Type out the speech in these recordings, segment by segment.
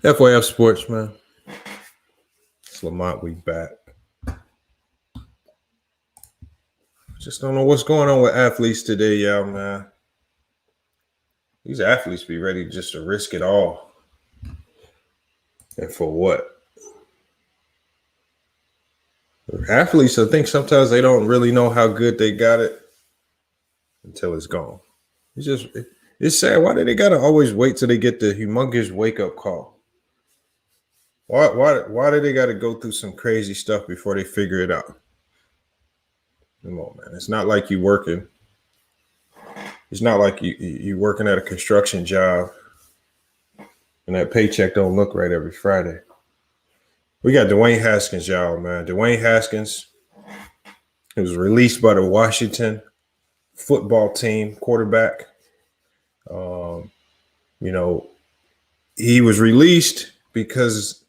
FYF Sports, man. It's Lamont. We back. Just don't know what's going on with athletes today, y'all, man. These athletes be ready just to risk it all. And for what? Athletes, I think sometimes they don't really know how good they got it until it's gone. It's sad. Why do they gotta always wait till they get the humongous wake up call? Why do they gotta go through some crazy stuff before they figure it out? Come on, man. It's not like you working. It's not like you working at a construction job and that paycheck don't look right every Friday. We got Dwayne Haskins, y'all, man. Dwayne Haskins, he was released by the Washington football team quarterback. He was released because,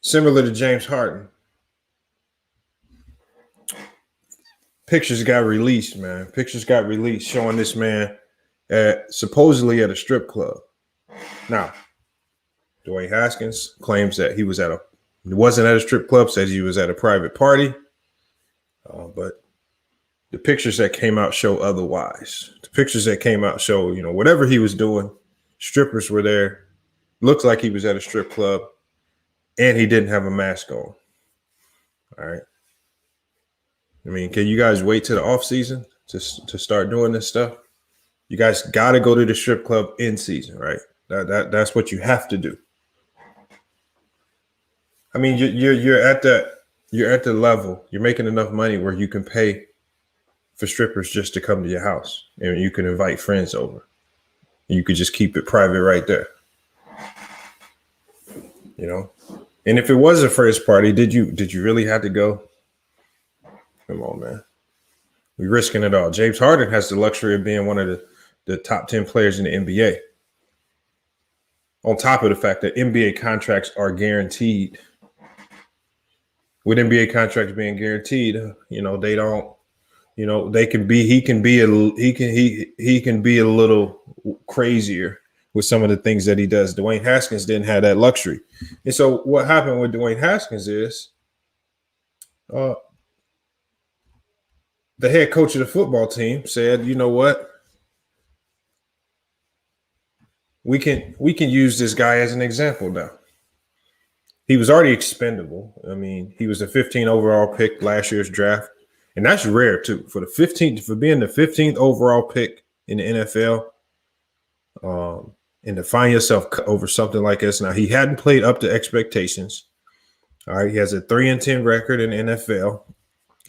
similar to James Harden, pictures got released, man. Pictures got released showing this man supposedly at a strip club. Now, Dwayne Haskins claims that he wasn't at a strip club, says he was at a private party. But the pictures that came out show otherwise. The pictures that came out show, whatever he was doing, strippers were there. Looks like he was at a strip club, and he didn't have a mask on. All right. I mean, can you guys wait till the off season to start doing this stuff? You guys got to go to the strip club in season, right? That's what you have to do. I mean, you're at the level. You're making enough money where you can pay for strippers just to come to your house, and you can invite friends over. You could just keep it private right there. And if it was a first party, did you really have to go? Come on, man. We're risking it all. James Harden has the luxury of being one of the top 10 players in the NBA. On top of the fact that NBA contracts are guaranteed. With NBA contracts being guaranteed, they don't, he can be a little crazier with some of the things that he does. Dwayne Haskins didn't have that luxury. And so what happened with Dwayne Haskins is the head coach of the football team said, you know what? We can use this guy as an example now. He was already expendable. I mean, he was a 15 overall pick last year's draft. And that's rare too. For being the 15th overall pick in the NFL, and to find yourself over something like this. Now, he hadn't played up to expectations. All right. He has a 3-10 record in the NFL.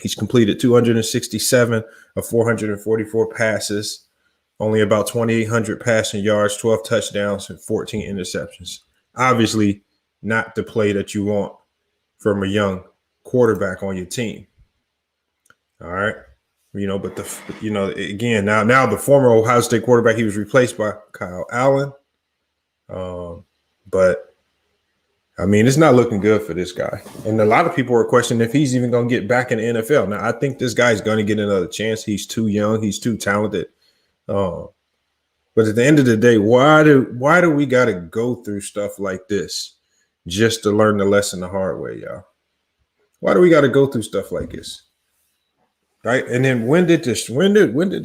He's completed 267 of 444 passes, only about 2,800 passing yards, 12 touchdowns, and 14 interceptions. Obviously, not the play that you want from a young quarterback on your team. All right. But again, now the former Ohio State quarterback, he was replaced by Kyle Allen. But I mean, it's not looking good for this guy. And a lot of people are questioning if he's even going to get back in the NFL. Now, I think this guy's going to get another chance. He's too young. He's too talented. But at the end of the day, why do we got to go through stuff like this just to learn the lesson the hard way, y'all? Why do we got to go through stuff like this? Right? And then when did the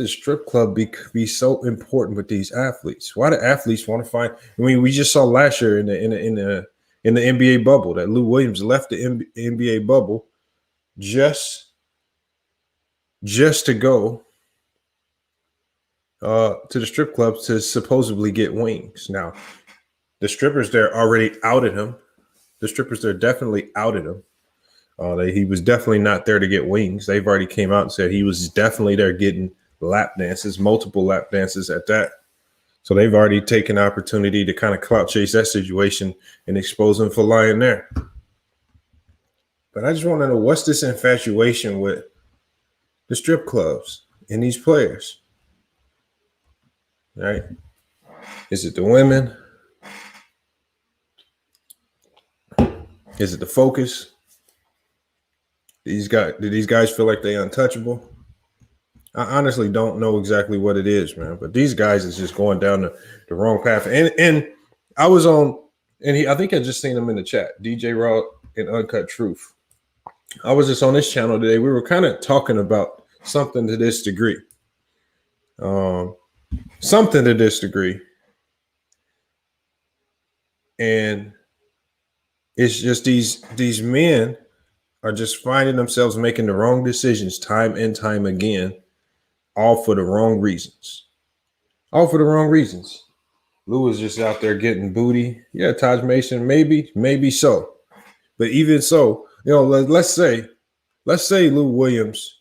strip club be so important with these athletes? Why do athletes want to find? I mean, we just saw last year in the NBA bubble that Lou Williams left the NBA bubble just to go to the strip club to supposedly get wings. Now, the strippers there already outed him. The strippers there definitely outed him. He was definitely not there to get wings. They've already came out and said he was definitely there getting lap dances, multiple lap dances at that. So they've already taken the opportunity to kind of clout chase that situation and expose him for lying there. But I just want to know, what's this infatuation with the strip clubs and these players? Right? Is it the women? Is it the focus? Do these guys feel like they're untouchable? I honestly don't know exactly what it is, man. But these guys is just going down the wrong path. And I was on, and I think I just seen him in the chat, DJ Raw and Uncut Truth. I was just on this channel today. We were kind of talking about something to this degree. Um, something to this degree. And it's just these men are just finding themselves making the wrong decisions time and time again, all for the wrong reasons. All for the wrong reasons. Lou is just out there getting booty. Yeah, Taj Mason, maybe so. But even so, let's say Lou Williams,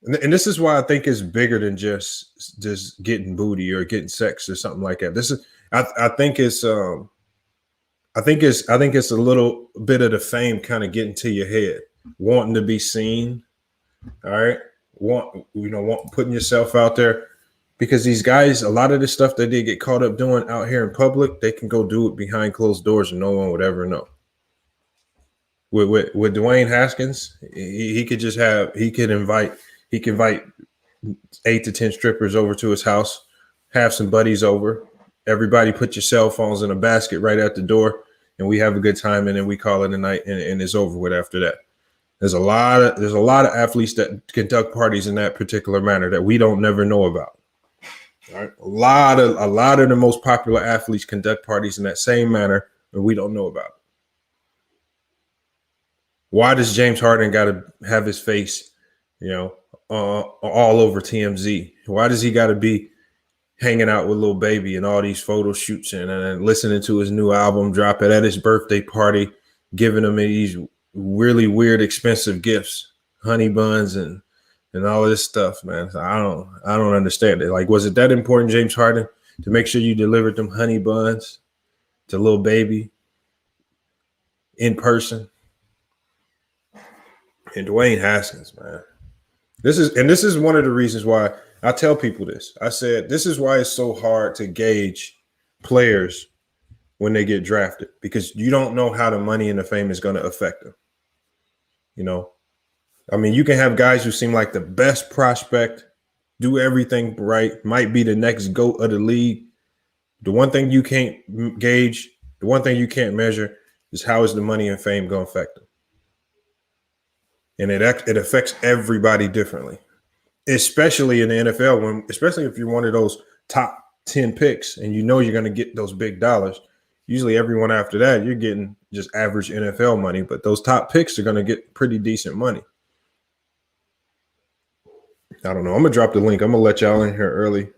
and this is why I think it's bigger than just getting booty or getting sex or something like that. This is I think it's I think it's a little bit of the fame kind of getting to your head, wanting to be seen. All right, want putting yourself out there. Because these guys, a lot of the stuff that they get caught up doing out here in public, they can go do it behind closed doors and no one would ever know. With Dwayne Haskins, he could invite 8 to 10 strippers over to his house, have some buddies over. Everybody put your cell phones in a basket right at the door, and we have a good time, and then we call it a night, and it's over with after that. There's a lot of athletes that conduct parties in that particular manner that we don't never know about. All right. A lot of the most popular athletes conduct parties in that same manner, and we don't know about it. Why does James Harden got to have his face, all over TMZ? Why does he got to be hanging out with Lil Baby and all these photo shoots and listening to his new album, drop it at his birthday party, giving him these really weird, expensive gifts, honey buns and all of this stuff, man? So I don't understand it. Like, was it that important, James Harden, to make sure you delivered them honey buns to Lil Baby in person? And Dwayne Haskins, man. This is one of the reasons why I tell people this. I said this is why it's so hard to gauge players when they get drafted, because you don't know how the money and the fame is going to affect them. I mean, you can have guys who seem like the best prospect, do everything right, might be the next GOAT of the league. The one thing you can't gauge, the one thing you can't measure is how is the money and fame going to affect them. And it affects everybody differently, especially in the NFL, especially if you're one of those top 10 picks and you're going to get those big dollars. Usually everyone after that, you're getting just average NFL money, but those top picks are going to get pretty decent money. I don't know. I'm going to drop the link. I'm going to let y'all in here early.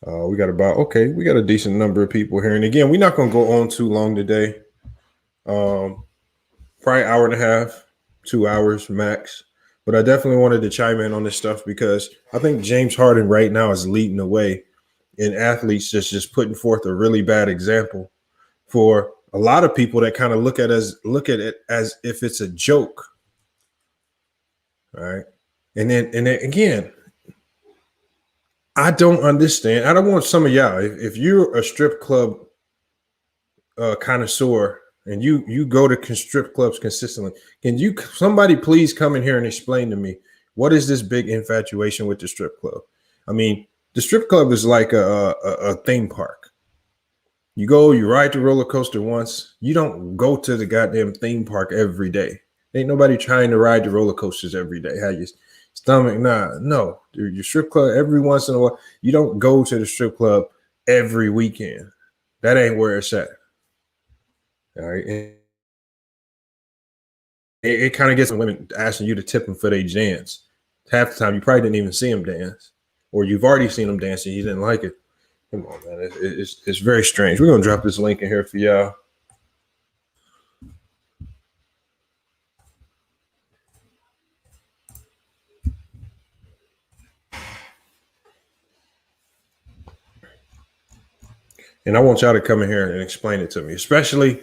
We got a decent number of people here. And again, we're not going to go on too long today. Probably an hour and a half, 2 hours max. But I definitely wanted to chime in on this stuff because I think James Harden right now is leading the way in athletes just putting forth a really bad example for a lot of people that kind of look at it as if it's a joke. All right. And then again, I don't understand. I don't want some of y'all, if you're a strip club connoisseur and you go to strip clubs consistently, can somebody please come in here and explain to me what is this big infatuation with the strip club? I mean, the strip club is like a theme park. You go, you ride the roller coaster once. You don't go to the goddamn theme park every day. Ain't nobody trying to ride the roller coasters every day. How you stomach? No. Your strip club every once in a while. You don't go to the strip club every weekend. That ain't where it's at. All right. And it kind of gets women asking you to tip them for their dance. Half the time, you probably didn't even see them dance, or you've already seen them dance and you didn't like it. Come on, man. It's very strange. We're going to drop this link in here for y'all. And I want y'all to come in here and explain it to me, especially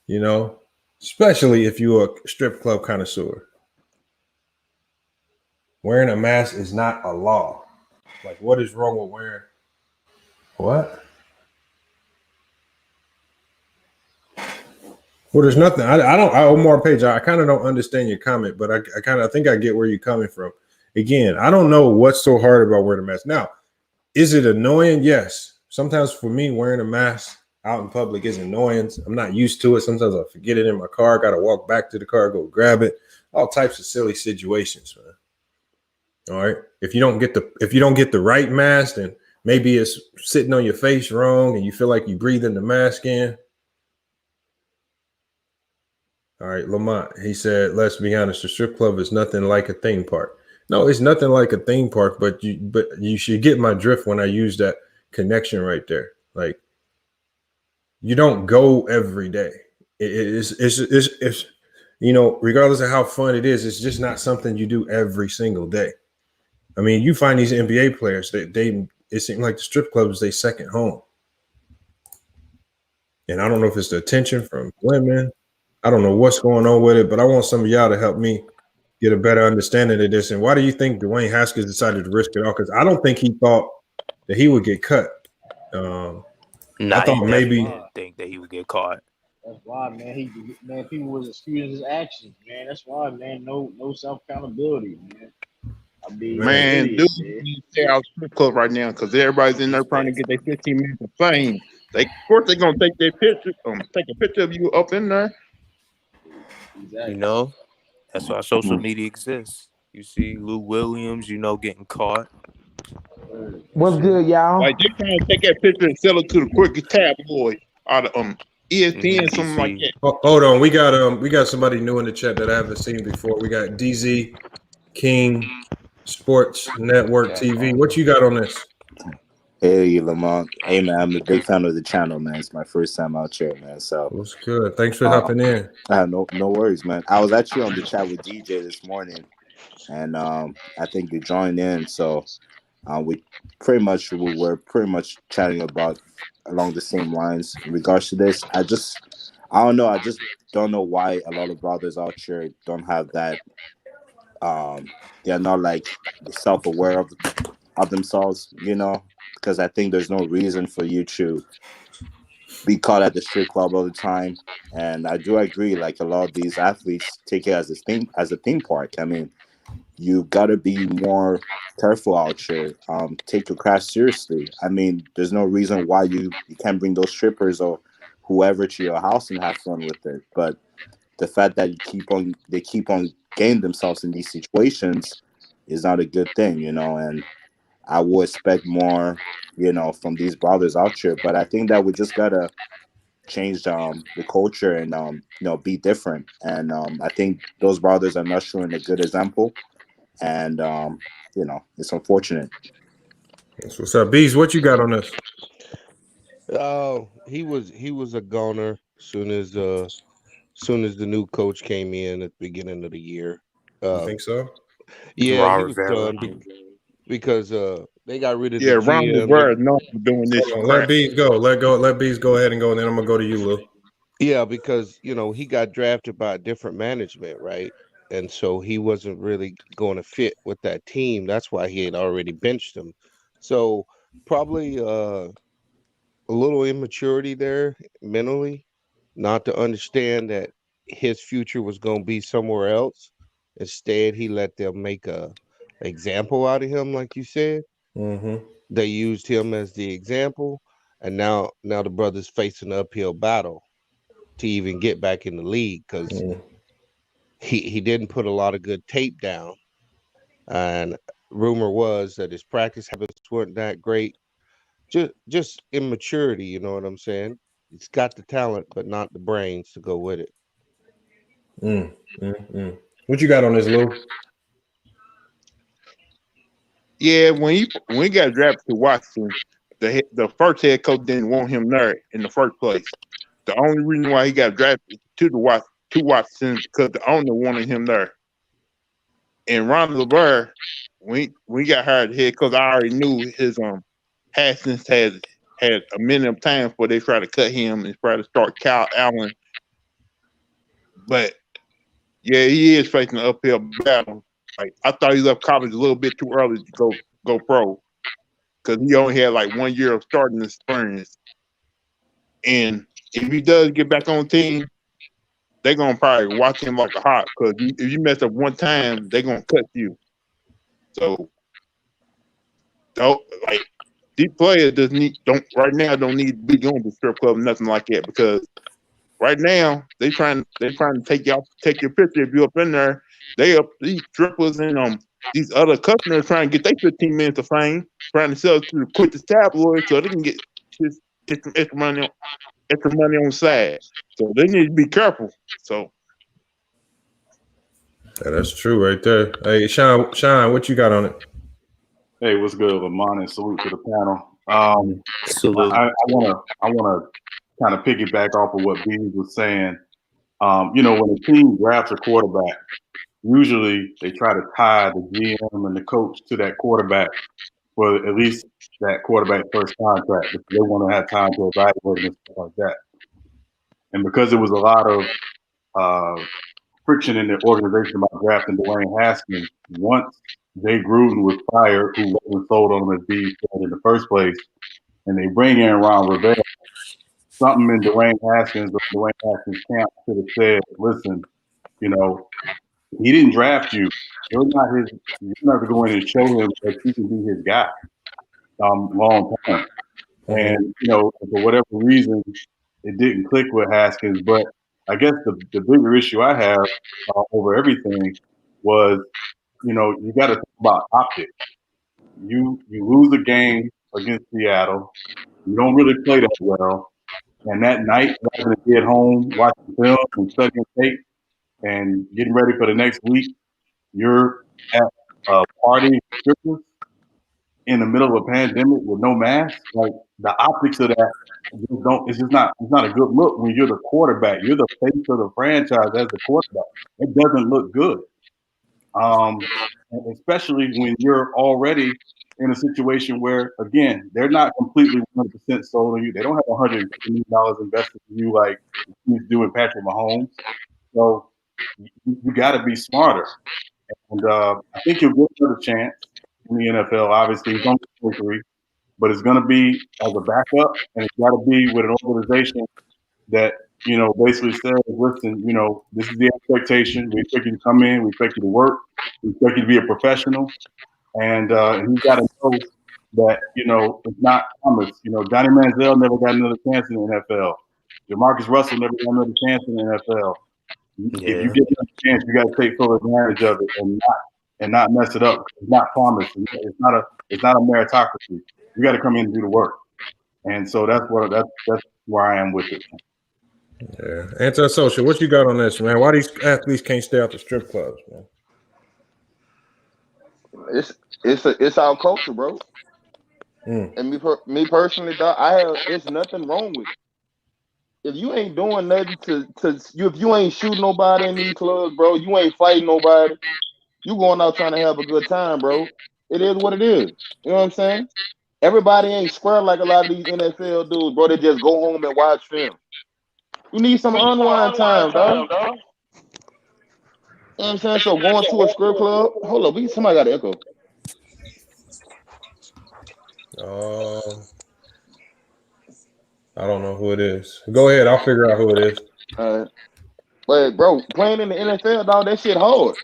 if you're a strip club connoisseur. Wearing a mask is not a law. Like, what is wrong with wearing? What? Well, there's nothing. Omar Page, I kind of don't understand your comment, but I think I get where you're coming from. again, I don't know what's so hard about wearing a mask. Now, is it annoying? Yes. Sometimes for me, wearing a mask out in public is annoying. I'm not used to it. Sometimes I forget it in my car. Got to walk back to the car, go grab it. All types of silly situations, man. All right. If you don't get the right mask, then maybe it's sitting on your face wrong, and you feel like you breathing the mask in. All right, Lamont. He said, "Let's be honest. The strip club is nothing like a theme park. No, it's nothing like a theme park, but you should get my drift when I use that connection right there. Like you don't go every day. It's regardless of how fun it is, it's just not something you do every single day. I mean, you find these NBA players that it seems like the strip club is their second home. And I don't know if it's the attention from women. I don't know what's going on with it, but I want some of y'all to help me get a better understanding of this. And why do you think Dwayne Haskins decided to risk it all? Because I don't think he thought that he would get cut. I thought maybe didn't think that he would get caught. That's why, man. People was excusing his actions, man. That's why, man. No self accountability, man. I mean, Man, idiots, dude, man. you stay out strip club right now because everybody's in there trying to get their 15 minutes of fame. Of course, they're gonna take their picture, take a picture of you up in there. Exactly. You know, that's why social media exists. You see Lou Williams, getting caught. What's good, y'all? Like they're trying to take that picture and sell it to the quickest tabloid out of ESPN, something like that. Hold on, we got somebody new in the chat that I haven't seen before. We got DZ King Sports Network TV. What you got on this? Hey, Lamont. Hey, man, I'm a big fan of the channel, man. It's my first time out here, man. So what's good? Thanks for hopping in. No worries, man. I was actually on the chat with DJ this morning, and I think you joined in. So we were pretty much chatting about along the same lines in regards to this. I don't know. I just don't know why a lot of brothers out here don't have that. They're not like self-aware of themselves, because I think there's no reason for you to be caught at the strip club all the time. And I do agree, like a lot of these athletes take it as a theme park. I mean, you gotta be more careful out here. Take your craft seriously. I mean, there's no reason why you can't bring those strippers or whoever to your house and have fun with it. But the fact that they keep on getting themselves in these situations is not a good thing, and I would expect more, from these brothers out here. But I think that we just gotta change the culture and be different. And I think those brothers are not showing a good example. And it's unfortunate. That's what's up, Bees. What you got on this? He was a goner soon as the new coach came in at the beginning of the year. You think so? Yeah, he was done because they got rid of the Ron GM. Rivera is known for doing this. Let Bees go. Let Bees go ahead and go, and then I'm gonna go to you, Lou. Yeah, because he got drafted by a different management, right? And so he wasn't really going to fit with that team. That's why he had already benched him. So probably a little immaturity there mentally, not to understand that his future was going to be somewhere else. Instead, he let them make a example out of him, like you said. Mm-hmm. They used him as the example, and now the brother's facing an uphill battle to even get back in the league because he didn't put a lot of good tape down. And rumor was that his practice habits weren't that great. Just immaturity, you know what I'm saying? He's got the talent, but not the brains to go with it. What you got on this, Lou? Yeah, when he got drafted to Washington, the first head coach didn't want him there in the first place. The only reason why he got drafted to Washington because the owner wanted him there. And Ron Rivera, when he got hired head coach, I already knew his Haskins had a minimum time before they try to cut him and try to start Kyle Allen. But yeah, he is facing an uphill battle. Like I thought he left college a little bit too early to go pro because he only had like 1 year of starting experience. And if he does get back on the team, they're gonna probably watch him like a hawk because if you mess up one time, they're gonna cut you. So, like these players don't need to be going to strip club, nothing like that, because right now they trying to take your picture if you're up in there. They up these strippers and these other customers trying to get their 15 minutes of fame, trying to sell to the quickest tabloid so they can get some extra money on the side. So they need to be careful. So Yeah, that's true right there. Hey, Sean, what you got on it? Hey, what's good, Lamont? And salute to the panel. Salute. I wanna kind of piggyback off of what Beans was saying. When a team drafts a quarterback, usually they try to tie the GM and the coach to that quarterback for at least that quarterback first contract, because they want to have time to evaluate and stuff like that. And because there was a lot of friction in the organization about drafting Dwayne Haskins, once Jay Gruden was fired, who wasn't sold on him as being in the first place, and they bring in Ron Rivera, something in Dwayne Haskins camp should have said, listen, he didn't draft you. You're not to go in and show him that you can be his guy long term. And, for whatever reason, it didn't click with Haskins. But I guess the bigger issue I have over everything was, you got to think about optics. You lose a game against Seattle. You don't really play that well. And that night, rather than get home, watching film and studying tape and getting ready for the next week, you're at a party in the middle of a pandemic with no mask. Like, the optics of that it's not a good look when you're the quarterback. You're the face of the franchise as the quarterback. It doesn't look good. Especially when you're already in a situation where, again, they're not completely 100% sold on you. They don't have $150 million invested in you like he's doing Patrick Mahomes. So you got to be smarter. And I think you'll get another chance in the NFL. Obviously, he's only 23, but it's going to be as a backup, and it's got to be with an organization that, basically says, listen, this is the expectation. We expect you to come in. We expect you to work. We expect you to be a professional. And he's got to know that, it's not promised. Johnny Manziel never got another chance in the NFL. Jamarcus Russell never got another chance in the NFL. Yeah. If you get another chance, you got to take full advantage of it and not mess it up. It's not promised. It's not a meritocracy. You got to come in and do the work. And so that's where I am with it. Yeah, antisocial. What you got on this, man? Why these athletes can't stay out the strip clubs, man? It's our culture, bro. And me personally, dog, it's nothing wrong with it. If you ain't doing nothing if you ain't shooting nobody in these clubs, bro, you ain't fighting nobody, you going out trying to have a good time, bro. It is what it is. You know what I'm saying? Everybody ain't square like a lot of these NFL dudes, bro. They just go home and watch film. You need some unwind time, dog. You know what I'm saying? So going to a strip club, hold up, somebody got an echo. I don't know who it is. Go ahead, I'll figure out who it is. But bro, playing in the NFL, dog, that shit hard.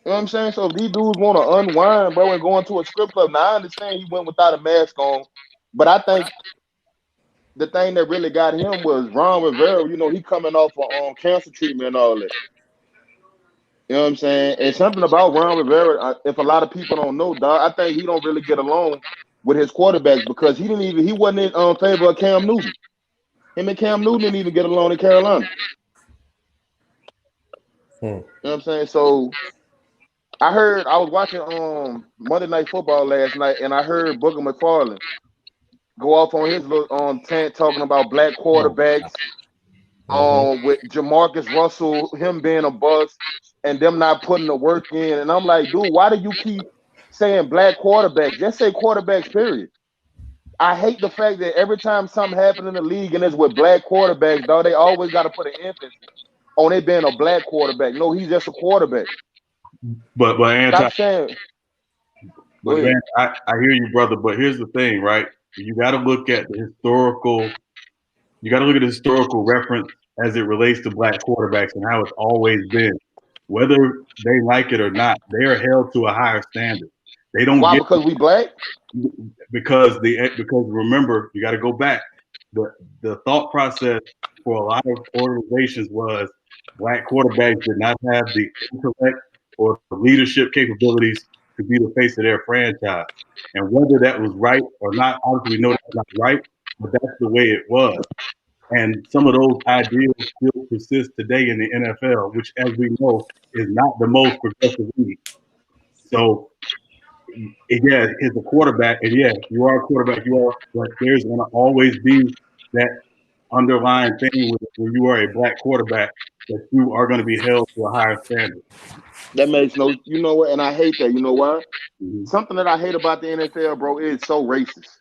You know what I'm saying? So if these dudes want to unwind, bro, and go into a strip club, now I understand he went without a mask on, but I think the thing that really got him was Ron Rivera. He coming off of cancer treatment and all that. You know what I'm saying? And something about Ron Rivera, if a lot of people don't know, dog, I think he don't really get along with his quarterbacks because he wasn't in favor of Cam Newton. Him and Cam Newton didn't even get along in Carolina. You know what I'm saying? So I was watching Monday Night Football last night, and I heard Booker McFarland go off on his little tent talking about black quarterbacks, with Jamarcus Russell, him being a bust, and them not putting the work in. And I'm like, dude, why do you keep saying black quarterbacks? Just say quarterbacks, period. I hate the fact that every time something happens in the league and it's with black quarterbacks, dog, they always got to put an emphasis on it being a black quarterback. No, he's just a quarterback. But Stop saying. But man, I hear you, brother. But here's the thing, right? You got to look at the historical. You got to look at the historical reference as it relates to black quarterbacks and how it's always been. Whether they like it or not, they are held to a higher standard. They don't Why? get Because we black? because remember, you got to go back. The thought process for a lot of organizations was black quarterbacks did not have the intellect or the leadership capabilities to be the face of their franchise. And whether that was right or not, obviously we know that's not right, but that's the way it was. And some of those ideals still persist today in the NFL, which, as we know, is not the most progressive league. So, yeah, as a quarterback, and yeah, you are a quarterback, but there's going to always be that underlying thing when you are a black quarterback that you are going to be held to a higher standard. That makes no, you know what? And I hate that. You know why? Mm-hmm. Something that I hate about the NFL, bro, is so racist.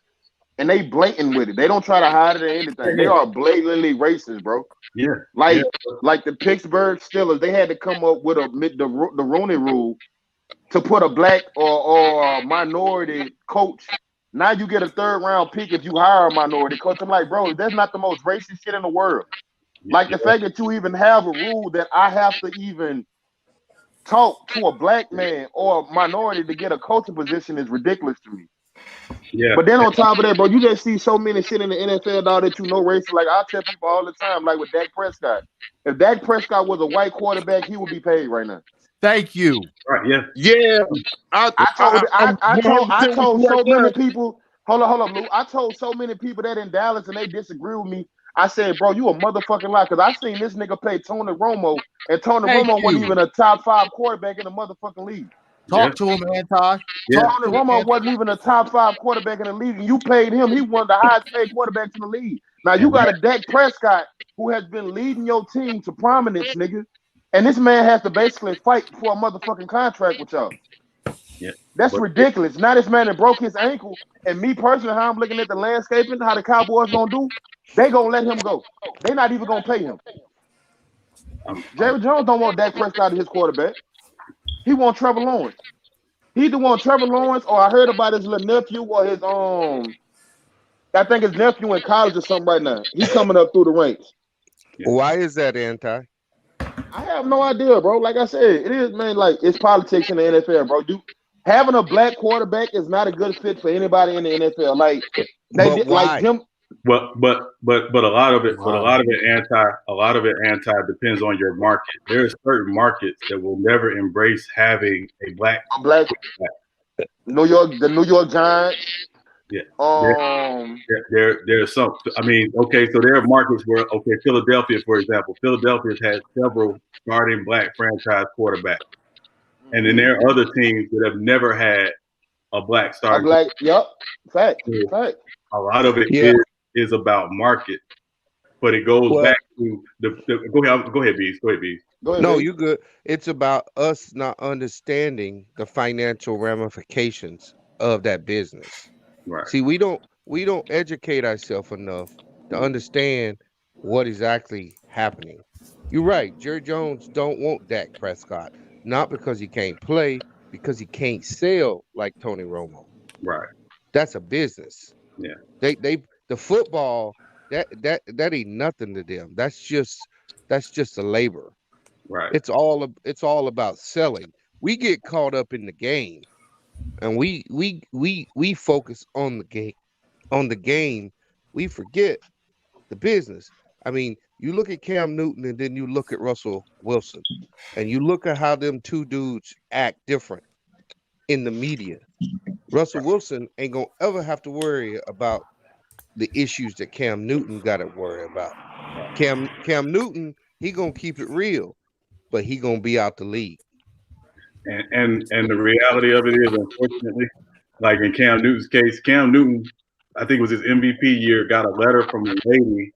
And they blatant with it. They don't try to hide it or anything. They are blatantly racist, bro. Yeah. Like the Pittsburgh Steelers, they had to come up with the Rooney Rule to put a black or minority coach. Now you get a 3rd round pick if you hire a minority coach. I'm like, bro, that's not the most racist shit in the world. Like the fact that you even have a rule that I have to even talk to a black man or a minority to get a coaching position is ridiculous to me. Yeah. But then on top of that, bro, you just see so many shit in the NFL, dog, that you know racist. Like I tell people all the time, like with Dak Prescott. If Dak Prescott was a white quarterback, he would be paid right now. Thank you. Right. Yeah. Yeah. I told so many people. Hold on, Lou. I told so many people that in Dallas and they disagree with me. I said, bro, you a motherfucking lie. Because I seen this nigga play Tony Romo, and Tony Romo wasn't even a top 5 quarterback in the motherfucking league. Talk to him, Anti. Yeah. Tony Romo wasn't even a top 5 quarterback in the league, and you paid him. He one of the highest paid quarterbacks in the league. Now you got a Dak Prescott who has been leading your team to prominence, nigga. And this man has to basically fight for a motherfucking contract with y'all. Yeah. That's ridiculous. Now this man that broke his ankle, and me personally, how I'm looking at the landscaping, how the Cowboys gonna do, they gonna let him go. They not even gonna pay him. Jerry Jones don't want Dak Prescott as his quarterback. He want Trevor Lawrence. He either want Trevor Lawrence, or I heard about his little nephew or his I think his nephew in college or something right now. He's coming up through the ranks. Why is that, Anti? I have no idea, bro. Like I said, it is, man. Like it's politics in the NFL, bro. Having a black quarterback is not a good fit for anybody in the NFL. Like they did, like him. But a lot of it, anti depends on your market. There are certain markets that will never embrace having a black. The New York Giants. Yeah. There's some. I mean, okay, so there are markets where, Philadelphia, for example, Philadelphia's had several starting black franchise quarterbacks, and then there are other teams that have never had a black starting. Fact. A lot of it is about market, but it goes back to Go ahead, Bees. No, you're good. It's about us not understanding the financial ramifications of that business. Right. See, we don't educate ourselves enough to understand what is actually happening. You're right. Jerry Jones don't want Dak Prescott, not because he can't play, because he can't sell like Tony Romo. Right. That's a business. Yeah. The football that ain't nothing to them. That's just a labor. Right. It's all about selling. We get caught up in the game. And we focus on the game. On the game, we forget the business. I mean, you look at Cam Newton and then you look at Russell Wilson, and you look at how them two dudes act different in the media. Russell Wilson ain't gonna ever have to worry about the issues that Cam Newton got to worry about. Cam Newton, he gonna keep it real, but he gonna be out the league. And the reality of it is, unfortunately, like in Cam Newton's case, Cam Newton, I think it was his MVP year, got a letter from a lady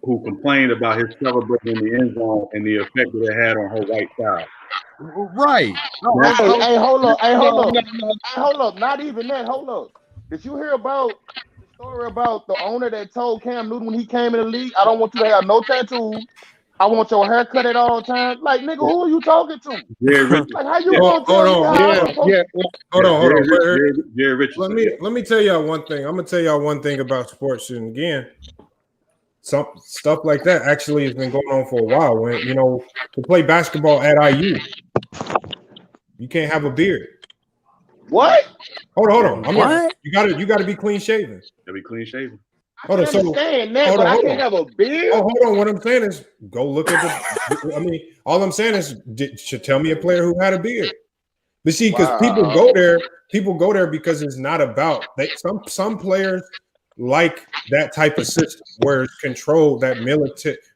who complained about his celebrating in the end zone and the effect that it had on her white child. Right. Hey, hold up. Not even that. Hold up. Did you hear about the story about the owner that told Cam Newton when he came in the league, I don't want you to have no tattoos. I want your hair cut at all times. Like, nigga, who are you talking to? Like, how you gonna tell me? Hold on. Jerry Richardson. Let me tell y'all one thing. I'm gonna tell y'all one thing about sports, and again, some stuff like that actually has been going on for a while. When to play basketball at IU, you can't have a beard. What? Hold on. What? You got to be clean shaven. Gotta be clean shaven. Hold on. I So understand that, hold but on, I hold can't on. have a beard. Oh, hold on. What I'm saying is, go look at the. I mean, all I'm saying is, should tell me a player who had a beard. But see, because people go there because it's not about some players like that type of system where it's controlled, that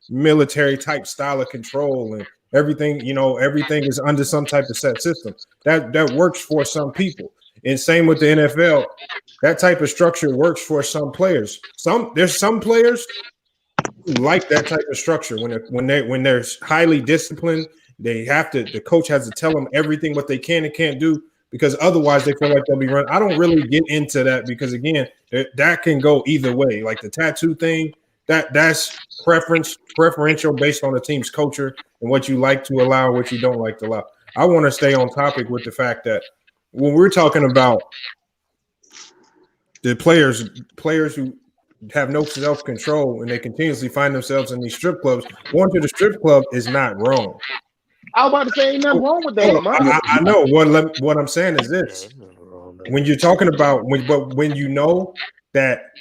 military type style of control, and everything, everything is under some type of set system. That works for some people. And same with the NFL. That type of structure works for some players. There's some players who like that type of structure when they're highly disciplined. The coach has to tell them everything what they can and can't do, because otherwise they feel like they'll be run. I don't really get into that because again, that can go either way. Like the tattoo thing, that's preferential based on the team's culture and what you like to allow, what you don't like to allow. I want to stay on topic with the fact that when we're talking about the players who have no self-control and they continuously find themselves in these strip clubs, going to the strip club is not wrong. I was about to say ain't nothing wrong with that, Lamont. I know. What I'm saying is this: when you're talking about when you know that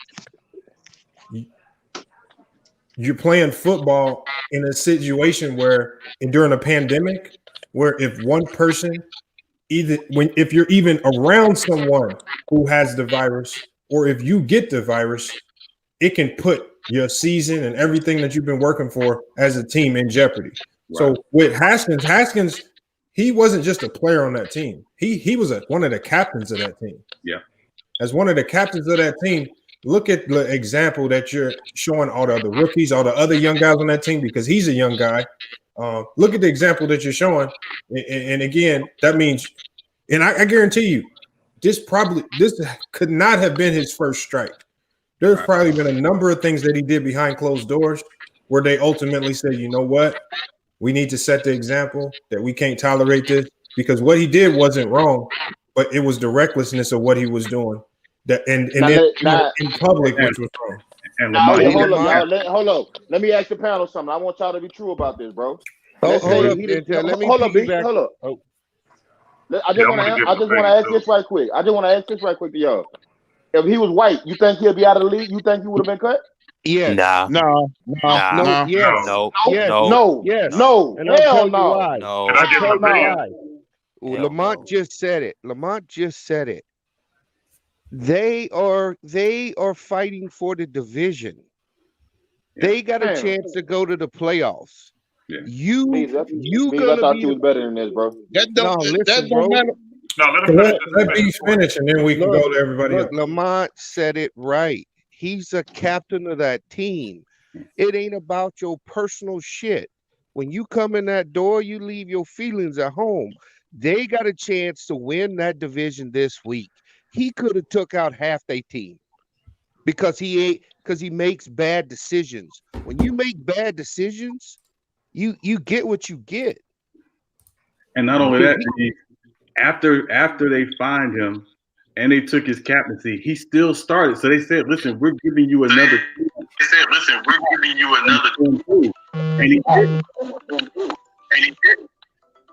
you're playing football in a situation where, and during a pandemic, where if one person if you're even around someone who has the virus, or if you get the virus, it can put your season and everything that you've been working for as a team in jeopardy. Right. So with Haskins, he wasn't just a player on that team. He was one of the captains of that team. Yeah. As one of the captains of that team, look at the example that you're showing all the other rookies, all the other young guys on that team, because he's a young guy. Look at the example that you're showing. And again, that means, and I guarantee you, this could not have been his first strike. There's probably been a number of things that he did behind closed doors where they ultimately said, you know what? We need to set the example that we can't tolerate this, because what he did wasn't wrong, but it was the recklessness of what he was doing. In public, which was wrong. And hold up. Let me ask the panel something. I want y'all to be true about this, bro. Hold up. I just want to ask this right quick. To y'all. If he was white, you think he'll be out of the league? You think he would have been cut? Yes. No. Lamont just said it. They are fighting for the division. They got a chance to go to the playoffs. Yeah. I thought you was better than this, bro. That don't matter. No, let me finish, and then we can go to everybody else. Lamont said it right. He's a captain of that team. It ain't about your personal shit. When you come in that door, you leave your feelings at home. They got a chance to win that division this week. He could have took out half their team because he makes bad decisions. When you make bad decisions, you get what you get. And not only that, after they fined him and they took his captaincy, he still started. So they said, "Listen, we're giving you another." And he did.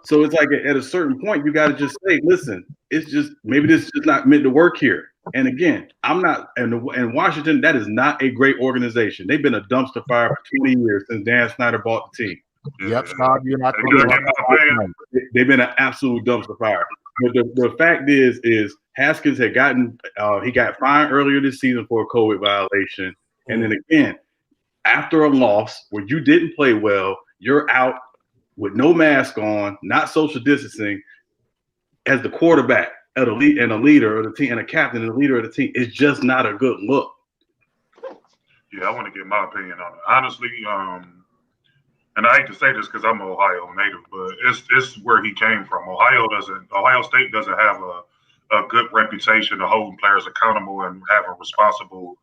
So it's like at a certain point, you got to just say, "Listen, it's just maybe this is just not meant to work here." And again, I'm not. And Washington, that is not a great organization. They've been a dumpster fire for 20 years since Dan Snyder bought the team. Yep, Stop. You're not. They've been an absolute dumpster fire. But the fact is Haskins had he got fined earlier this season for a COVID violation, and then again after a loss where you didn't play well, you're out with no mask on, not social distancing, as the quarterback of the lead and a leader of the team and a captain and a leader of the team. It's just not a good look. Yeah, I want to get my opinion on it. Honestly, and I hate to say this because I'm an Ohio native, but it's where he came from. Ohio State doesn't have a good reputation of holding players accountable and having responsible,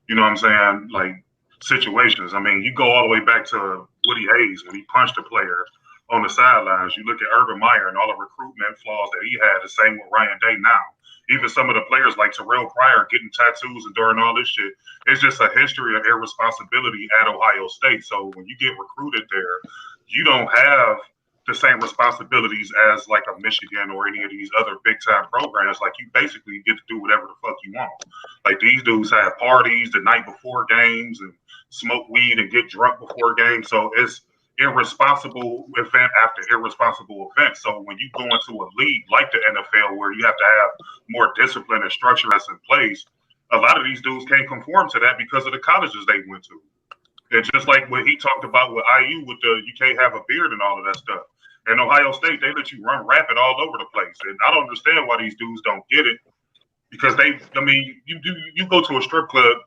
you know what I'm saying, like situations. I mean, you go all the way back to Woody Hayes when he punched a player on the sidelines. You look at Urban Meyer and all the recruitment flaws that he had, the same with Ryan Day now. Even some of the players like Terrell Pryor getting tattoos and doing all this shit. It's just a history of irresponsibility at Ohio State. So when you get recruited there, you don't have the same responsibilities as like a Michigan or any of these other big time programs. Like you basically get to do whatever the fuck you want. Like these dudes have parties the night before games and smoke weed and get drunk before games. So it's irresponsible event after irresponsible event. So when you go into a league like the NFL where you have to have more discipline and structure that's in place, a lot of these dudes can't conform to that because of the colleges they went to. And just like what he talked about with IU with the you can't have a beard and all of that stuff. And Ohio State, they let you run rapid all over the place. And I don't understand why these dudes don't get it. Because you go to a strip club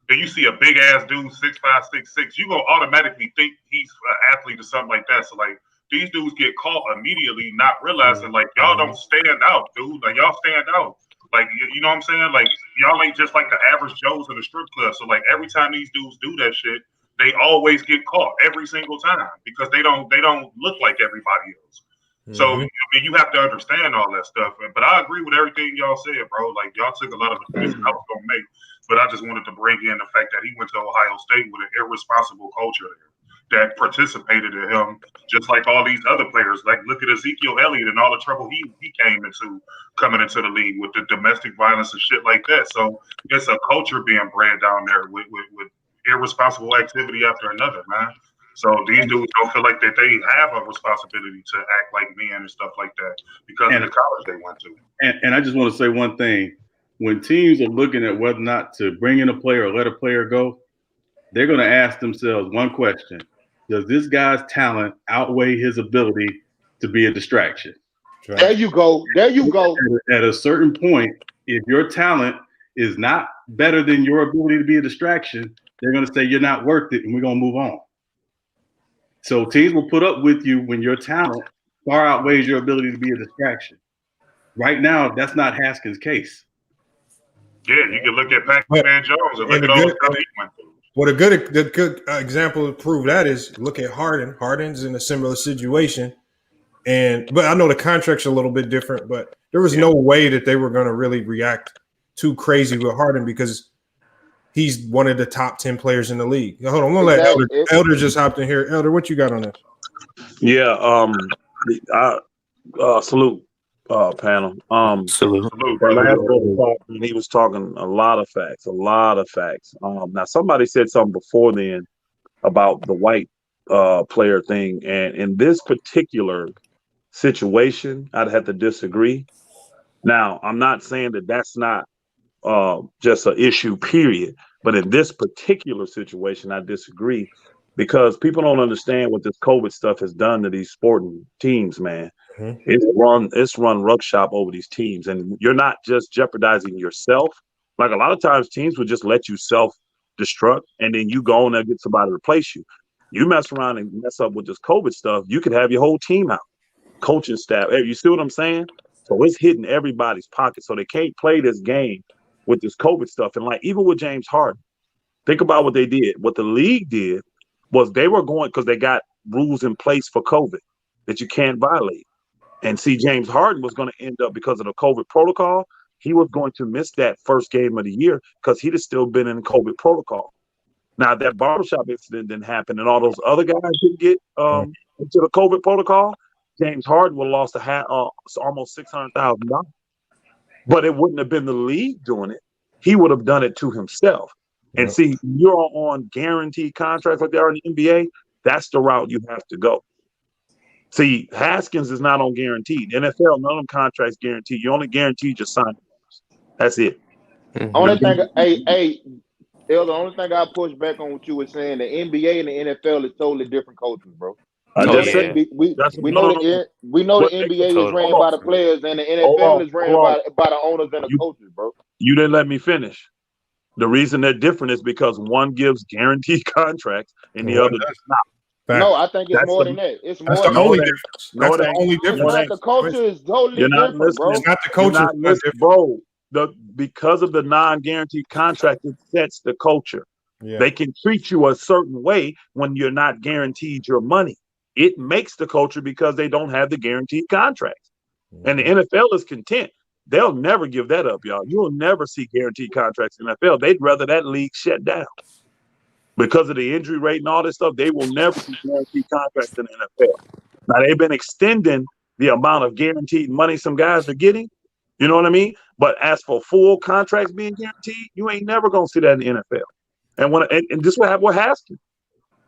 and you see a big ass dude, 6'5", 6'6", you gonna automatically think he's an athlete or something like that. So like these dudes get caught immediately, not realizing like y'all don't stand out, dude. Like y'all stand out. Like you know what I'm saying? Like y'all ain't just like the average Joes in the strip club. So like every time these dudes do that shit, they always get caught every single time because they don't look like everybody else. So I mean, you have to understand all that stuff. But I agree with everything y'all said, bro. Like y'all took a lot of the points I was gonna make, but I just wanted to bring in the fact that he went to Ohio State with an irresponsible culture there that participated in him, just like all these other players. Like look at Ezekiel Elliott and all the trouble he came into coming into the league with the domestic violence and shit like that. So it's a culture being bred down there with irresponsible activity after another, man. So these dudes don't feel like that they have a responsibility to act like men and stuff like that because of the college they went to. And I just want to say one thing. When teams are looking at whether or not to bring in a player or let a player go, they're going to ask themselves one question. Does this guy's talent outweigh his ability to be a distraction? Right. There you go. There you go. At a certain point, if your talent is not better than your ability to be a distraction, they're going to say you're not worth it and we're going to move on. So teams will put up with you when your talent far outweighs your ability to be a distraction. Right now, that's not Haskins' case. Yeah, you can look at Pac-Man Jones and look at all the stuff he went through. Well, the good example to prove that is look at Harden. Harden's in a similar situation. But I know the contract's a little bit different, but there was no way that they were going to really react too crazy with Harden because he's one of the top 10 players in the league. Hold on, I'm gonna let Elder just hopped in here. Elder, what you got on this? Yeah, I salute panel. Salute. He was talking a lot of facts. Now somebody said something before then about the white player thing, and in this particular situation, I'd have to disagree. Now, I'm not saying that that's not just an issue, period. But in this particular situation, I disagree because people don't understand what this COVID stuff has done to these sporting teams, man. Mm-hmm. It's run ruckshop over these teams, and you're not just jeopardizing yourself. Like a lot of times, teams would just let you self-destruct, and then you go and get somebody to replace you. You mess around and mess up with this COVID stuff, you could have your whole team out, coaching staff. You see what I'm saying? So it's hitting everybody's pocket, so they can't play this game with this COVID stuff. And like even with James Harden, think about what they did. What the league did was they were going, because they got rules in place for COVID that you can't violate. And see, James Harden was going to end up, because of the COVID protocol, he was going to miss that first game of the year because he'd have still been in COVID protocol. Now, if that barbershop incident didn't happen and all those other guys didn't get into the COVID protocol, James Harden would have lost almost $600,000. But it wouldn't have been the league doing it. He would have done it to himself. And see, you're on guaranteed contracts like they are in the NBA. That's the route you have to go. See, Haskins is not on guaranteed. NFL, none of them contracts guaranteed. You only guaranteed your signing bonus. That's it. Mm-hmm. Only thing, the only thing I push back on what you were saying, the NBA and the NFL is totally different cultures, bro. We know the NBA is ran by the players and the NFL is ran by the owners and the coaches, bro. You didn't let me finish. The reason they're different is because one gives guaranteed contracts and the other does not. No, I think it's more than that. It's more than that. That's the only difference. The culture is totally different, bro. It's not the culture, bro. Because of the non-guaranteed contract, it sets the culture. Yeah. They can treat you a certain way when you're not guaranteed your money. It makes the culture because they don't have the guaranteed contracts. Mm-hmm. And the NFL is content. They'll never give that up, y'all. You'll never see guaranteed contracts in the NFL. They'd rather that league shut down. Because of the injury rate and all this stuff, they will never see guaranteed contracts in the NFL. Now they've been extending the amount of guaranteed money some guys are getting. You know what I mean? But as for full contracts being guaranteed, you ain't never gonna see that in the NFL. And this will have what Haskins.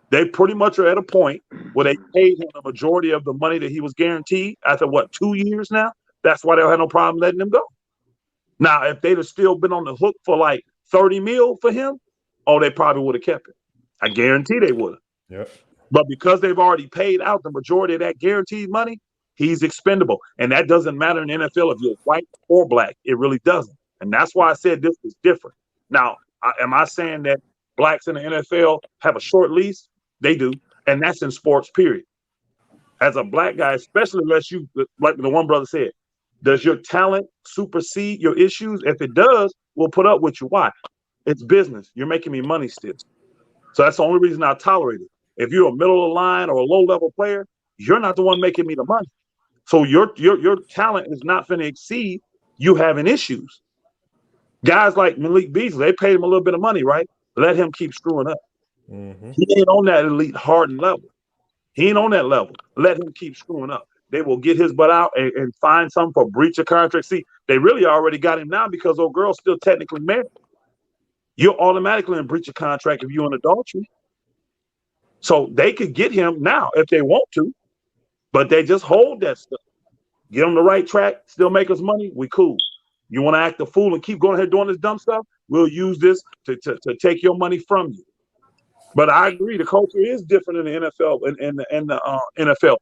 They pretty much are at a point where they paid him the majority of the money that he was guaranteed after 2 years now. That's why they'll have no problem letting him go. Now, if they'd have still been on the hook for like 30 mil for him, they probably would have kept it. I guarantee they would have. Yep. But because they've already paid out the majority of that guaranteed money, he's expendable. And that doesn't matter in the NFL if you're white or black. It really doesn't. And that's why I said this is different. Now, am I saying that blacks in the NFL have a short lease? They do. And that's in sports, period. As a black guy, especially unless you, like the one brother said, does your talent supersede your issues? If it does, we'll put up with you. Why? It's business. You're making me money still. So that's the only reason I tolerate it. If you're a middle of the line or a low level player, you're not the one making me the money. So your talent is not going to exceed you having issues. Guys like Malik Beasley, they paid him a little bit of money, right? Let him keep screwing up. Mm-hmm. He ain't on that elite Harden level. He ain't on that level. Let him keep screwing up. They will get his butt out and find something for breach of contract. See, they really already got him now because old girl's still technically married. You're automatically in breach of contract if you're in adultery. So they could get him now if they want to, but they just hold that stuff. Get on the right track, still make us money, we cool. You want to act a fool and keep going ahead doing this dumb stuff? We'll use this to take your money from you. But I agree, the culture is different in the NFL and the NFL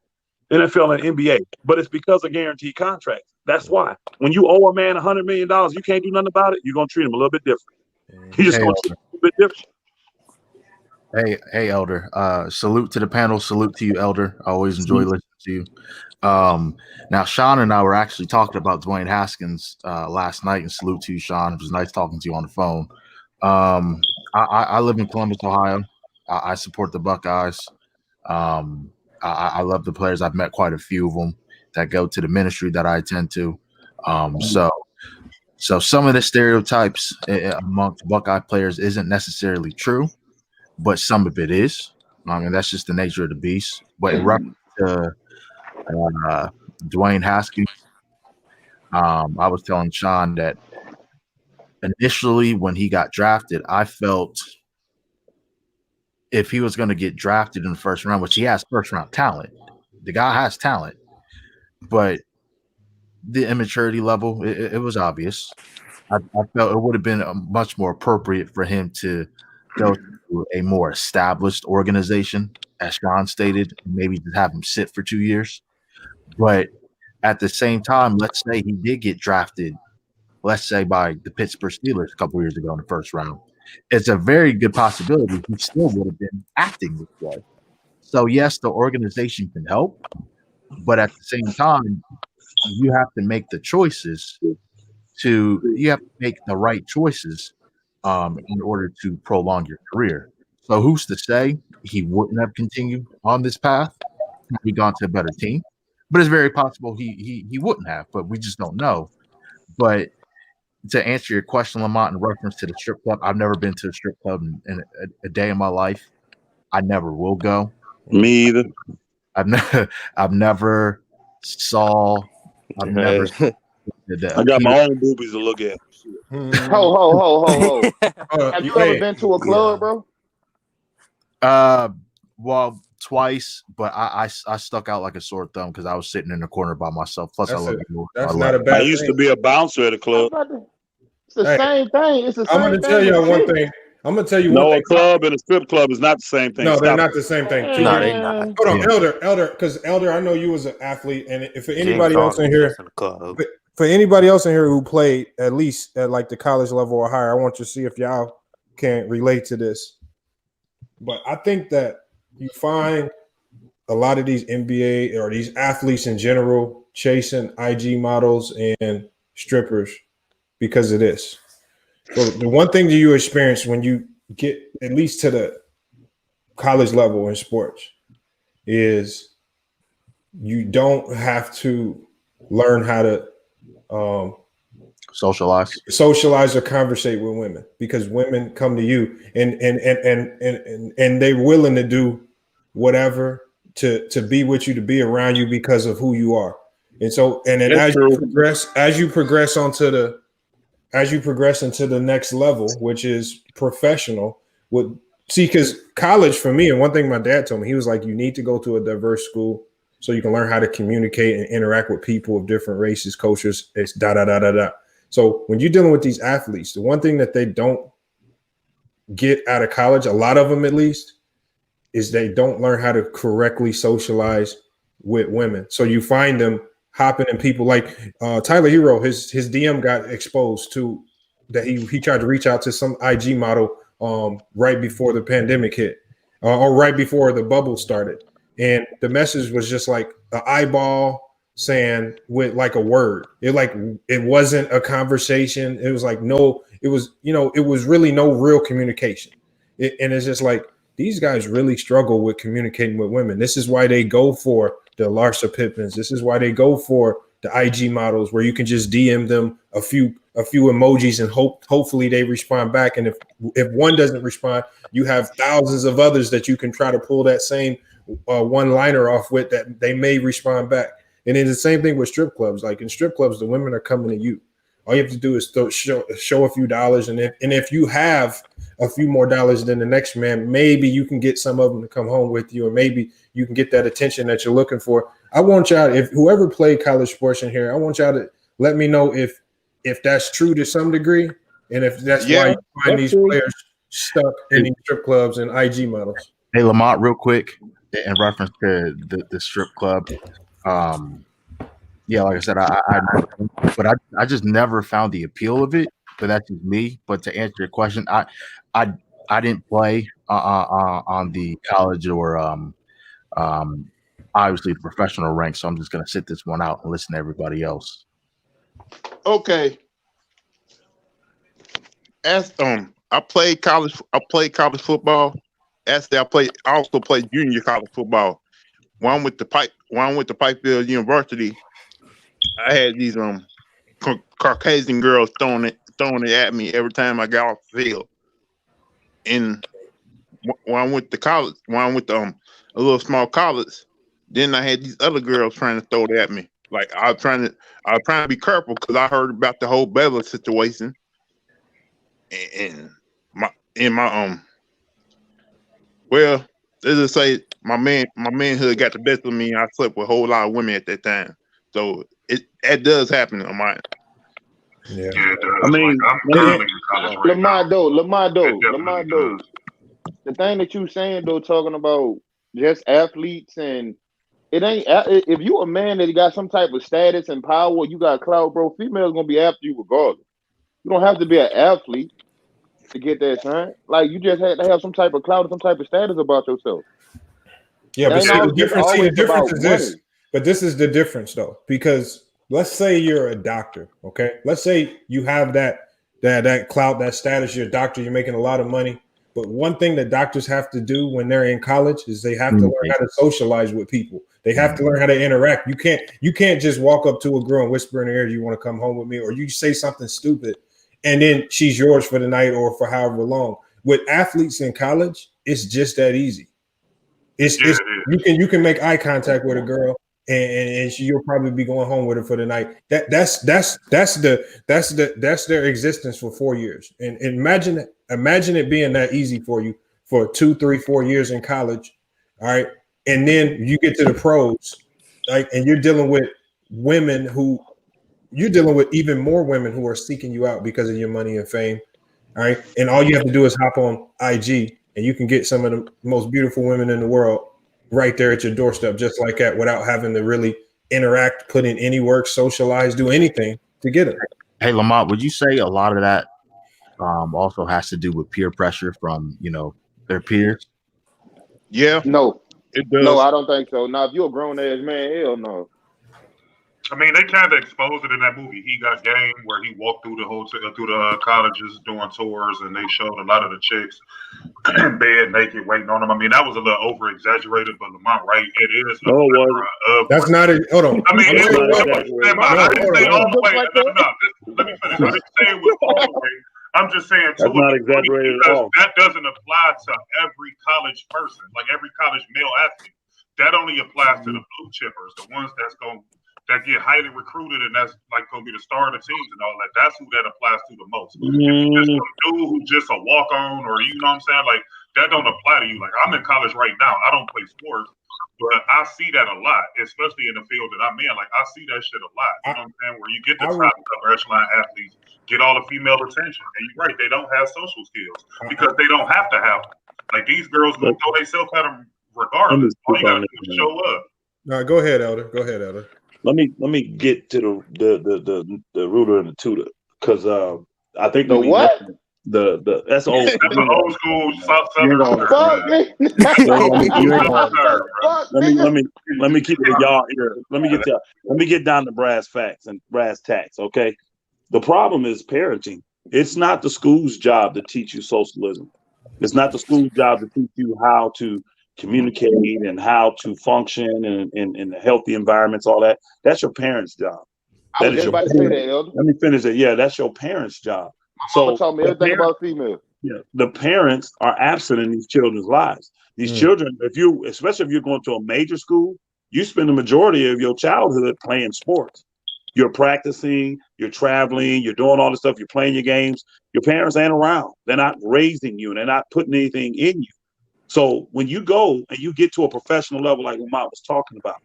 and NBA. But it's because of guaranteed contracts. That's why. When you owe a man $100 million, you can't do nothing about it. You're gonna treat him a little bit different. You're just gonna treat him a little bit different. Hey, Elder. Salute to the panel. Salute to you, Elder. I always enjoy listening to you. Now, Sean and I were actually talking about Dwayne Haskins last night, and salute to you, Sean. It was nice talking to you on the phone. I live in Columbus, Ohio. I support the Buckeyes. I love the players. I've met quite a few of them that go to the ministry that I attend to. So some of the stereotypes amongst Buckeye players isn't necessarily true, but some of it is. I mean, that's just the nature of the beast. But in reference to Dwayne Haskins, I was telling Sean that initially when he got drafted, I felt if he was going to get drafted in the first round, which he has first round talent, the guy has talent, but the immaturity level, it was obvious. I felt it would have been much more appropriate for him to go to a more established organization, as Sean stated, maybe just have him sit for 2 years. But at the same time, let's say he did get drafted, let's say by the Pittsburgh Steelers a couple years ago in the first round. It's a very good possibility he still would have been acting this way. So, yes, the organization can help, but at the same time, you have to make the choices you have to make the right choices in order to prolong your career. So who's to say he wouldn't have continued on this path? He gone to a better team, but it's very possible he wouldn't have, but we just don't know. But to answer your question, Lamont, in reference to the strip club, I've never been to a strip club in a day in my life. I never will go. Me either. I've never saw. I've never. I got my own boobies to look at. Ho. Have you ever been to a club, bro? Well, twice, but I stuck out like a sore thumb because I was sitting in the corner by myself. Plus, I love you. That's not a bad thing. I used to be a bouncer at a club. It's the same thing. It's the same thing. I'm going to tell you one thing. I'm going to tell you one thing. No, a club and a strip club is not the same thing. No, they're not the same thing. No, they're not. Hold on, Elder, because Elder, I know you was an athlete, and if anybody else in here, for anybody else in here who played at least at like the college level or higher, I want you to see if y'all can relate to this. But I think that you find a lot of these NBA or these athletes in general chasing IG models and strippers because of this. So the one thing that you experience when you get at least to the college level in sports is you don't have to learn how to socialize or conversate with women, because women come to you and they're willing to do whatever to be with you, to be around you because of who you are. And so, and then That's true. as you progress into the next level, which is professional, because college for me, and one thing my dad told me, he was like, you need to go to a diverse school so you can learn how to communicate and interact with people of different races, cultures. It's da da da da da. So when you're dealing with these athletes, the one thing that they don't get out of college, a lot of them at least, is they don't learn how to correctly socialize with women. So you find them hopping in people like Tyler Hero, his DM got exposed to that he tried to reach out to some IG model right before the pandemic hit or right before the bubble started. And the message was just like an eyeball saying with like a word. It wasn't a conversation. It was like it was really no real communication. And it's just like these guys really struggle with communicating with women. This is why they go for the Larsa Pippins. This is why they go for the IG models where you can just DM them a few emojis and hopefully they respond back. And if one doesn't respond, you have thousands of others that you can try to pull that same one-liner off with that they may respond back. And it's the same thing with strip clubs. Like in strip clubs, the women are coming to you. All you have to do is show a few dollars, and if you have a few more dollars than the next man, maybe you can get some of them to come home with you, or maybe you can get that attention that you're looking for. I want y'all, if whoever played college sports in here, I want y'all to let me know if that's true to some degree, and if that's why you find these players stuck in these strip clubs and IG models. Hey, Lamont, real quick, in reference to the strip club. Yeah, like I said, I just never found the appeal of it. But that's just me. But to answer your question, I didn't play on the college or obviously the professional rank. So I'm just gonna sit this one out and listen to everybody else. Okay. As I played college football. I also played junior college football. When I went to Pikeville University, I had these Caucasian girls throwing it at me every time I got off the field. And when I went to college, a little small college, then I had these other girls trying to throw it at me. Like I was trying to be careful because I heard about the whole Bella situation. And well, let's just say my manhood got the best of me. I slept with a whole lot of women at that time. So it does happen on mine. Yeah. I mean, Lamar, the thing that you saying though, talking about just athletes, and it ain't if you a man that got some type of status and power, you got clout, bro. Females gonna be after you regardless. You don't have to be an athlete to get that, son. Like you just had to have some type of clout, some type of status about yourself. Yeah, but the difference is this. Money. But this is the difference, though, because let's say you're a doctor, okay? Let's say you have that clout, that status. You're a doctor. You're making a lot of money. But one thing that doctors have to do when they're in college is they have to learn how to socialize with people. They have to learn how to interact. You can't just walk up to a girl and whisper in her ear, "You want to come home with me?" Or you say something stupid, and then she's yours for the night or for however long. With athletes in college, it's just that easy. You can make eye contact with a girl, and you'll probably be going home with her for the night. That's their existence for 4 years. And imagine it being that easy for you for 2, 3, 4 years in college. All right. And then you get to the pros, like, and you're dealing with even more women who are seeking you out because of your money and fame. All right. And all you have to do is hop on IG and you can get some of the most beautiful women in the world right there at your doorstep, just like that, without having to really interact, put in any work, socialize, do anything to get it. Hey, Lamont, would you say a lot of that also has to do with peer pressure from, their peers? Yeah. No. It does. No, I don't think so. Now, if you're a grown ass man, hell no. I mean, they kind of exposed it in that movie. He Got Game, where he walked through the colleges doing tours, and they showed a lot of the chicks in bed naked waiting on him. I mean, that was a little over exaggerated, but Lamont, right? It is. No, it wasn't. That's not it. Hold on. I mean, it was. I didn't say all the way. No. Let me finish. I didn't say it was all the way. I'm just saying that's not exaggerated at all. That doesn't apply to every college person, like every college male athlete. that only applies to the blue chippers, the ones that get highly recruited and that's like gonna be the star of the teams and all that. That's who that applies to the most. If you just some dude who's just a walk on, or you know what I'm saying, like that don't apply to you. Like I'm in college right now. I don't play sports, but I see that a lot, especially in the field that I'm in. Like I see that shit a lot. You know what I'm saying? Where you get the top upper echelon athletes, get all the female attention, and you're right, they don't have social skills because they don't have to have them. Like these girls gonna throw themselves at them regardless. All you gotta do is show up. No, go ahead, Elder. Go ahead, Elder. Let me get to the rooter and the tutor, because I think the what? That's old. That's an old school Southern. Let me keep it in y'all ear. Let me get down to brass facts and brass tacks. Okay, the problem is parenting. It's not the school's job to teach you socialism. It's not the school's job to teach you how to communicate and how to function in healthy environments, all that. That's your parents' job. I was just about to say that, Elder. Let me finish it. Yeah, that's your parents' job. My mama taught me everything about female. Yeah, the parents are absent in these children's lives. These children, especially if you're going to a major school, you spend the majority of your childhood playing sports. You're practicing, you're traveling, you're doing all this stuff, you're playing your games. Your parents ain't around. They're not raising you, and they're not putting anything in you. So when you go and you get to a professional level like what Matt was talking about,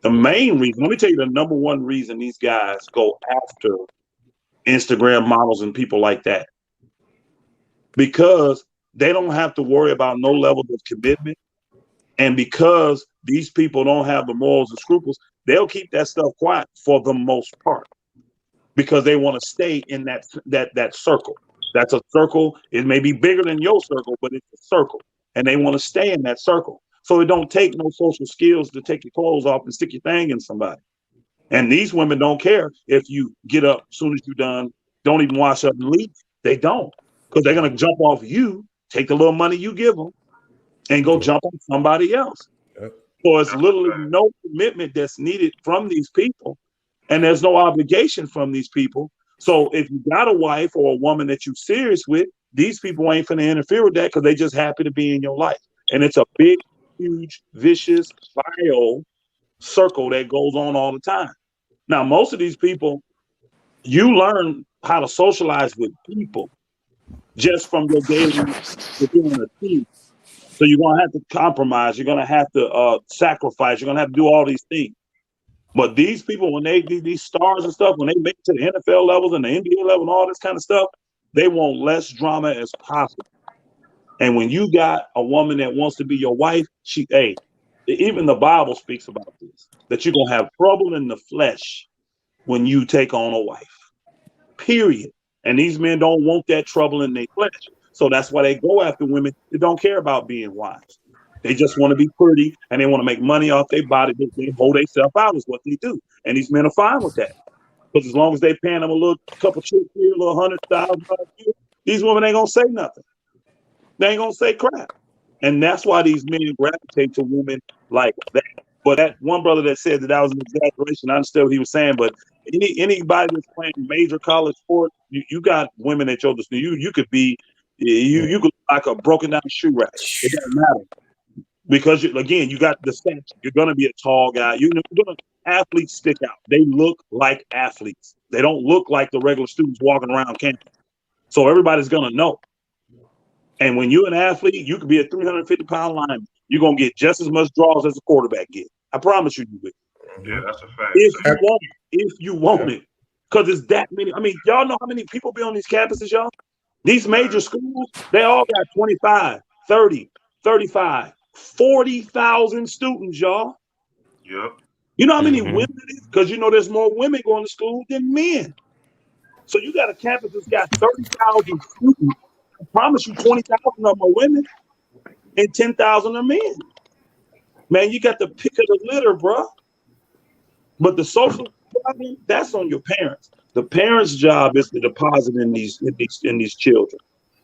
the main reason, let me tell you the number one reason these guys go after Instagram models and people like that, because they don't have to worry about no level of commitment. And because these people don't have the morals and scruples, they'll keep that stuff quiet for the most part because they want to stay in that circle. That's a circle. It may be bigger than your circle, but it's a circle. And they want to stay in that circle. So it don't take no social skills to take your clothes off and stick your thing in somebody. And these women don't care if you get up as soon as you're done, don't even wash up and leave. They don't, because they're going to jump off you, take the little money you give them, and go jump on somebody else. So it's literally no commitment that's needed from these people, and there's no obligation from these people. So if you got a wife or a woman that you're serious with, these people ain't finna interfere with that because they just happy to be in your life. And it's a big, huge, vicious, vile circle that goes on all the time. Now, most of these people, you learn how to socialize with people just from your daily doing a team. So you're going to have to compromise. You're going to have to sacrifice. You're going to have to do all these things. But these people, when these stars and stuff, when they make it to the NFL levels and the NBA level and all this kind of stuff, they want less drama as possible. And when you got a woman that wants to be your wife, even the Bible speaks about this, that you're going to have trouble in the flesh when you take on a wife, period. And these men don't want that trouble in their flesh. So that's why they go after women that don't care about being wives. They just want to be pretty and they want to make money off their body. They hold themselves out is what they do. And these men are fine with that. Because as long as they paying them a little couple chips here, a little $100,000 here, these women ain't going to say nothing. They ain't going to say crap. And that's why these men gravitate to women like that. But that one brother that said that was an exaggeration, I understand what he was saying, but anybody that's playing major college sports, you got women at your disposal. You could be, you could look like a broken down shoe rack. It doesn't matter. Because, again, you got the stature. You're going to be a tall guy. Athletes stick out. They look like athletes. They don't look like the regular students walking around campus. So everybody's going to know. And when you're an athlete, you could be a 350-pound lineman. You're going to get just as much draws as a quarterback get. I promise you will. Yeah, that's a fact. If you want it. Because it's that many. I mean, y'all know how many people be on these campuses, y'all? These major schools, they all got 25, 30, 35, 40,000 students, y'all. Yep. You know how many women it is? Because there's more women going to school than men. So you got a campus that's got 30,000 students. I promise you 20,000 of them are women and 10,000 are men. Man, you got the pick of the litter, bro. But the social problem, that's on your parents. The parents' job is to deposit in these children.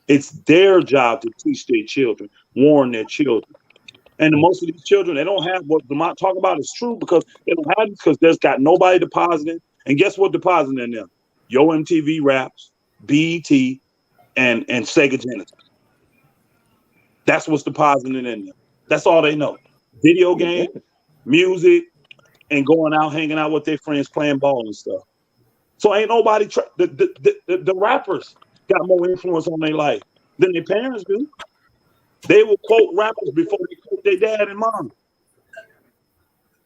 It's their job to teach their children, warn their children. And most of these children, they don't have what Demont talk about is true because they don't have it because there's got nobody depositing. And guess what depositing in them? Yo MTV Raps, BET, and Sega Genesis. That's what's depositing in them. That's all they know. Video game, music, and going out hanging out with their friends playing ball and stuff. So ain't nobody the rappers got more influence on their life than their parents do. They will quote rappers before they quote their dad and mom.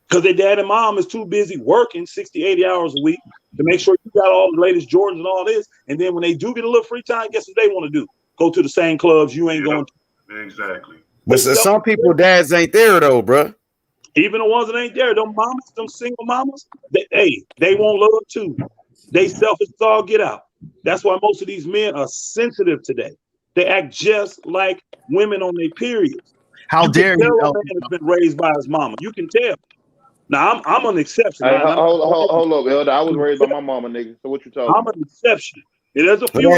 Because their dad and mom is too busy working 60, 80 hours a week to make sure you got all the latest Jordans and all this. And then when they do get a little free time, guess what they want to do? Go to the same clubs you ain't going to. Exactly. But some people dads ain't there though, bro. Even the ones that ain't there, them mamas, them single mamas, they want love too. They selfish as all get out. That's why most of these men are sensitive today. They act just like women on their periods. How dare you? A man has been raised by his mama. You can tell. Now I'm an exception. Hey, hold up, Elder. I was raised by my mama, nigga. So what you talking about? I'm an exception. There's a few.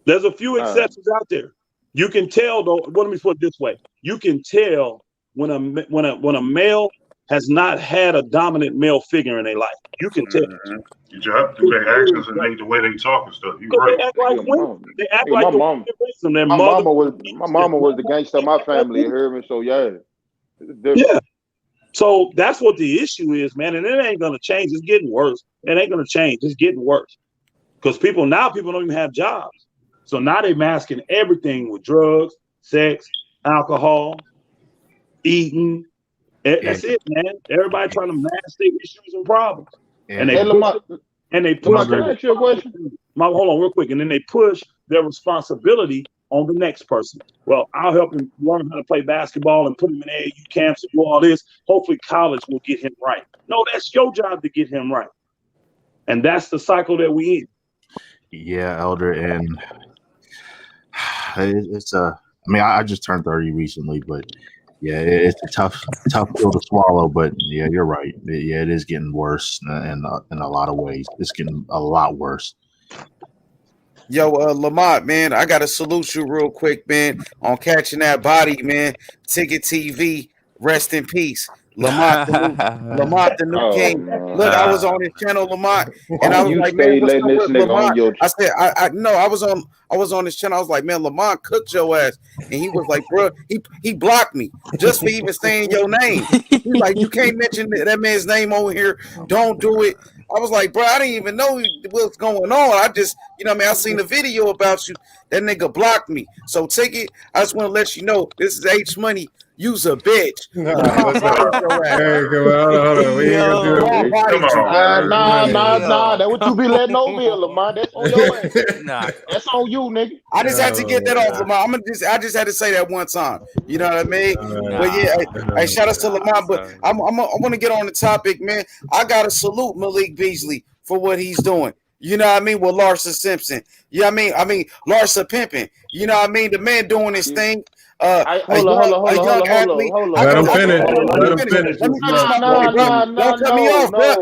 There's a few exceptions out there. You can tell though. Let me put it this way: you can tell when a male has not had a dominant male figure in their life. You can tell. You just have to do their actions and the way they talk and stuff. You right. They act like women. They act like my mama was the gangster of my family. You heard me? So yeah. Yeah. So that's what the issue is, man. And it ain't gonna change. It's getting worse. It ain't gonna change. It's getting worse. Because people don't even have jobs. So now they're masking everything with drugs, sex, alcohol, eating. That's it, man. Everybody trying to mask their issues and problems. Yeah. And they push. Can I ask you a question? Hold on real quick. And then they push their responsibility on the next person. Well, I'll help him learn how to play basketball and put him in AAU camps and do all this. Hopefully college will get him right. No, that's your job to get him right. And that's the cycle that we in. Yeah, Elder, and it's I mean, I just turned 30 recently, but yeah, it's a tough pill to swallow. But yeah, you're right. Yeah, it is getting worse in a lot of ways. It's getting a lot worse. Yo, Lamont, man, I gotta salute you real quick, man, on catching that body, man. Ticket TV, rest in peace. Lamont the new king. No. Look, I was on his channel, Lamont, and I was you like, stay man, what's letting up this with nigga Lamont? on your I said, I was on his channel. I was like, man, Lamont cooked your ass, and he was like, bro, he blocked me just for even saying your name. He's like, you can't mention that man's name over here. Don't do it. I was like, bro, I didn't even know what's going on. I just, I seen the video about you. That nigga blocked me. So Ticket, I just want to let you know, this is H Money. You's a bitch. There you go. Hold on. We ain't gonna do that. Nah. That what you be letting over here, Lamont. That's on your ass. That's on you, nigga. I just had to get that off, Lamont. I just had to say that one time. You know what I mean? But yeah, hey, shout out to Lamont. But I want to get on the topic, man. I gotta salute Malik Beasley for what he's doing. You know what I mean? With Larsa Simpson. You know what I mean? Larsa pimping. You know what I mean? The man doing his thing. Hold on. Let him finish. Let me finish my point, bro. Don't cut me off, bro.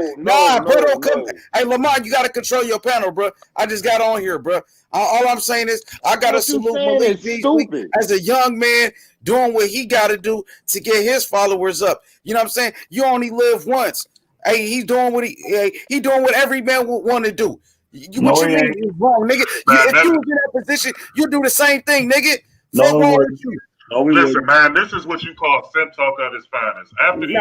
Bro, don't come. Hey, Lamont, you got to control your panel, bro. I just got on here, bro. All I'm saying is I got to salute Malik Beasley as a young man doing what he got to do to get his followers up. You know what I'm saying? You only live once. Hey, he's doing what he doing what every man would want to do. What you mean he's wrong, nigga? If you was in that position, you do the same thing, nigga. Listen, man, this is what you call simp talk at its finest. After H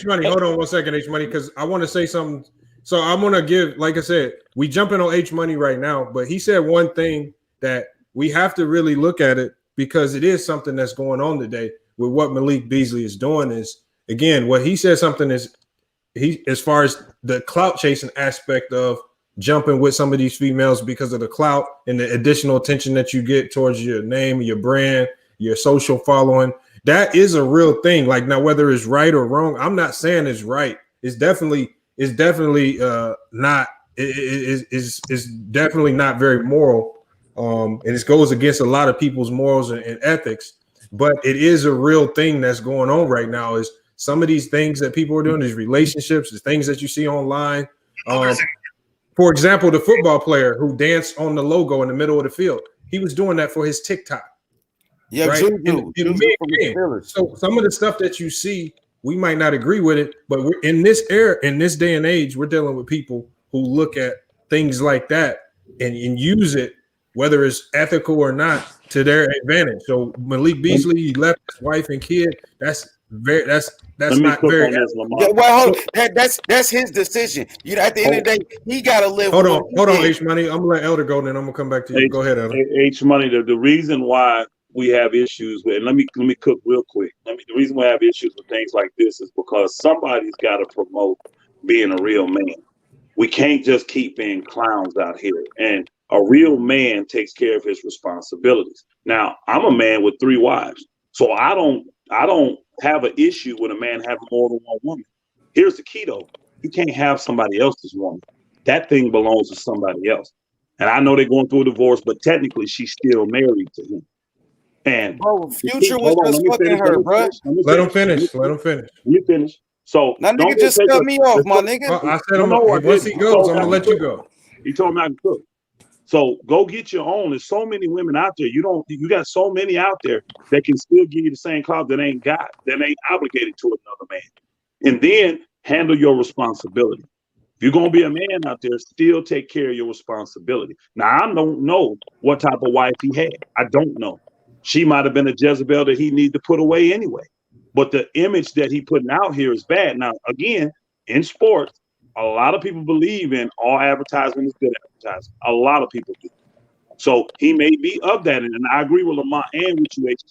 Money. Hold on 1 second, H Money, because I want to say something. So I'm gonna give, like I said, we jumping on H Money right now, but he said one thing that we have to really look at it because it is something that's going on today with what Malik Beasley is doing. Is again, what he said something is as far as the clout chasing aspect of jumping with some of these females because of the clout and the additional attention that you get towards your name, your brand, your social following. That is a real thing. Like now, whether it's right or wrong, I'm not saying it's right. It's definitely not. It's definitely not very moral. And it goes against a lot of people's morals and ethics. But it is a real thing that's going on right now. Is some of these things that people are doing, these relationships, the things that you see online. For example, the football player who danced on the logo in the middle of the field, he was doing that for his TikTok. Yeah, right? So some of the stuff that you see, we might not agree with it, but we're in this era, in this day and age, we're dealing with people who look at things like that and use it, whether it's ethical or not, to their advantage. So Malik Beasley, he left his wife and kid. That's not very. Yeah, well, that's his decision. You know, at the end of the day, he got to live. Hold on, H Money. I'm gonna let Elder go, then I'm gonna come back to you. Go ahead, Elder. H Money. The reason why we have issues with, and let me cook real quick. The reason we have issues with things like this is because somebody's got to promote being a real man. We can't just keep being clowns out here. And a real man takes care of his responsibilities. Now, I'm a man with 3 wives, so I don't have an issue with a man having more than one woman. Here's the key though: you can't have somebody else's woman. That thing belongs to somebody else. And I know they're going through a divorce, but technically she's still married to him. And Future was just fucking her, bro. Let him finish. Let me finish. So now nigga just cut me off, my nigga. I said once he goes, I'm gonna let you go. He told me I can cook. So go get your own. There's so many women out there. You got so many out there that can still give you the same clout that ain't obligated to another man. And then handle your responsibility. If you're gonna be a man out there, still take care of your responsibility. Now I don't know what type of wife he had. I don't know. She might have been a Jezebel that he needed to put away anyway. But the image that he putting out here is bad. Now, again, in sports, a lot of people believe in all advertisement is good advertising. A lot of people do. So he may be of that. And I agree with Lamont and with you, H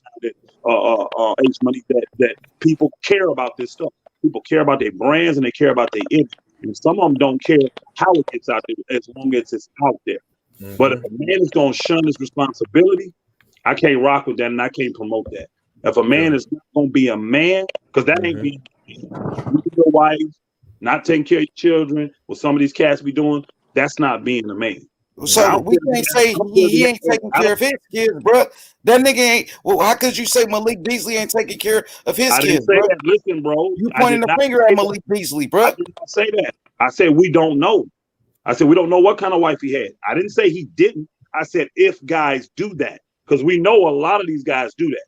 Money, that people care about this stuff. People care about their brands and they care about their image. And some of them don't care how it gets out there as long as it's out there. Mm-hmm. But if a man is going to shun his responsibility, I can't rock with that and I can't promote that. If a man is not going to be a man, because that ain't being your wife, not taking care of your children, what some of these cats be doing, that's not being a man. So we can't say he ain't taking care of his kids, bro. That nigga ain't. Well, how could you say Malik Beasley ain't taking care of his kids, bro? That. Listen, bro. You pointing the finger at Malik Beasley, bro. I did not say that. I said we don't know. I said we don't know what kind of wife he had. I didn't say he didn't. I said if guys do that, because we know a lot of these guys do that.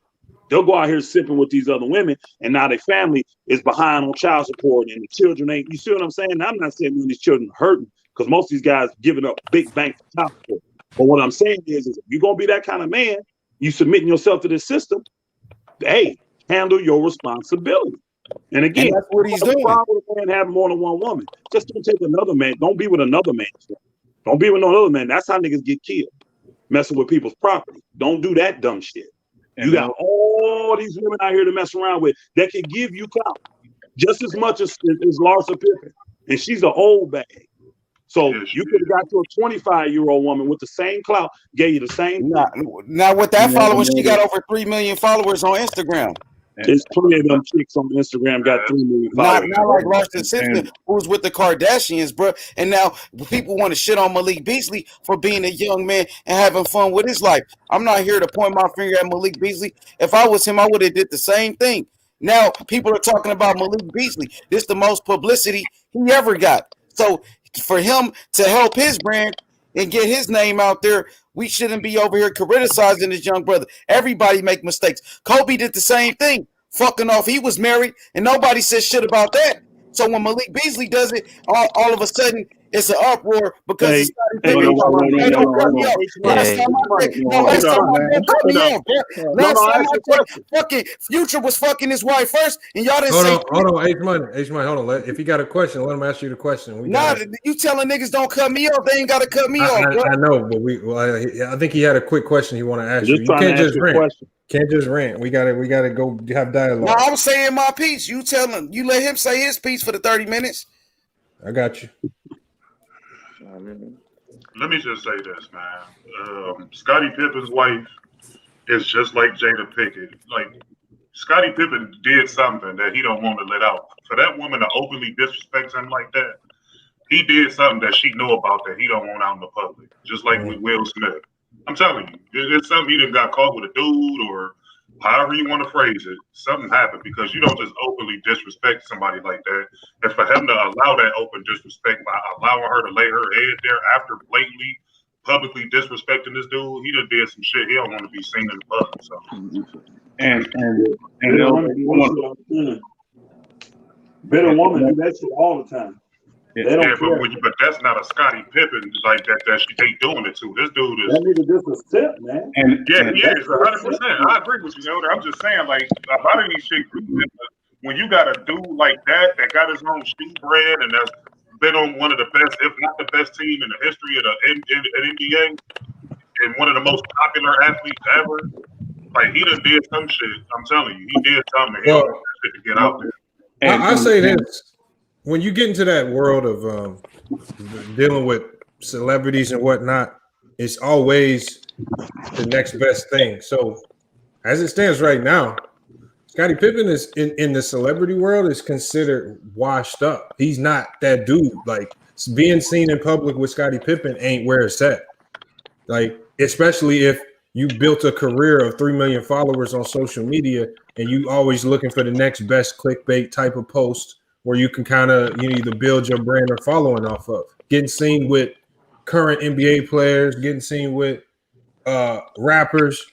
They'll go out here sipping with these other women, and now their family is behind on child support, and the children ain't. You see what I'm saying? Now, I'm not saying these children are hurting, because most of these guys giving up big bank for child support. But what I'm saying is if you're gonna be that kind of man, you submitting yourself to this system. Hey, handle your responsibility. And again, and that's what he's doing. With a man having more than one woman, just don't take another man. Don't be with another man. Don't be with no other man. That's how niggas get killed. Messing with people's property. Don't do that dumb shit. You got all these women out here to mess around with that can give you clout just as much as Larsa Pippen. And she's an old bag. So you could have got to a 25-year-old woman with the same clout, gave you the same. Now with that following, she got over 3 million followers on Instagram. There's plenty of them chicks on Instagram got 3 million followers. Not like Larson's sister, who's with the Kardashians, bro. And now people want to shit on Malik Beasley for being a young man and having fun with his life. I'm not here to point my finger at Malik Beasley. If I was him, I would have did the same thing. Now people are talking about Malik Beasley. This is the most publicity he ever got. So for him to help his brand and get his name out there, we shouldn't be over here criticizing this young brother. Everybody make mistakes. Kobe did the same thing, fucking off. He was married, and nobody said shit about that. So when Malik Beasley does it, all of a sudden it's an uproar because don't cut me off. Last time I cut me off. Last time I fucking Future was fucking his wife first, and y'all didn't say. Hold on, H Money, hold on. If he got a question, let him ask you the question. You telling niggas don't cut me off? They ain't got to cut me off, bro. I know, but I think he had a quick question he want to ask you. You can't just rant. Can't just rant. We gotta go have dialogue. No, I'm saying my piece. You let him say his piece for the 30 minutes. I got you. Let me just say this, man. Scottie Pippen's wife is just like Jada Pinkett. Like, Scottie Pippen did something that he don't want to let out. For that woman to openly disrespect him like that, he did something that she know about that he don't want out in the public. Just like with Will Smith. I'm telling you, it's something he done got caught with a dude or however you want to phrase it. Something happened because you don't just openly disrespect somebody like that. And for him to allow that open disrespect by allowing her to lay her head there after blatantly, publicly disrespecting this dude, he just did some shit he don't want to be seen in the public. So. Bitter woman do that shit all the time. They don't Yeah, care. but that's not a Scottie Pippen like that. They doing it to. This dude is. That nigga just a sip, man. Yeah, And he is 100%. I agree with you, Elder. I'm just saying, like a lot of these shit. When you got a dude like that got his own shoe brand and that's been on one of the best, if not the best team in the history of the NBA, and one of the most popular athletes ever, like he done did some shit. I'm telling you, he did something. He don't want that shit to get out there. I say this: when you get into that world of dealing with celebrities and whatnot, it's always the next best thing. So, as it stands right now, Scottie Pippen is in the celebrity world is considered washed up. He's not that dude. Like being seen in public with Scottie Pippen ain't where it's at. Like, especially if you built a career of 3 million followers on social media and you always looking for the next best clickbait type of post where you can kind of either build your brand or following off of. Getting seen with current NBA players, getting seen with rappers.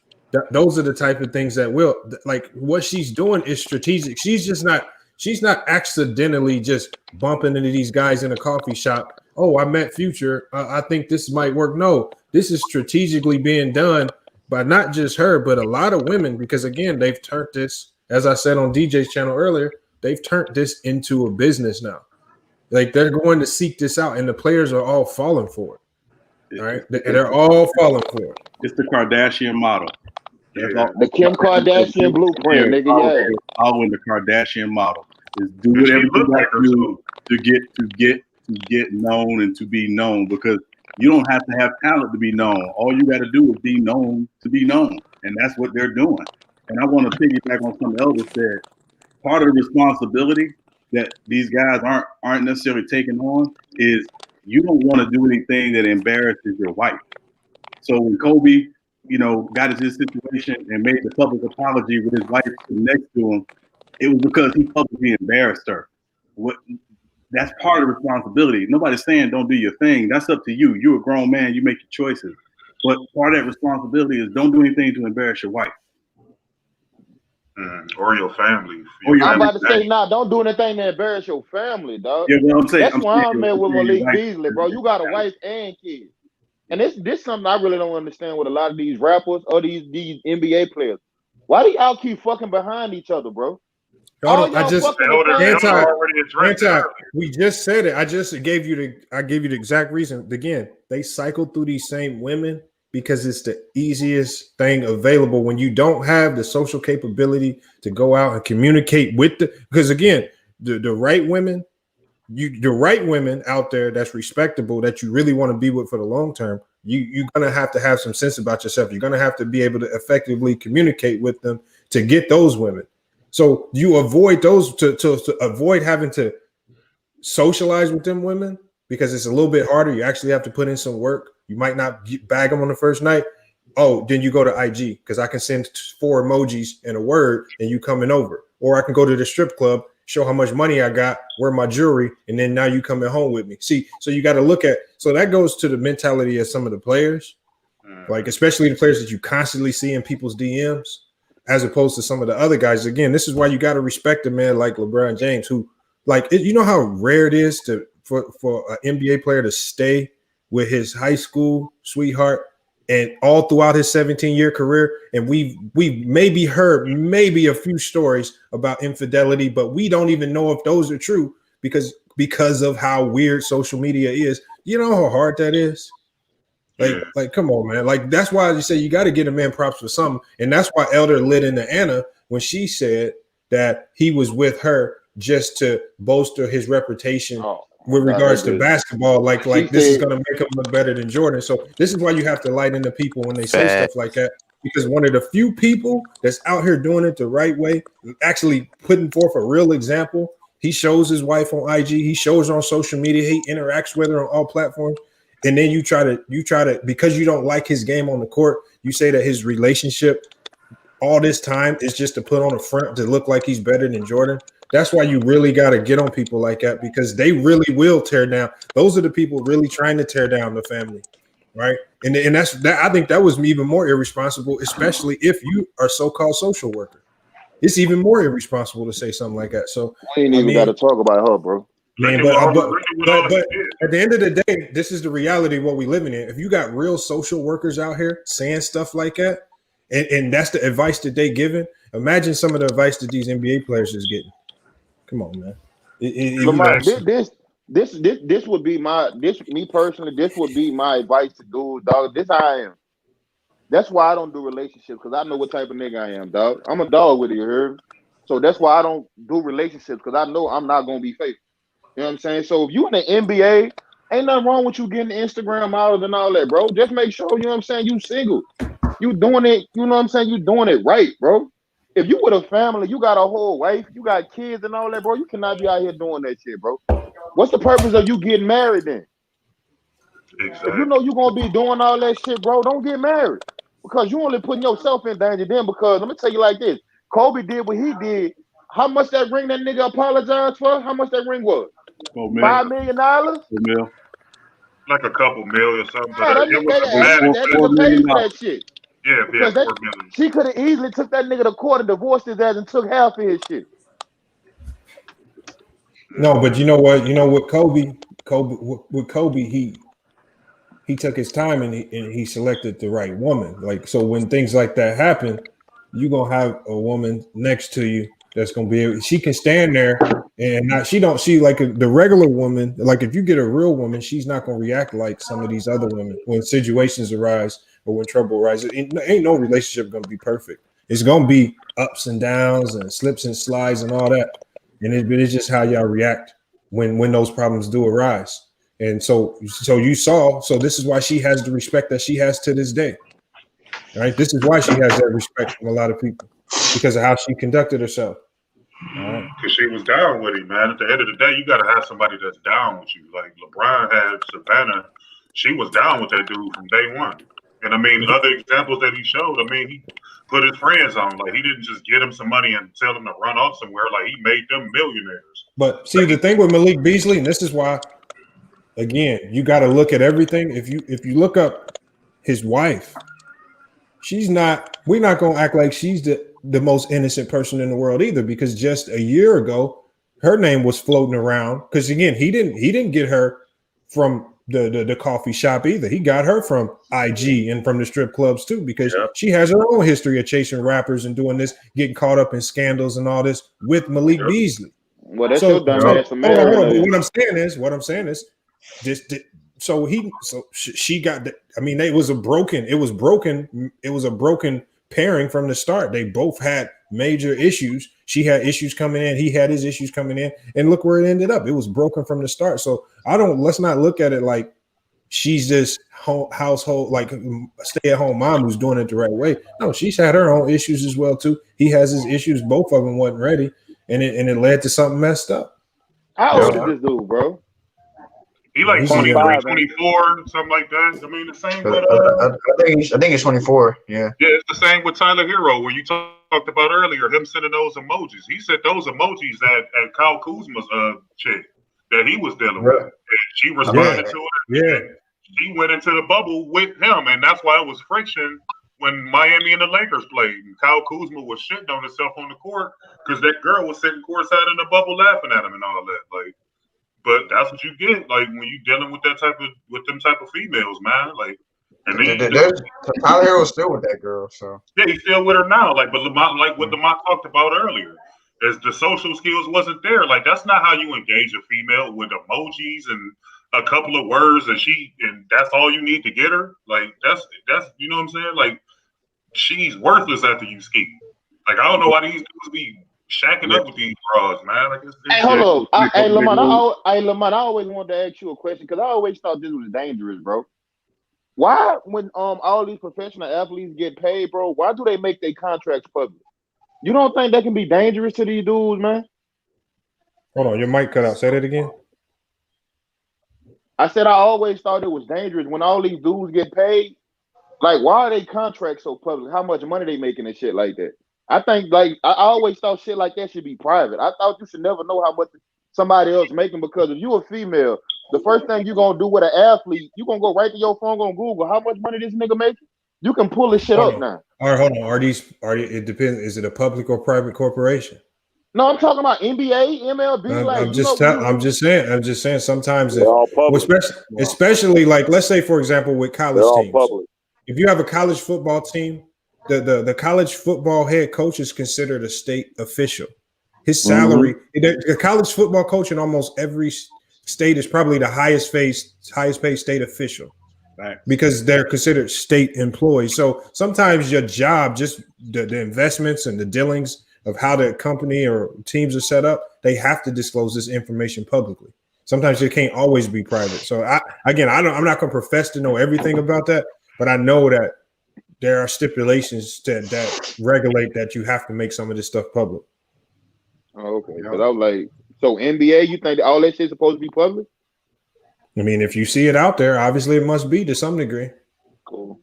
Those are the type of things that will, like, what she's doing is strategic. She's not accidentally just bumping into these guys in a coffee shop. Oh, I met Future. I think this might work. No, this is strategically being done by not just her, but a lot of women, because again, they've turned this, as I said on DJ's channel earlier, they've turned this into a business now. Like they're going to seek this out, and the players are all falling for it. All right, they're all falling for it. It's the Kardashian model. The Kim Kardashian blueprint, nigga. Yeah, all in the Kardashian model is do whatever you got to do to get known and to be known, because you don't have to have talent to be known. All you got to do is be known to be known, and that's what they're doing. And I want to piggyback on something Elder said. Part of the responsibility that these guys aren't necessarily taking on is you don't want to do anything that embarrasses your wife. So when Kobe, got into this situation and made the public apology with his wife next to him, it was because he publicly embarrassed her. That's part of the responsibility. Nobody's saying don't do your thing. That's up to you. You're a grown man. You make your choices. But part of that responsibility is don't do anything to embarrass your wife. Or your family. I'm about to say, don't do anything to embarrass your family, dog. Yeah, well, I'm saying, that's why I'm there with Malik Beasley, bro. You got a wife and kids. And this something I really don't understand with a lot of these rappers or these NBA players. Why do y'all keep fucking behind each other, bro? We just said it. I gave you the exact reason. Again, they cycle through these same women because it's the easiest thing available when you don't have the social capability to go out and communicate with because again, the right women, the right women out there that's respectable that you really want to be with for the long term, you're gonna have to have some sense about yourself. You're gonna have to be able to effectively communicate with them to get those women. So you avoid those to avoid having to socialize with them women because it's a little bit harder. You actually have to put in some work. You might not bag them on the first night. Oh, then you go to IG because I can send 4 emojis and a word and you coming over. Or I can go to the strip club, show how much money I got, wear my jewelry, and then now you coming home with me. See, so you got to look at, so that goes to the mentality of some of the players, like especially the players that you constantly see in people's DMs, as opposed to some of the other guys. Again, this is why you got to respect a man like LeBron James, who, like, you know how rare it is for an NBA player to stay with his high school sweetheart and all throughout his 17-year career. And we've maybe heard maybe a few stories about infidelity, but we don't even know if those are true because of how weird social media is. You know how hard that is? Like, come on, man. Like, that's why you say you got to get a man props for something. And that's why Elder lit into Anna when she said that he was with her just to bolster his reputation with regards to basketball. Like this is going to make him look better than Jordan. So this is why you have to light into people when they say stuff like that. Because one of the few people that's out here doing it the right way, actually putting forth a real example, he shows his wife on IG, he shows her on social media, he interacts with her on all platforms. And then you try to, because you don't like his game on the court, you say that his relationship all this time is just to put on a front to look like he's better than Jordan. That's why you really got to get on people like that, because they really will tear down. Those are the people really trying to tear down the family, right? And that's I think that was even more irresponsible, especially if you are so-called social worker. It's even more irresponsible to say something like that. So we ain't even got to talk about her, bro. Man, but at the end of the day, this is the reality of what we living in. If you got real social workers out here saying stuff like that, and that's the advice that they giving, imagine some of the advice that these NBA players is getting. Come on, man. Lamar, this would be me personally. This would be my advice to dudes, dog. This how I am. That's why I don't do relationships because I know what type of nigga I am, dog. I'm a dog with it, you heard? So that's why I don't do relationships because I know I'm not gonna be faithful. You know what I'm saying? So if you in the NBA, ain't nothing wrong with you getting the Instagram models and all that, bro. Just make sure, you know what I'm saying, you single. You doing it, you know what I'm saying? You doing it right, bro. If you with a family, you got a whole wife, you got kids and all that, bro. You cannot be out here doing that shit, bro. What's the purpose of you getting married then? Exactly. If you know you're gonna be doing all that shit, bro, don't get married. Because you only putting yourself in danger then. Because let me tell you like this. Kobe did what he did. How much that ring that nigga apologized for? How much that ring was? $5 million? Like a couple million or something. Yeah, that nigga paid for that shit. Yeah, because $4 million. She could have easily took that nigga to court and divorced his ass and took half of his shit. No, but you know what? You know what? Kobe, he took his time and he selected the right woman. Like, so when things like that happen, you're gonna have a woman next to you that's gonna be able, she can stand there and not, she don't see like the regular woman. Like if you get a real woman, she's not gonna react like some of these other women when situations arise or when trouble arises. Ain't no relationship gonna be perfect. It's gonna be ups and downs and slips and slides and all that. And it's just how y'all react when those problems do arise. And so you saw, so this is why she has the respect that she has to this day. Right? This is why she has that respect from a lot of people because of how she conducted herself. Because she was down with him, man. At the end of the day, you got to have somebody that's down with you. Like LeBron had Savannah. She was down with that dude from day one. And I mean, other examples that he showed, I mean, he put his friends on. Like, he didn't just get him some money and tell them to run off somewhere. Like, he made them millionaires. But see, the thing with Malik Beasley, and this is why, again, you got to look at everything. If you look up his wife, we're not going to act like she's the most innocent person in the world either, because just a year ago, her name was floating around. Because again, he didn't get her from the coffee shop either. He got her from IG and from the strip clubs too, because she has her own history of chasing rappers and doing this, getting caught up in scandals and all this with Malik Beasley. Well, that's your dumb ass for marrying her. What I'm saying is, she got. I mean, it was a broken pairing from the start. They both had major issues. She had issues coming in. He had his issues coming in, and look where it ended up. It was broken from the start. So let's not look at it like she's this household, like stay-at-home mom who's doing it the right way. No, she's had her own issues as well too. He has his issues. Both of them wasn't ready, and it led to something messed up. How old is this dude, bro? He like 23, 24, something like that. I mean, the same with I think it's 24. Yeah. Yeah, it's the same with Tyler Hero, where you talked about earlier, him sending those emojis. He sent those emojis at Kyle Kuzma's chick that he was dealing with. And she responded to it. Yeah. She went into the bubble with him, and that's why it was friction when Miami and the Lakers played. And Kyle Kuzma was shitting on himself on the court because that girl was sitting courtside in the bubble laughing at him and all that. Like, but that's what you get, like when you dealing with them type of females, man. Like, and Tyler Hero's still with that girl, so yeah, he's still with her now. Like, but Lamont, like what Lamont talked about earlier, is the social skills wasn't there. Like, that's not how you engage a female, with emojis and a couple of words, and that's all you need to get her. Like, that's you know what I'm saying? Like, she's worthless after you ski. Like, I don't know why these dudes be shacking up with these bras, man. Like, hey, hold on. Hey, Lamont, I always wanted to ask you a question because I always thought this was dangerous, bro. Why, when all these professional athletes get paid, bro, why do they make their contracts public? You don't think that can be dangerous to these dudes, man? Hold on, your mic cut out. Say that again. I said I always thought it was dangerous when all these dudes get paid. Like, why are they contracts so public? How much money they making and shit like that? I think, like, I always thought shit like that should be private. I thought you should never know how much somebody else making, because if you a female, the first thing you're gonna do with an athlete, you're gonna go right to your phone, gonna Google how much money this nigga making. You can pull this shit up now. All right, hold on. It depends. Is it a public or private corporation? No, I'm talking about NBA, MLB. Like I'm just saying. Sometimes, They're all public. especially like, let's say for example with They're college all teams, public. if you have a college football team, the college football head coach is considered a state official. His salary, the college football coach in almost every state is probably the highest paid state official. Right. Because they're considered state employees. So sometimes your job, just the investments and the dealings of how the company or teams are set up, they have to disclose this information publicly. Sometimes it can't always be private. So I'm not going to profess to know everything about that, but I know that there are stipulations that regulate that you have to make some of this stuff public. Oh, okay. Because I was like, so NBA, you think all that shit's supposed to be public? I mean, if you see it out there, obviously it must be to some degree. Cool.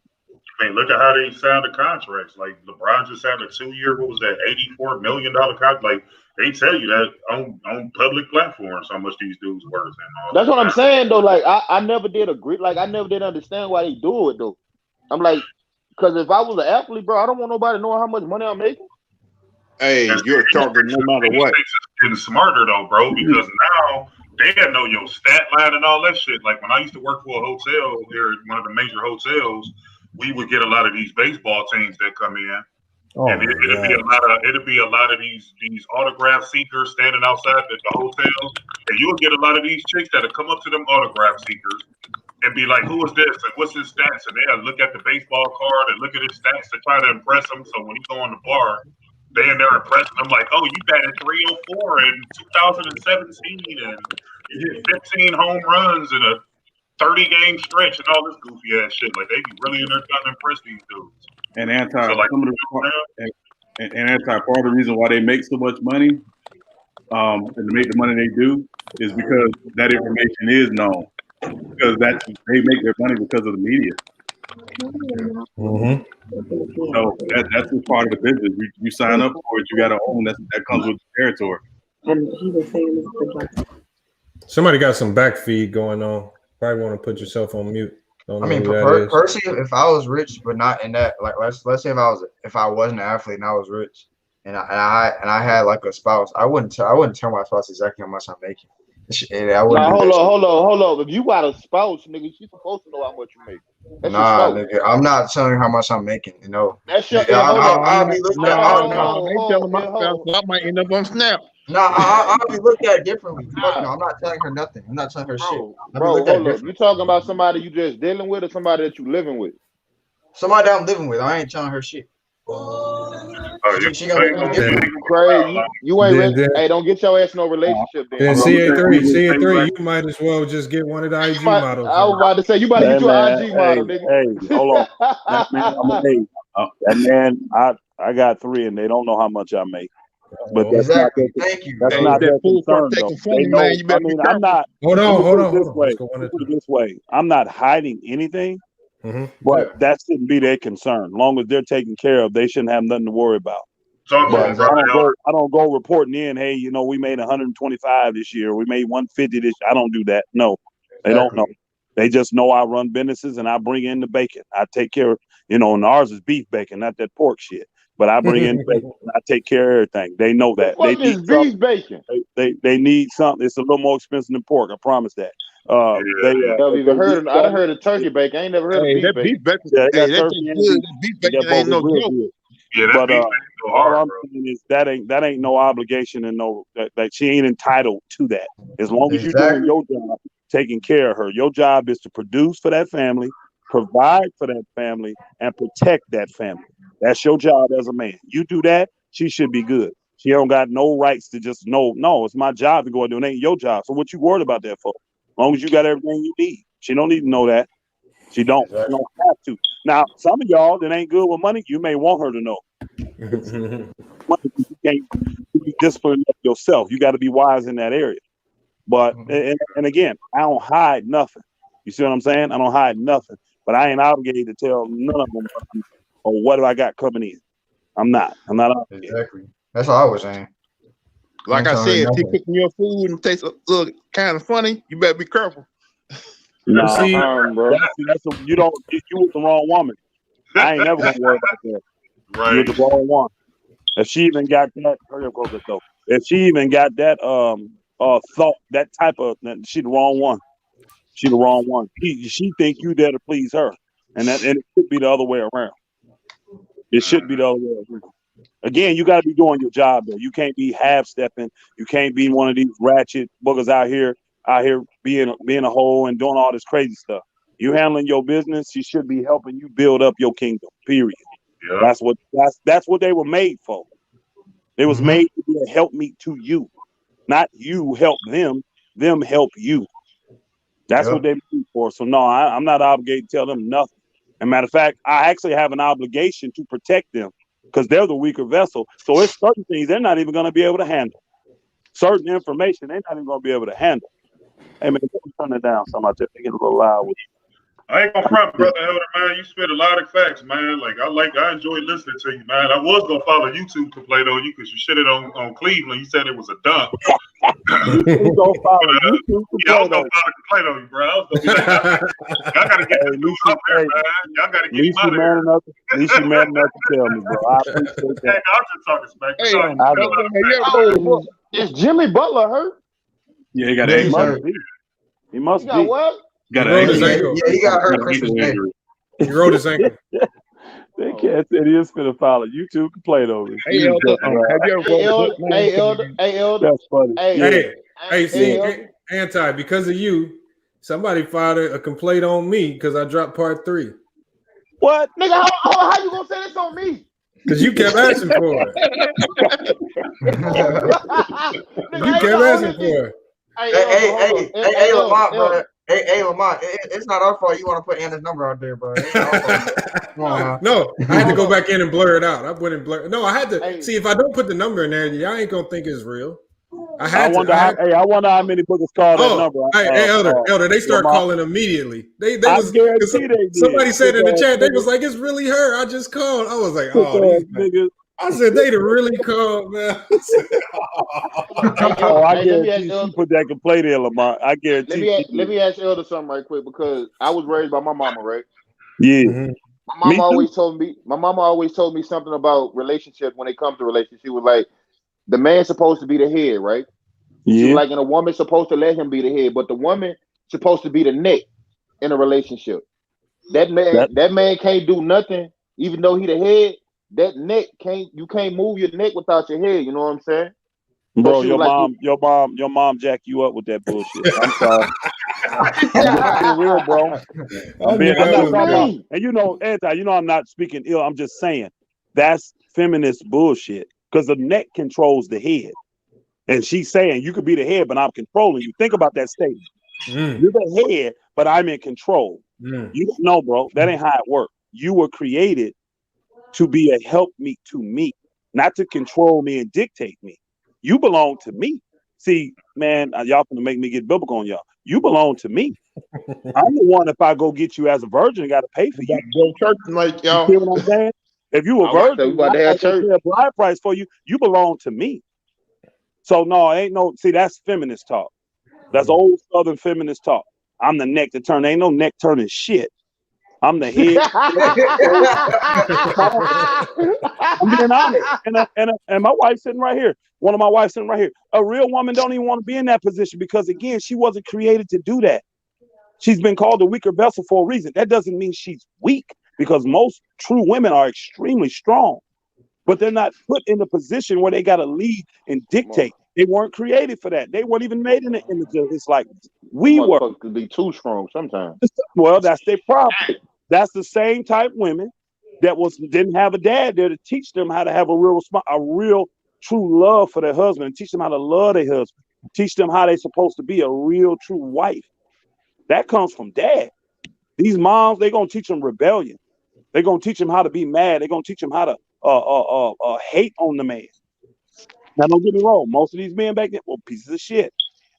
I mean, look at how they signed the contracts. Like LeBron just signed a 2-year, what was that, $84 million contract? Like they tell you that on public platforms how much these dudes worth and all. That's what I'm saying though. Like I never did agree. Like I never did understand why they do it though. I'm like, because if I was an athlete, bro, I don't want nobody knowing how much money I'm making. Hey, you're talking no matter what. It's getting smarter though, bro, because now they gotta know your stat line and all that shit. Like when I used to work for a hotel here, one of the major hotels, we would get a lot of these baseball teams that come in, and it'd be a lot of these autograph seekers standing outside the hotel, and you'll get a lot of these chicks that'll come up to them autograph seekers and be like, "Who is this? And what's his stats?" And they'll look at the baseball card and look at his stats to try to impress him. So when you go on the bar, they in there impressing them like, "Oh, you batted 304 in 2017, and you hit 15 home runs in a 30-game stretch and all this goofy ass shit." Like they be really in there trying to impress these dudes. And anti, So, like, some of the part of the reason why they make so much money, and to make the money they do, is because that information is known. Because they make their money because of the media. So that's just part of the business. You sign up for it, you got to own that comes with the territory. Somebody got some back feed going on. Probably want to put yourself on mute. I mean, personally, if I was rich, but not in that, like let's say if I wasn't an athlete and I was rich, and I had like a spouse, I wouldn't tell my spouse exactly how much I'm making. Hold on. If you got a spouse, nigga, she's supposed to know how much you make. That's nigga, I'm not telling her how much I'm making. You know, that's your. I'll be looking at. They telling my spouse, I might end up on Snap. I'll be looked at differently. I'm not telling her nothing. I'm not telling her shit. Bro, hold up. You talking about somebody you just dealing with or somebody that you living with? Somebody that I'm living with. I ain't telling her shit. She gonna be crazy. You ain't ready. Hey, don't get your ass no relationship. Then CA3, you might as well just get one of the IG models. I was about to say you better get your IG model, nigga. Hey, hold on. That man, I got 3 and they don't know how much I make. But that's exactly. Thank you. That's not their concern, though. I mean, I'm not. Hold on. Put it this way. I'm not hiding anything, but that shouldn't be their concern. As long as they're taken care of, they shouldn't have nothing to worry about. But I don't go reporting in. Hey, we made 125 this year. We made 150 this year. I don't do that. No, they don't know. They just know I run businesses and I bring in the bacon. I take care of, and ours is beef bacon, not that pork shit. But I bring in bacon and I take care of everything. They know that. What is beef bacon? They need something. It's a little more expensive than pork. I promise that. I heard of turkey bacon. I ain't never heard of beef bacon. Beef bacon ain't no joke. But all I'm saying is that ain't no obligation and that she ain't entitled to that. As long as you're doing your job, taking care of her. Your job is to produce for that family, provide for that family, and protect that family. That's your job as a man. You do that, she should be good. She don't got no rights to just no, it's my job to go and do it. It ain't your job. So what you worried about that for? As long as you got everything you need. She don't need to know that. She don't. She don't have to. Now, some of y'all that ain't good with money, you may want her to know. You can't be disciplined yourself. You got to be wise in that area. But and again, I don't hide nothing. You see what I'm saying? I don't hide nothing. But I ain't obligated to tell none of them or what do I got coming in. I'm not obligated. Exactly. That's all I was saying. Like I said, if she cooking your food and tastes a little kind of funny, you better be careful. No, bro. You with the wrong woman. I ain't never gonna worry about that. Right. You're the wrong one. If she even got that, hurry up, close that door. If she even got that thought, that type of, she the wrong one. She the wrong one. She think you there to please her, and it should be the other way around. It should be the other way around. Again, you got to be doing your job though. You can't be half stepping. You can't be one of these ratchet boogers out here being a hoe and doing all this crazy stuff. You handling your business. She should be helping you build up your kingdom. Period. Yeah. That's what they were made for. They was made to be a helpmeet to you, not you help them. Them help you. That's what they made for. So no, I'm not obligated to tell them nothing. As a matter of fact, I actually have an obligation to protect them because they're the weaker vessel. So it's certain things they're not even going to be able to handle. Certain information they're not even going to be able to handle. Hey man, turn it down. Somebody just get a little loud with you. I ain't gonna front, brother Elder, man. You spit a lot of facts, man. I enjoy listening to you, man. I was gonna follow YouTube to play on you because you shit it on Cleveland. You said it was a dunk. You go follow YouTube to I was gonna play on you, bro. I was gonna be like, y'all gotta get this dude up there, man. Y'all gotta get him out of here. At least you man enough to tell me, bro. I appreciate that. Hey, I'm just talking smack. Is Jimmy Butler hurt? Yeah, he got Yeah, ankle. He must He got be. what? Got He rolled an his ankle. ankle. Yeah, he got hurt Christmas Day. He rolled his ankle. They can't say he is finna follow. YouTube can play over. Hey, Elder, have you ever Hey, Elder. That's funny. Hey, see, Anti, because of you, somebody filed a complaint on me because I dropped part 3. What? Nigga, how you gonna say this on me? Because you kept asking for it. You kept asking for it. Hey, Lamont, bro. Hey, Lamont, it's not our fault you want to put Anna's number out there, bro. Come on now. No, I had to go back in and blur it out. I went and blur. No, I had to see if I don't put the number in there, y'all ain't gonna think it's real. I wonder how many bookers call that number. Hey, Elder, they start calling immediately. They was somebody said in the chat, they was like, it's really her. I just called. I was like, oh, these niggas. I said they really called, man. I guarantee she put that complaint in, Lamont. I guarantee. Let me ask Elder something right quick because I was raised by my mama, right? Yeah. Mm-hmm. My mama always told me something about relationships. When it comes to relationships, she was like, the man's supposed to be the head, right? Yeah. She was like, and a woman's supposed to let him be the head, but the woman supposed to be the neck in a relationship. That man can't do nothing, even though he the head. That neck you can't move your neck without your head. You know what I'm saying? Bro, your mom jacked you up with that bullshit. I'm sorry. I'm being real, bro. I'm not talking about, and you know, Anti, I'm not speaking ill. I'm just saying that's feminist bullshit because the neck controls the head. And she's saying you could be the head, but I'm controlling you. Think about that statement. You're the head, but I'm in control. You don't know, bro. That ain't how it works. You were created to be a helpmeet to me, not to control me and dictate me. You belong to me. See, man, y'all gonna make me get biblical on y'all. You belong to me. I'm the one, if I go get you as a virgin, got to pay for you. Go church like y'all. You see what I'm saying? If you a virgin, I pay a bride price for you. You belong to me. So no, ain't no. See, that's feminist talk. That's old Southern feminist talk. I'm the neck to turn. Ain't no neck turning shit. I'm the head. I'm being honest. And my wife's sitting right here. One of my wives sitting right here. A real woman don't even want to be in that position because, again, she wasn't created to do that. She's been called a weaker vessel for a reason. That doesn't mean she's weak because most true women are extremely strong, but they're not put in a position where they got to lead and dictate. They weren't created for that. They weren't even made in the image of his likeness. We were. Could be too strong sometimes. Well, that's their problem. That's the same type women that didn't have a dad there to teach them how to have a real true love for their husband, and teach them how to love their husband, teach them how they're supposed to be a real true wife. That comes from dad. These moms, they're gonna teach them rebellion. They're gonna teach them how to be mad. They're gonna teach them how to hate on the man. Now, don't get me wrong. Most of these men back then were pieces of shit.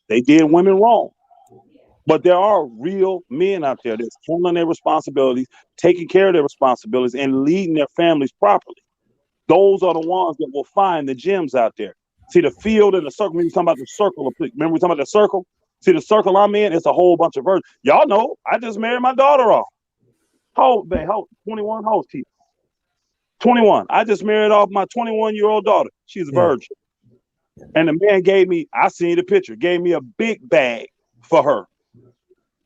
They did women wrong. But there are real men out there that's handling their responsibilities, taking care of their responsibilities, and leading their families properly. Those are the ones that will find the gems out there. See, the field and the circle, when you talking about the circle, remember we talking about the circle? See, the circle I'm in, it's a whole bunch of virgins. Y'all know, I just married my daughter off. How old, 21, how old, 21. I just married off my 21-year-old daughter. She's a virgin. And the man gave me, I seen the picture, gave me a big bag for her.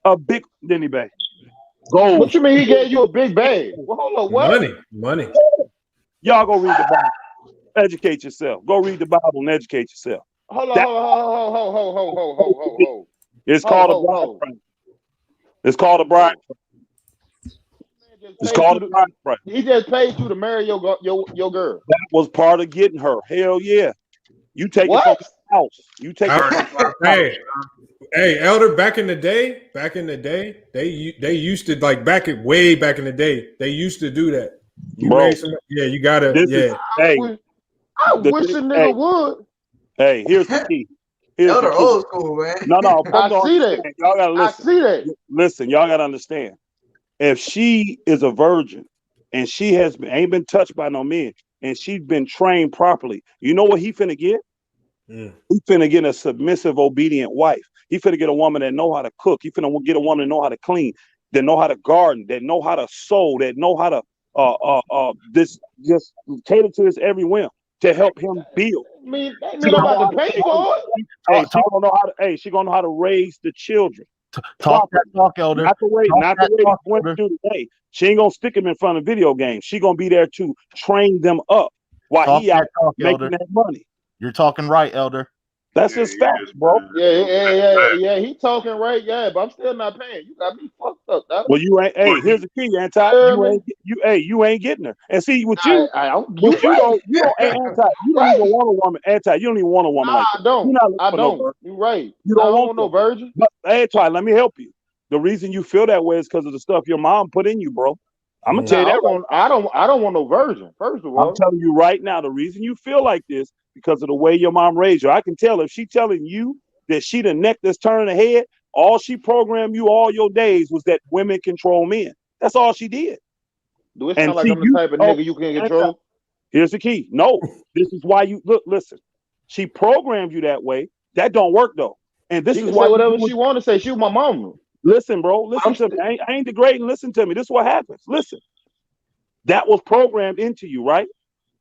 A big Denny bag. Gold. What you mean he gave you a big bag? Well, hold on, what? Money. Y'all go read the Bible. Educate yourself. Go read the Bible and educate yourself. Hold on. It's called a bride price. It's called a bride price. It's called a bride price. He just paid you to marry your girl. That was part of getting her. Hell yeah. You take it from the house. You take it from the house. Hey, Elder, back in the day, they used to, like, way back in the day, they used to do that. Bro, you gotta. I wish a nigga would. Hey, here's the key. Elder old school, man. No, I see that. Y'all gotta listen. I see that. Listen, y'all gotta understand. If she is a virgin and she ain't been touched by no men and she's been trained properly, you know what he finna get? He finna get a submissive, obedient wife. He finna get a woman that know how to cook. He finna get a woman that know how to clean, that know how to garden, that know how to sew, that know how to just cater to his every whim to help him build. I mean, they about to pay for it. She gonna know how to raise the children. Talk, Elder. Not the way women do today. She ain't gonna stick him in front of video games. She gonna be there to train them up while he out making that money. You're talking right, Elder. That's just facts, bro. Yeah. He talking right, but I'm still not paying. You got me fucked up. Well, you ain't. Hey, here's the key, Anti. You ain't getting her. And see, with you, you don't even want a woman. Anti, you don't even want a woman like that. I don't. You're right. You don't want no virgin. But Anti, let me help you. The reason you feel that way is because of the stuff your mom put in you, bro. I'm gonna tell you that. I don't want no virgin. First of all, I'm telling you right now, the reason you feel like this because of the way your mom raised you. I can tell if she telling you that she the neck that's turning her head, all she programmed you all your days was that women control men. That's all she did. Do it sound like I'm the type of nigga you can control? Here's the key. No, this is why you listen. She programmed you that way. That don't work though. And this is why whatever she want to say. She was my mama. Listen, bro. Listen to me. I ain't degrading. Listen to me. This is what happens. Listen. That was programmed into you, right?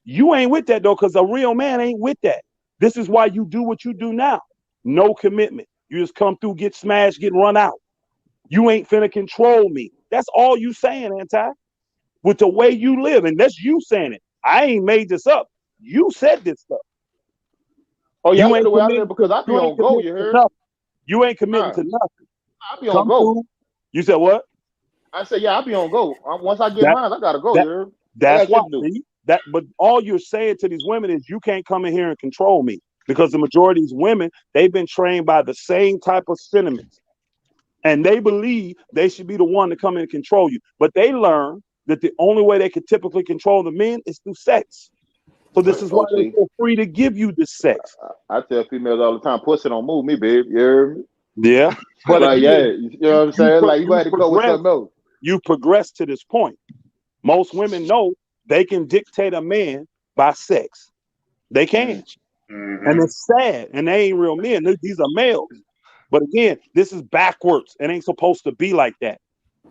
You ain't with that though, because a real man ain't with that. This is why you do what you do now. No commitment. You just come through, get smashed, get run out. You ain't finna control me. That's all you saying, Anti. With the way you live, and that's you saying it. I ain't made this up. You said this stuff. Oh, yeah, you ain't the way I live because I be on go, you heard? You ain't committing to nothing. I be on go. You said what? I said, yeah, I be on go. Once I get mine, I gotta go, you heard? That's what but all you're saying to these women is you can't come in here and control me, because the majority of these women, they've been trained by the same type of sentiments, and they believe they should be the one to come in and control you. But they learn that the only way they can typically control the men is through sex. So this is why they feel free to give you this sex. I tell females all the time, pussy don't move me, babe. You heard me? Yeah. But like, you know what I'm saying? Like, you got to go with something else. You progress to this point. Most women know they can dictate a man by sex. They can. Mm-hmm. And it's sad. And they ain't real men. These are males. But again, this is backwards. It ain't supposed to be like that.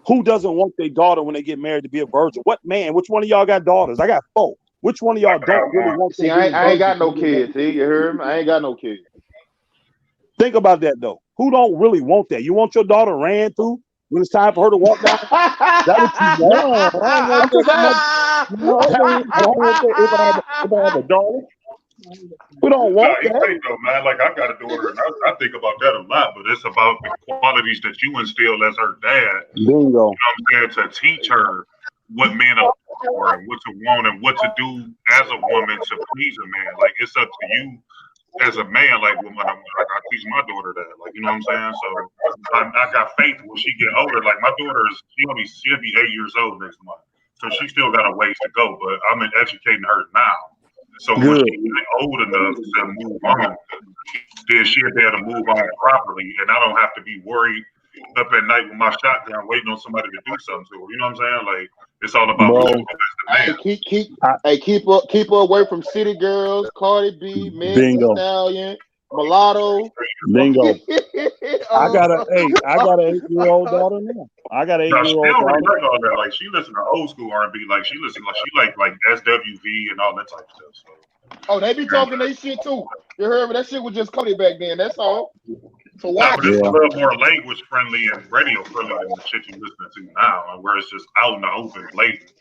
Who doesn't want their daughter when they get married to be a virgin? What man? Which one of y'all got daughters? I got 4. Which one of y'all don't really want? See, I ain't got no kids. See, you heard me? I ain't got no kids. Think about that though. Who don't really want that? You want your daughter ran through when it's time for her to walk down? That what you want? If I have a daughter, we don't want that. Right, though, man. Like, I got a daughter, and I think about that a lot. But it's about the qualities that you instill as her dad. Bingo. You know what I'm saying? To teach her what men are for and what to want and what to do as a woman to please a man. Like, it's up to you as a man. Like, when I teach my daughter that. Like, you know what I'm saying? So I got faith when she get older. Like, my daughter she'll be 8 years old next month, so she still got a ways to go. But I'm educating her now. So when she get old enough to move on, then she'll be able to move on properly, and I don't have to be worried up at night with my shotgun waiting on somebody to do something to her. You know what I'm saying? Like, it's all about keep her away from city girls, Cardi B, Megan Thee Stallion, Mulatto. Bingo. I got an 8-year-old daughter now. I got an No, she 8-year-old don't really daughter. like all that. Like she listen to old school R&B. Like she like SWV and all that type of stuff. So. Oh, they be talking they shit too. You heard me? That shit was just Cody back then. That's all. So No, watch but it's it. a little more language friendly and radio friendly than the shit you listening to now, where it's just out in the open, blatant.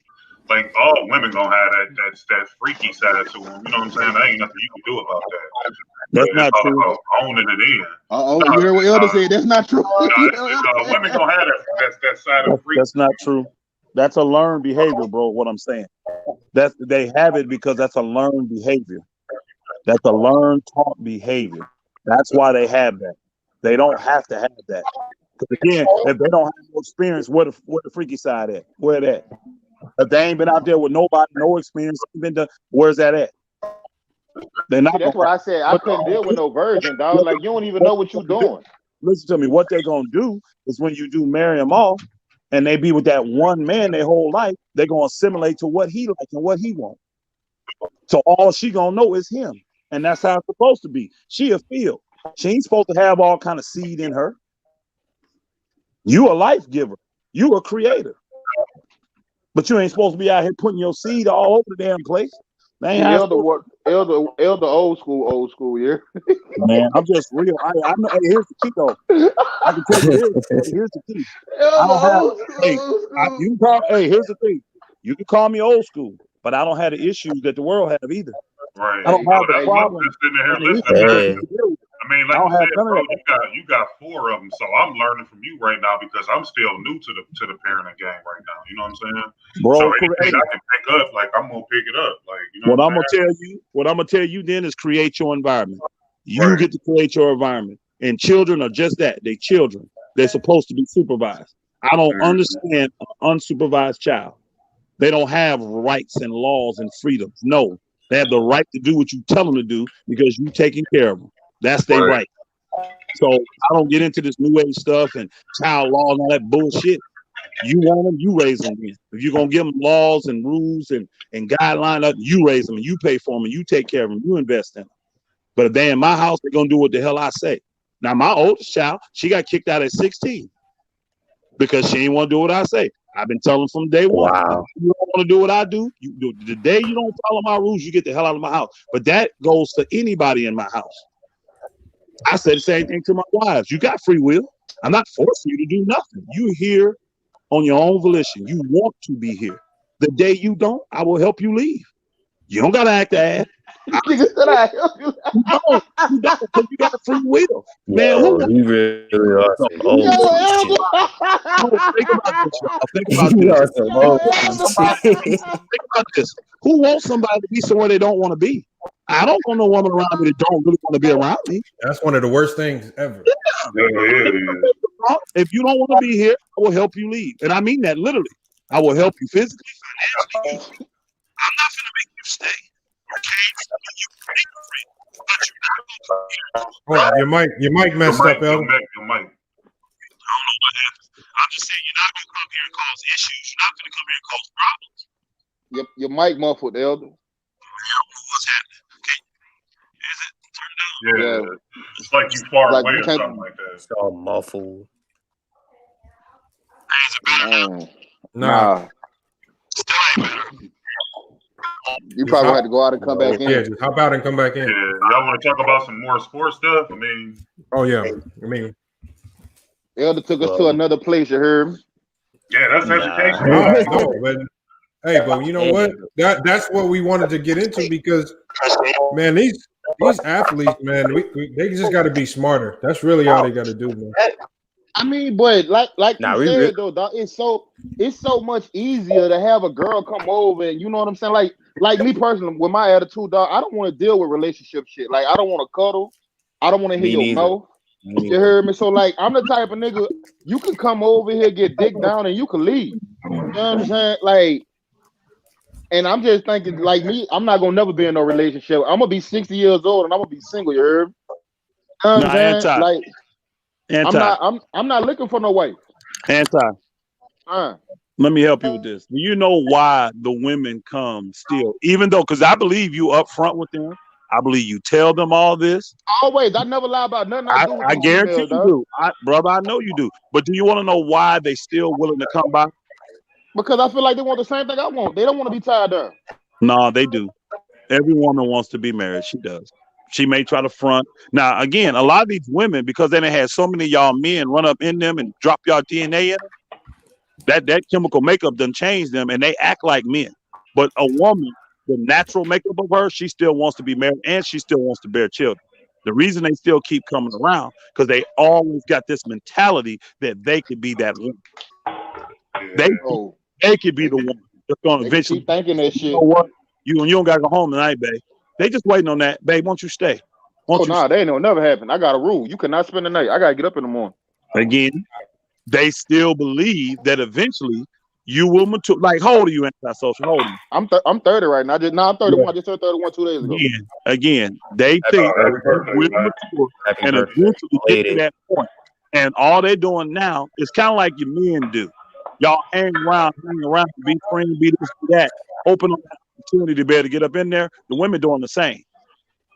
Like all women gonna have that freaky side to them. You know what I'm saying? There ain't nothing you can do about that. That's It's not all true. about owning it in. You heard what Elder said? That's not true. Women gonna have that side of freak. That's not true. That's a learned behavior, bro. What I'm saying. They have it because that's a learned behavior. That's a learned taught behavior. That's why they have that. They don't have to have that. Because again, if they don't have no experience, where the freaky side at? Where that? If they ain't been out there with nobody, no experience, been done, where's that at? They're not. That's what I said. I couldn't deal with no virgin, dog. Like you don't even know what you're doing. Listen to me. What they're gonna do is when you do marry them off, and they be with that one man their whole life, they're gonna assimilate to what he likes and what he wants. So all she gonna know is him, and that's how it's supposed to be. She a field. She ain't supposed to have all kind of seed in her. You a life giver. You a creator. But you ain't supposed to be out here putting your seed all over the damn place. Elder old school, yeah. Man, I'm just real. I know. Hey, here's the key, though. I can tell you this. Here's the key. I don't have. You can call. Hey, here's the thing. You can call me old school, but I don't have the issues that the world have either. Right. I don't have the problem. I mean, like you said, bro, you got 4 of them, so I'm learning from you right now because I'm still new to the parenting game right now. You know what I'm saying? Bro, so anything I can pick up, like I'm gonna pick it up. Like you know what I'm gonna tell you then is create your environment. You get to create your environment. And children are just that. They children. They're supposed to be supervised. I don't understand an unsupervised child. They don't have rights and laws and freedoms. No, they have the right to do what you tell them to do because you're taking care of them. That's their right. So I don't get into this new age stuff and child law and all that bullshit. You want them, you raise them. If you're gonna give them laws and rules and guidelines, you raise them and you pay for them and you take care of them, you invest in them. But if they're in my house, they're gonna do what the hell I say. Now my oldest child, she got kicked out at 16 because she didn't want to do what I say. I've been telling from day one. Wow. You don't want to do what I do. You do. The day you don't follow my rules, you get the hell out of my house. But that goes to anybody in my house. I said the same thing to my wives. You got free will. I'm not forcing you to do nothing. You're here on your own volition. You want to be here. The day you don't, I will help you leave. You don't gotta act the ass. Nigga said I help you. You don't, because you got a free will. Man, you really are some old shit. Think about this, y'all. Think about this. Who wants somebody to be somewhere they don't want to be? I don't want no woman around me that don't really want to be around me. That's one of the worst things ever. If you don't want to be here, I will help you leave. And I mean that literally. I will help you physically, financially. I'm not going to make you stay. Your mic messed up, Elder. Your mic. I don't know what happened. I'm just saying you're not going to come here and cause issues. You're not going to come here and cause problems. Your mic muffled, Elder. What's happening? Okay. Is it turned down? Yeah. It's like you far away or something like that. It's all muffled. Is it better now? Nah. Still ain't better. You probably had to go out and come back in. Yeah, just hop out and come back in. Yeah, y'all want to talk about some more sports stuff? I mean, Elder took us to another place. You heard me? Yeah, that's education. But you know what? That's what we wanted to get into because, man, these athletes, man, they just got to be smarter. That's really all they got to do, man. I mean, but like you said though, dog, it's so much easier to have a girl come over and you know what I'm saying. Like me personally, with my attitude, dog, I don't want to deal with relationship shit. Like I don't want to cuddle. I don't want to hear your mouth. You heard me? So like, I'm the type of nigga you can come over here, get dick down, and you can leave. You know what I'm saying? Like, and I'm just thinking, like me, I'm not gonna never be in no relationship. I'm gonna be 60 years old and I'm gonna be single. You heard me? You know what I'm saying? Like. I'm not looking for no wife. Let me help you with this. Do you know why the women come still? Even though, because I believe you up front with them. I believe you tell them all this. Always. I never lie about nothing I do with I these guarantee females, you dog. do. Brother, I know you do. But do you want to know why they still willing to come by? Because I feel like they want the same thing I want. They don't want to be tied down. No, they do. Every woman wants to be married. She does. She may try to front. Now, again, a lot of these women, because they done had so many of y'all men run up in them and drop y'all DNA in them, that chemical makeup done changed them, and they act like men. But a woman, the natural makeup of her, she still wants to be married, and she still wants to bear children. The reason they still keep coming around, because they always got this mentality that they could be that woman. They could be the one that's going to eventually keep thinking that shit. You know what? You don't got to go home tonight, babe. They just waiting on that. Babe, won't you stay? They ain't no never happen. I got a rule. You cannot spend the night. I got to get up in the morning. Again, they still believe that eventually you will mature. Like, how old are you, antisocial? How old are you? I'm 30 right now. I'm 31. Yeah. I just turned 31 2 days ago. Again, they think that you will mature and eventually get to that point. And all they're doing now is kind of like your men do. Y'all hang around, be friends, be this, be that. Open up that opportunity to be able to get up in there. The women doing the same.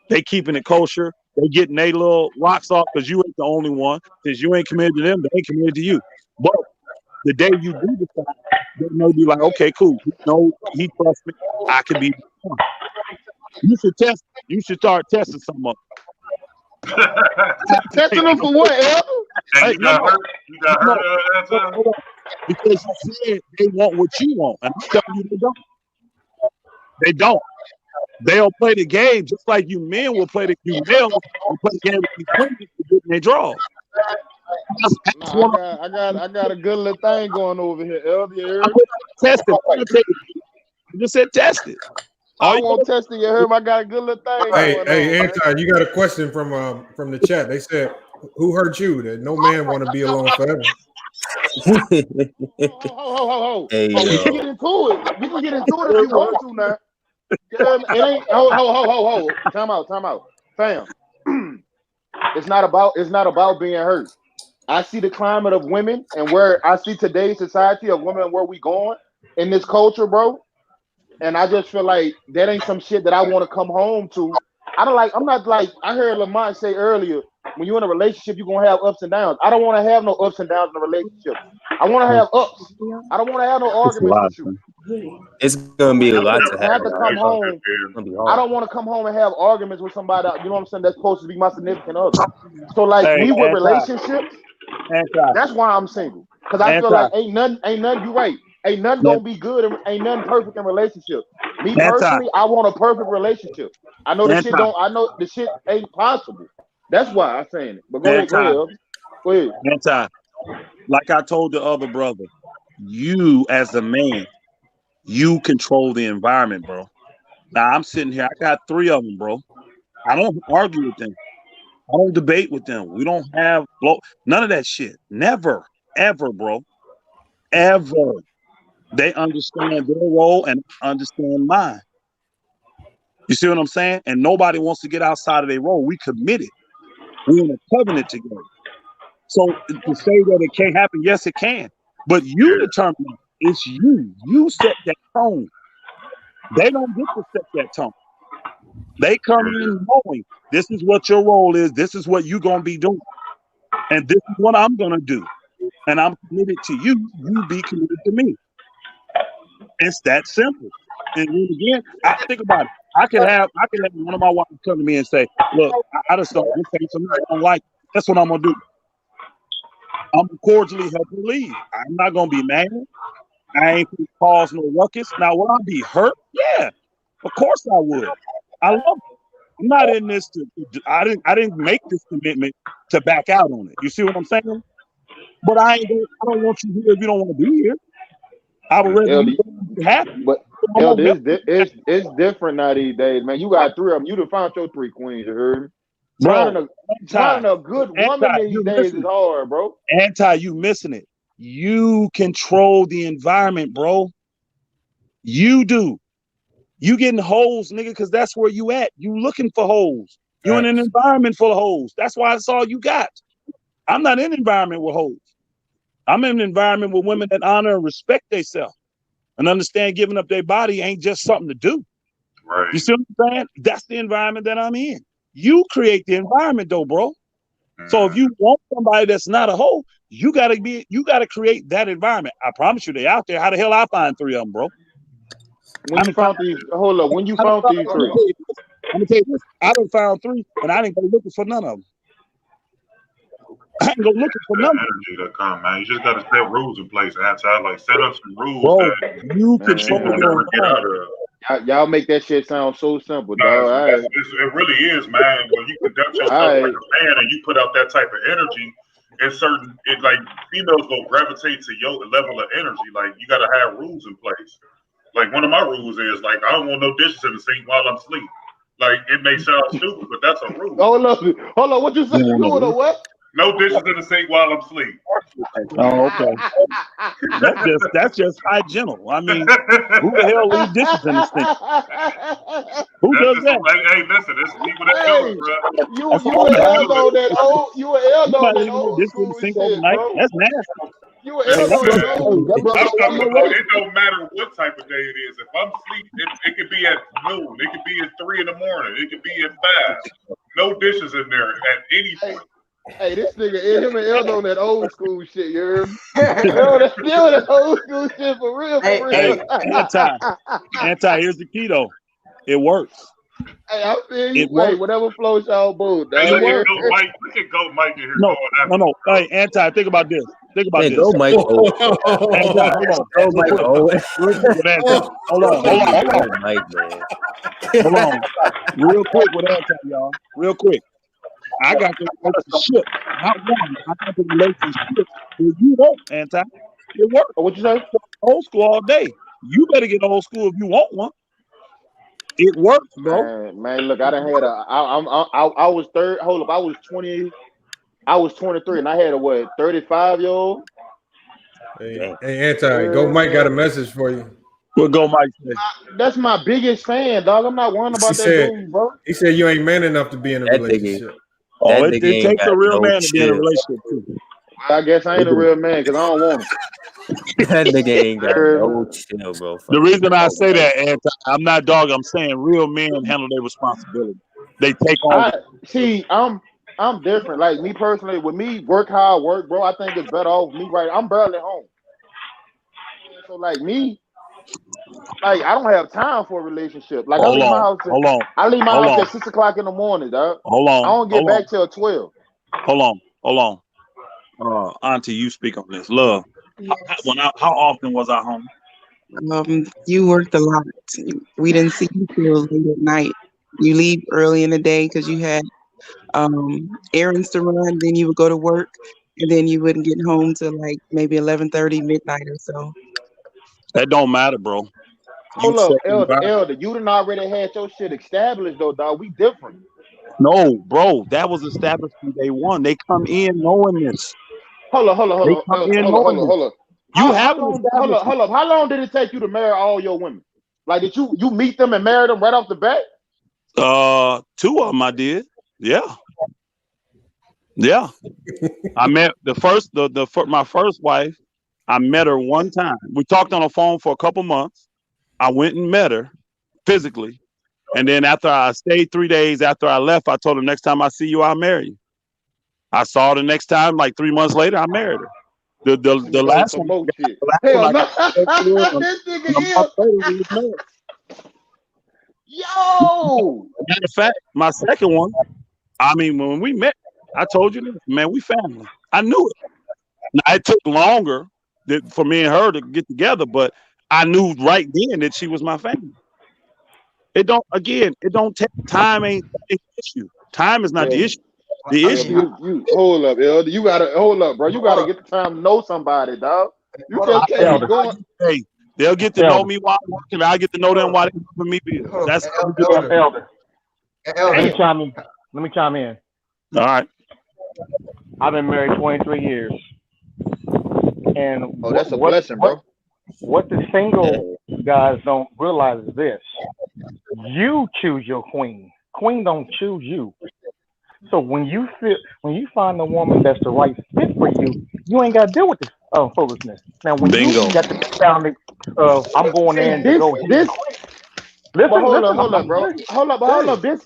They keeping it kosher. They getting their little rocks off because you ain't the only one. Since you ain't committed to them, they ain't committed to you. But the day you do decide, they may be like, okay, cool. He trusts me. I can be one. You should test. You should start testing some of them. Testing them for what, El? Hey, you got hurt. Because you said they want what you want. And I'm telling you, they don't. They don't. They'll play the game just like you men will play you males will play the game with these women to get in their draws. I got a good little thing going over here, El. Test it. I just said test it. I won't test it. You heard me? I got a good little thing going on. Hey, Anton, you got a question from the chat. They said, who hurt you? That no man want to be alone forever. Ho. Hey, we can get into it. We can get into it if you want to now. It ain't ho. Time out. Fam. It's not about being hurt. I see the climate of women and where I see today's society of women and where we going in this culture, bro. And I just feel like that ain't some shit that I want to come home to. I heard Lamont say earlier, when you're in a relationship, you're gonna have ups and downs. I don't want to have no ups and downs in a relationship. I want to have ups. I don't want to have no arguments with you. It's gonna be a lot to I have to come home. I don't want to come home and have arguments with somebody. You know what I'm saying? That's supposed to be my significant other. So me with relationships. That's why I'm single. Because I feel like ain't nothing. You right. Ain't nothing gonna be good. Ain't nothing perfect in relationship. Me personally, I want a perfect relationship. I know the shit don't. I know the shit ain't possible. That's why I'm saying it. But go ahead. Anti, like I told the other brother, you as a man, you control the environment, bro. Now I'm sitting here. I got 3 of them, bro. I don't argue with them. I don't debate with them. We don't have none of that shit. Never, ever, bro. Ever. They understand their role and understand mine. You see what I'm saying? And nobody wants to get outside of their role. We committed. We're in a covenant together. So to say that it can't happen, yes, it can. But you determine it. It's you. You set that tone. They don't get to set that tone. They come in knowing this is what your role is. This is what you're going to be doing. And this is what I'm going to do. And I'm committed to you. You be committed to me. It's that simple. And again, I think about it. I can have one of my wives come to me and say, "Look, I just don't like it. That's what I'm gonna do. I'm gonna cordially help her leave. I'm not gonna be mad. I ain't gonna cause no ruckus. Now, will I be hurt? Yeah, of course I would. I love it. I'm not in this I didn't make this commitment to back out on it. You see what I'm saying? But I don't want you here if you don't want to be here. I would rather you be happy. But it's different now these days, man. You got 3 of them. You done found your 3 queens, you heard me? Finding a good woman these days is hard, bro. You missing it. You control the environment, bro. You do. You getting hoes, nigga, because that's where you at. You looking for hoes. You in an environment full of hoes. That's why it's all you got. I'm not in an environment with hoes. I'm in an environment with women that honor and respect themselves and understand giving up their body ain't just something to do. Right. You see what I'm saying? That's the environment that I'm in. You create the environment though, bro. So if you want somebody that's not a hoe, you gotta create that environment. I promise you, they out there. How the hell I find 3 of them, bro? When you found these, hold up. When you found these 3, I'm gonna tell you this. I done found 3, and I didn't go looking for none of them. I didn't go looking for none of them. Energy that come, man. You just gotta set rules in place. Like set up some rules Bro, that you people control never your get out of. y'all make that shit sound so simple, No, dog. it really is, man. When you conduct yourself like a man and you put out that type of energy, like females go gravitate to your level of energy. Like you gotta have rules in place. Like one of my rules is like I don't want no dishes in the sink while I'm asleep. Like it may sound stupid, but that's a rule. Hold up. What you say? What? No dishes in the sink while I'm asleep. Oh, okay. That's just hygienical. I mean, who the hell leave dishes in the sink? Who does that? Hey, listen, there's people that do it, bro. You an elder on that old. You an elder on that old dishes in school the sink shit, overnight. bro. That's nasty. You an elder on that old. I'm talking about it don't matter what type of day it is. If I'm asleep, it could be at noon. It could be at 3 in the morning. It could be at 5. No dishes in there at any point. Hey, this nigga, him and Elder on that old school shit, you heard me? that old school shit for real, Hey, anti, here's the key though. It works. Hey, I feel you. It works. Hey, whatever floats y'all boat, dog. Hey, look at Go Mike in here. No. Hey, anti, think about this. Go Mike. Hold on. Hold on. Mike, man. Hold on. Real quick with anti, y'all. Real quick. I got the relationship. I got the relationship. If you want anti, it works. What you say? Old school all day. You better get old school if you want one. It works, bro. Man, look, I done had I was third. Hold up, I was 20. I was 23, and I had a 35-year-old. Hey, anti, Go Mike got a message for you. What Go Mike say? That's my biggest fan, dog. I'm not worrying about that dude, bro. He said you ain't man enough to be in a relationship. It takes a real man to be in a relationship too. I guess I ain't a real man because I don't want him. That nigga ain't got no chill, bro. The reason I say that, anti, I'm not dog. I'm saying real men handle their responsibility. They take on. See, I'm different. Like me personally, with me, work hard, work, bro. I think it's better off me. Right, I'm barely home. So like me. Like I don't have time for a relationship. Like I leave my house. I leave my house at 6 o'clock in the morning, dog. Hold on. I don't get back till 12. Hold on. Auntie, you speak on this. Love. Yes. How often was I home? You worked a lot. We didn't see you till late at night. You leave early in the day because you had errands to run. Then you would go to work, and then you wouldn't get home till like maybe 11:30, midnight or so. That don't matter, bro. Hold up, Elder. You done already had your shit established, though, dog. We different. No, bro. That was established from day one. They come in knowing this. Hold up. You have hold up. How long did it take you to marry all your women? Like, did you meet them and marry them right off the bat? 2 of them I did. Yeah. I met my first wife. I met her one time. We talked on the phone for a couple months. I went and met her physically. And then after I stayed 3 days after I left, I told her next time I see you, I'll marry you. I saw her the next time, like 3 months later, I married her. The last one. Hell no. This nigga is. Yo. Matter of fact, my second one, I mean, when we met, I told you this, man, we family. I knew it. Now, it took longer for me and her to get together, but I knew right then that she was my family. It don't take time, ain't the issue. Time is not the issue. The issue. You hold up, Elder. You gotta hold up, bro. You gotta get the time to know somebody, dog. You just can't be going. Hey, they'll get to know me while I'm working. I get to know them while they're giving me bills. That's Elder. Let me chime in. All right. I've been married 23 years. And that's a blessing, bro. What the single guys don't realize is this: you choose your queen. Queen don't choose you. So when you find a woman that's the right fit for you, you ain't got to deal with this foolishness. Now when you got the mentality of I'm going in to go Listen, But hold listen. up, hold I'm up, bro. serious. Hold up, but hold up. This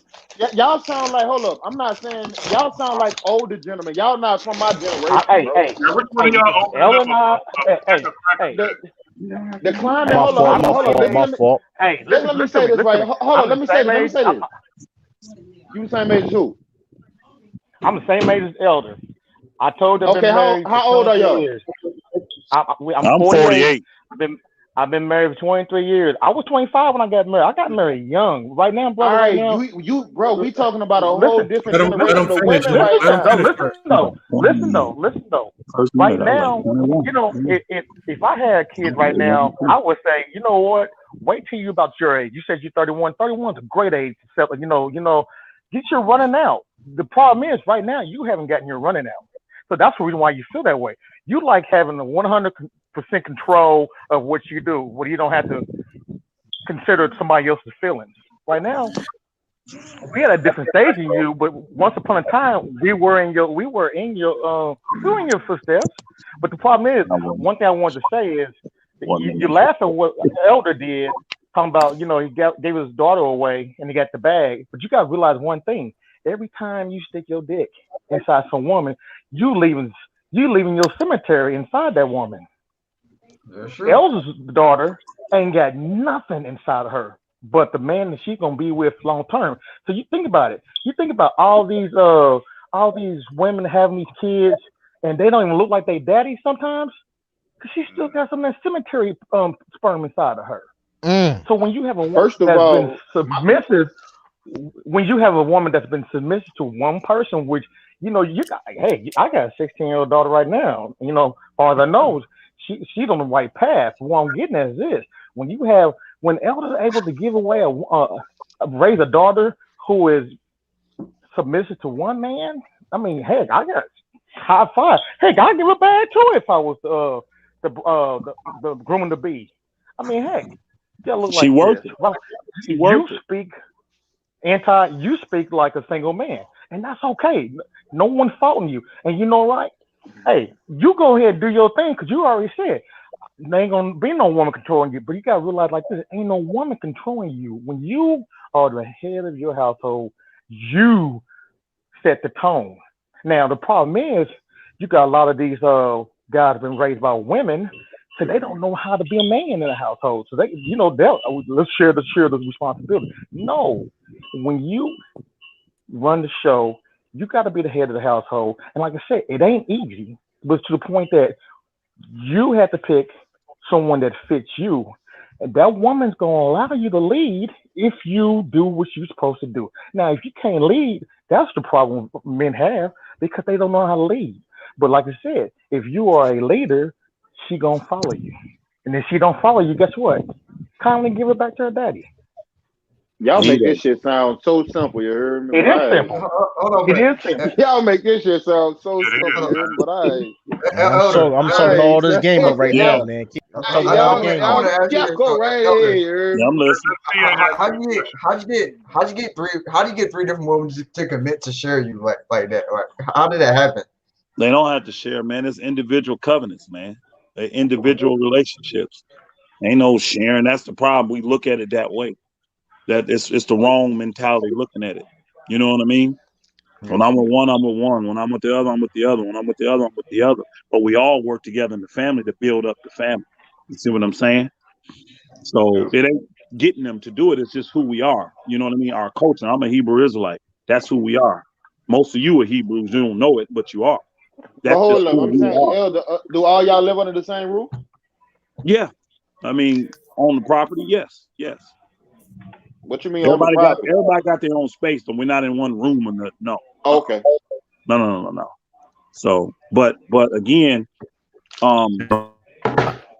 y'all sound like hold up. I'm not saying y'all sound like older gentlemen. Y'all not from my generation, Hey, bro. hey, Now, which one of y'all opening Ella up and I. Hey, hey, The climate. hey. Hold up, hold up, hold up. Hey, Just listen, let me listen to say me. this Listen to right. me. Hold I'm on. Let the me say same this. Let me age. say this. You the same age as who? I'm the same age as Elder. I told you I've Okay. been married for How old are 23 y'all? years. I'm I'm 48. 48. I've been married for 23 years. I was 25 when I got married. I got married young. Right now, All brother. Right right, now, bro. We talking about a whole listen, different Let generation him of finish. women Let right listen him though, now. finish listen first. though, listen though. First Right minute, I was like now, 21. you know, if I had kids right now, I would say, you know what? Wait till you about your age. You said you're 31. 31 is a great age to settle. Get your running out. The problem is right now you haven't gotten your running out. So that's the reason why you feel that way. You like having the 100% control of what you do, where you don't have to consider somebody else's feelings. Right now, we had a different stage in you, but once upon a time we were in your footsteps. But the problem is, one thing I wanted to say is you laugh at what Elder did, talking about gave his daughter away and he got the bag. But you gotta realize one thing: every time you stick your dick inside some woman, you leaving your cemetery inside that woman. That's true. Elder's daughter ain't got nothing inside of her but the man that she's gonna be with long term. So you think about it. You think about all these women having these kids and they don't even look like they daddy sometimes because she still got some of that cemetery sperm inside of her. So when you have a woman First of that's been all, submissive, when you have a woman that's been submissive to one person, which you got, hey, I got a 16-year-old daughter right now. Far as I know, she's on the right path. What I'm getting at is this: when elders are able to give away raise a daughter who is submissive to one man, I mean, heck, I got high five. Heck, I'd give a bad too if I was the groom to be. I mean, heck, you gotta look She like worth this. it. Well, She worth you it. speak you speak like a single man, and that's okay. No one's faulting you, and you know right. Hey, you go ahead and do your thing because you already said there ain't gonna be no woman controlling you. But you gotta realize like this: ain't no woman controlling you. When you are the head of your household, you set the tone. Now the problem is you got a lot of these guys been raised by women, so they don't know how to be a man in a household. So they'll let's share the responsibility. No, when you run the show, you got to be the head of the household. And like I said, it ain't easy, but to the point that you have to pick someone that fits you. And that woman's going to allow you to lead if you do what you're supposed to do. Now, if you can't lead, that's the problem men have because they don't know how to lead. But like I said, if you are a leader, she going to follow you. And if she don't follow you, guess what? Kindly give it back to her daddy. y'all make this shit sound so simple. You heard me, It but is I simple. Hold on, It man. is simple. y'all make this shit sound so It simple. You is, heard me, but I'm soaking all this game up right Yeah. now, man. I'm Hey, soaking all the game I up. want to ask you this, go right Elder. ahead. You heard Yeah, me? I'm listening. How'd you get three different women to commit to share you like that? Like, how did that happen? They don't have to share, man. It's individual covenants, man. They're individual relationships. Ain't no sharing. That's the problem. We look at it that way. That it's the wrong mentality looking at it. You know what I mean? When I'm with one, I'm with one. When I'm with the other, I'm with the other. When I'm with the other, I'm with the other. But we all work together in the family to build up the family. You see what I'm saying? So it ain't getting them to do it. It's just who we are. You know what I mean? Our culture. I'm a Hebrew Israelite. That's who we are. Most of you are Hebrews. You don't know it, but you are. But That's just hold up, who I'm we saying, are. Elder, do all y'all live under the same roof? Yeah. I mean, on the property, yes. Yes. What you mean on the property? Everybody got their own space, but we're not in one room. No. Okay. No. So, but again,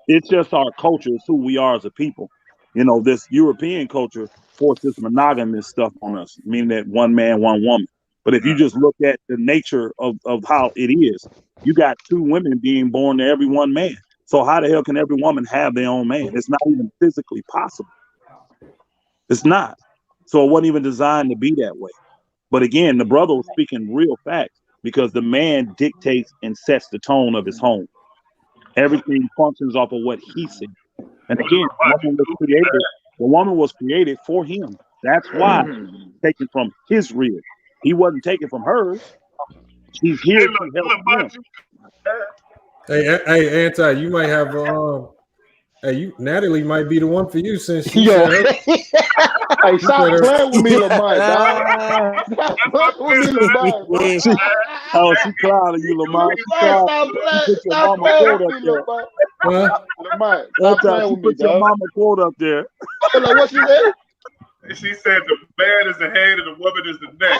it's just our culture. It's who we are as a people. You know, this European culture forced this monogamous stuff on us, meaning that one man, one woman. But if you just look at the nature of how it is, you got two women being born to every one man. So how the hell can every woman have their own man? It's not even physically possible. It's not. So it wasn't even designed to be that way. But again, the brother was speaking real facts because the man dictates and sets the tone of his home. Everything functions off of what he said. And again, woman was created. The woman was created for him. That's why taken from his rib. He wasn't taken from hers. She's here to help him. Hey, Anti, you might have Natalie might be the one for you since she Yo, said hey, stop playing with me, Lamont, dog. Stop playing with me, Lamont. She clowning you, Lamont. Stop playing with me, Lamont. Lamont, stop playing with me, put your dog. mama quote up there. Hold on, what she said? She said the man is the head and the woman is the neck.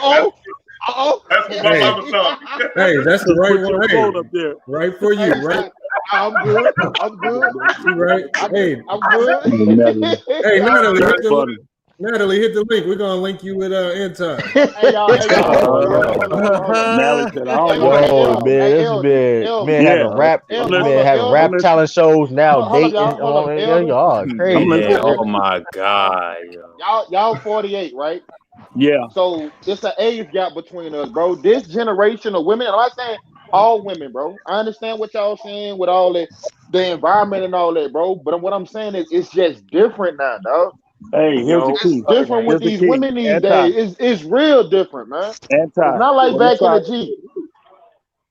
That's what my Hey. mama taught me. Hey, that's the right Put your one. quote Hey, up there. right for you, right? I'm good. I'm good. You right? Hey, I'm good. hey, Natalie, hit the funny. Natalie, hit the link. We're gonna link you with Anti. Hey, y'all. Hold on. Natalie said, I don't Yo, want man, this man having rap, having rap talent shows now, dating on. Y'all crazy. Oh my God, yo. Y'all 48, right? Yeah. So it's an age gap between us, bro. This generation of women, I'm not saying all women, bro. I understand what y'all saying with all that, the environment and all that, bro. But what I'm saying is it's just different now, dog. Hey, here's the key. It's different with these women these days. It's real different, man. It's not like back in the G.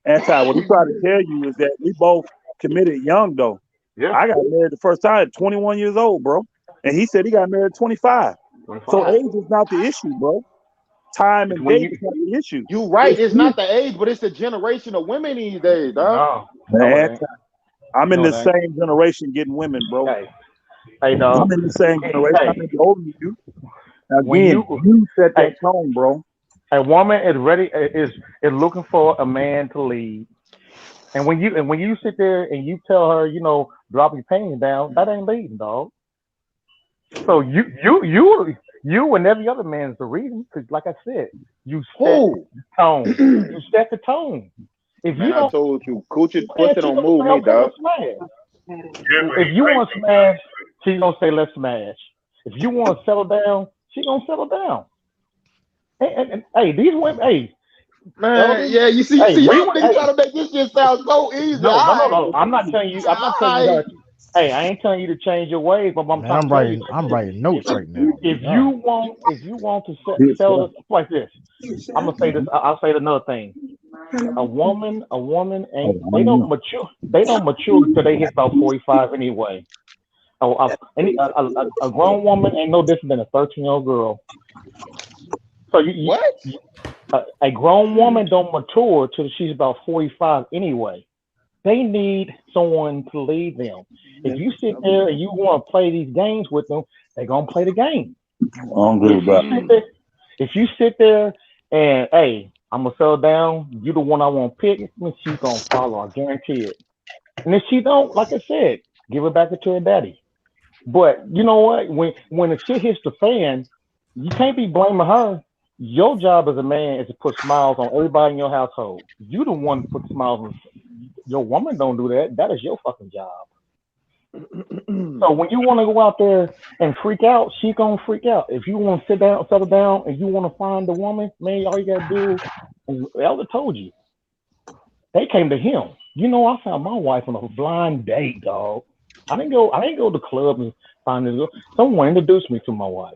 What I'm trying to tell you is that we both committed young, though. Yeah. I got married the first time at 21 years old, bro. And he said he got married at 25. So age is not the issue, bro. Time and date is not the issue. You right. It's not the age, but it's the generation of women these days, dog. Man, I'm in the same generation getting women, bro. Hey, dog. I'm in the same generation. I'm in the older than you. Again, you set that tone, bro. A woman is ready, is looking for a man to lead. And when you sit there and you tell her, drop your panties down, that ain't leading, dog. So you and every other man is the reason, because like I said, you set the tone. You set the tone. If Man, you don't, I told you, Coochie don't move me, dog. If you want to smash, she's gonna say let's smash. If you want to settle down, she's gonna settle down. And hey, these women, hey. Man, yeah, you see, y'all niggas trying to make this shit sound so easy. No. I'm not telling you. Hey, I ain't telling you to change your ways, but I'm writing notes right now. If you want to sell it like this, I'm gonna say this. I'll say another thing. A woman ain't they don't mature until they hit about 45 anyway. A grown woman ain't no different than a 13-year-old girl. So a grown woman don't mature till she's about 45 anyway. They need someone to lead them. If you sit there and you want to play these games with them, they're gonna play the game. If you sit there and hey, I'm gonna settle down, you the one I want to pick, then she's gonna follow. I guarantee it. And if she don't, like I said, give her back to her daddy. But you know what? When the shit hits the fan, you can't be blaming her. Your job as a man is to put smiles on everybody in your household. You the one to put smiles on. Your woman don't do that. That is your fucking job. So when you want to go out there and freak out, she gonna freak out. If you want to sit down, settle down, and you want to find the woman, man, all you gotta do. And Elder told you, they came to him. I found my wife on a blind date, dog. I didn't go to the club and find this girl. Someone introduced me to my wife.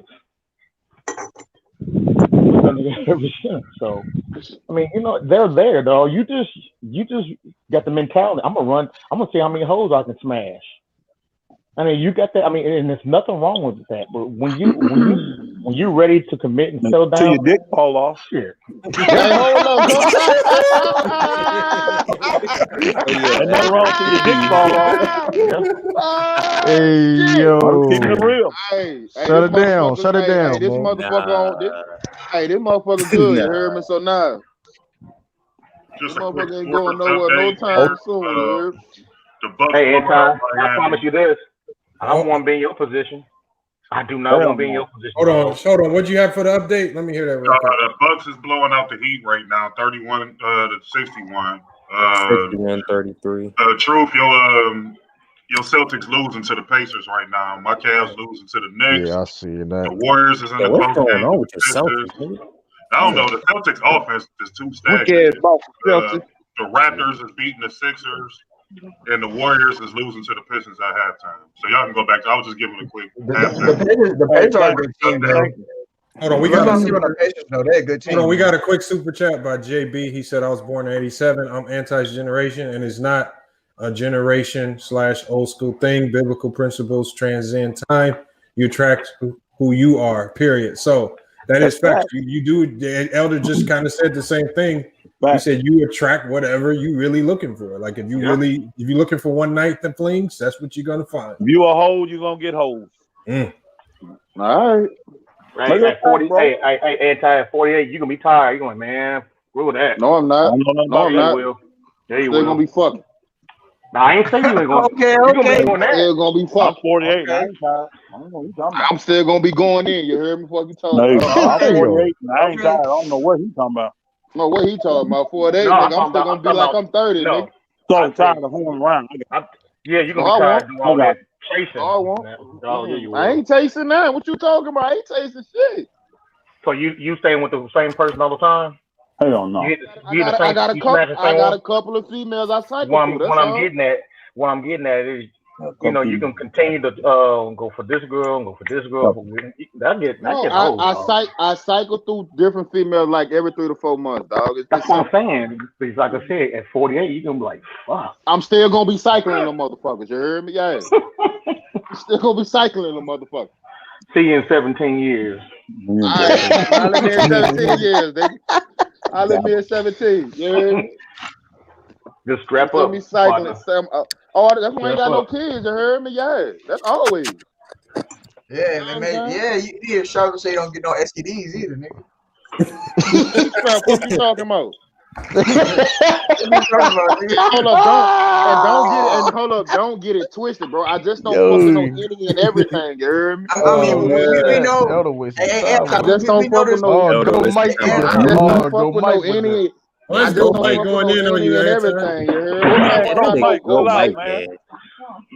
So, I mean, they're there, dog. You just got the mentality. I'm gonna see how many hoes I can smash. I mean, you got that. I mean, and there's nothing wrong with that. But when you're ready to commit and settle down, till your dick fall off. Shit. Hey, hold on, Ain't nothing wrong till your dick fall off. Hey, yo. I'm keeping it real. Hey, Shut it down. Shut it down. Hey, this motherfucker this motherfucker good. You heard me? So now, this motherfucker ain't going nowhere no time soon. You heard? Hey, Anton, I promise you this. I don't want to be in your position. I do not want to be in your position. Hold on. What'd you have for the update? Let me hear that real quick. The Bucks is blowing out the Heat right now, 31 to 61. 61-33. Truth, your Celtics losing to the Pacers right now. My Cavs losing to the Knicks. Yeah, I see that. The Warriors is in the What's going postgame. on with your Celtics? I don't know. The Celtics offense is too stagnant. The Raptors is beating the Sixers. and the Warriors is losing to the Pistons at halftime. So y'all can go back. I was just giving a quick The halftime. Pacers are a good team, though. Hold on, we Let's got not a sleep on the Pacers, though. They're a good team. Hold on, we man. got a quick super chat by JB. He said, "I was born in '87. I'm anti-generation, and it's not a generation / old school thing. Biblical principles transcend time. You attract who you are. Period." So that is fact. You do. The elder just kind of said the same thing. He said you attract whatever you really looking for. Like if you're looking for one night the flings, that's what you're gonna find. If you a hoe, you're gonna get hoes. All right. Hey, at 40, at 48, you're gonna be tired. You're going, man, screw that. No, I'm not. No, I'm not. Will. Yeah, you Still will. gonna be fucking. Nah, I ain't saying you ain't going. Okay. You're gonna be doing that. Still gonna be fucking. I'm 48. Okay. I ain't tired. I don't know what you talking about. I'm still gonna be going in. You heard me? Fuck you talking No, about? I'm 48. And I ain't tired. I don't know what he talking about. No, what he talking about? 48, No, nigga. I'm still gonna be like I'm 30, no. nigga. So tired of fooling around. Yeah, you're No, gonna I be tired won't. of doing all that chasing. No, I won't. Oh, yeah, you will. I ain't tasting that. What you talking about? I ain't tasting shit. So you staying with the same person all the time? Hell no. I got a couple of females I cycle through. That's What all. I'm getting at is, you know, you can continue to go for this girl, go for this girl. That get old. I cycle through different females like every 3 to 4 months, dog. That's what I'm saying. Because like I said, at 48, you're gonna be like, fuck. I'm still gonna be cycling them motherfuckers. You heard me? Yeah. Still gonna be cycling them motherfuckers. See you in 17 years. All right. I'll live here in 17 years, baby. I'll live here in 17. You heard me? Just strap Still up. be cycling. That's why I ain't got no kids. You heard me? Yeah. That's always. Yeah, man. Yeah, you need a shout so you don't get no STDs either, nigga. What you talking about? Don't get it twisted, bro. I just don't fucking know any and everything. You heard me? We know. I just don't fuck with no. I just don't fuck with no any. Let's go, Mike, going in on you, and everything. You heard? Go Mike, man.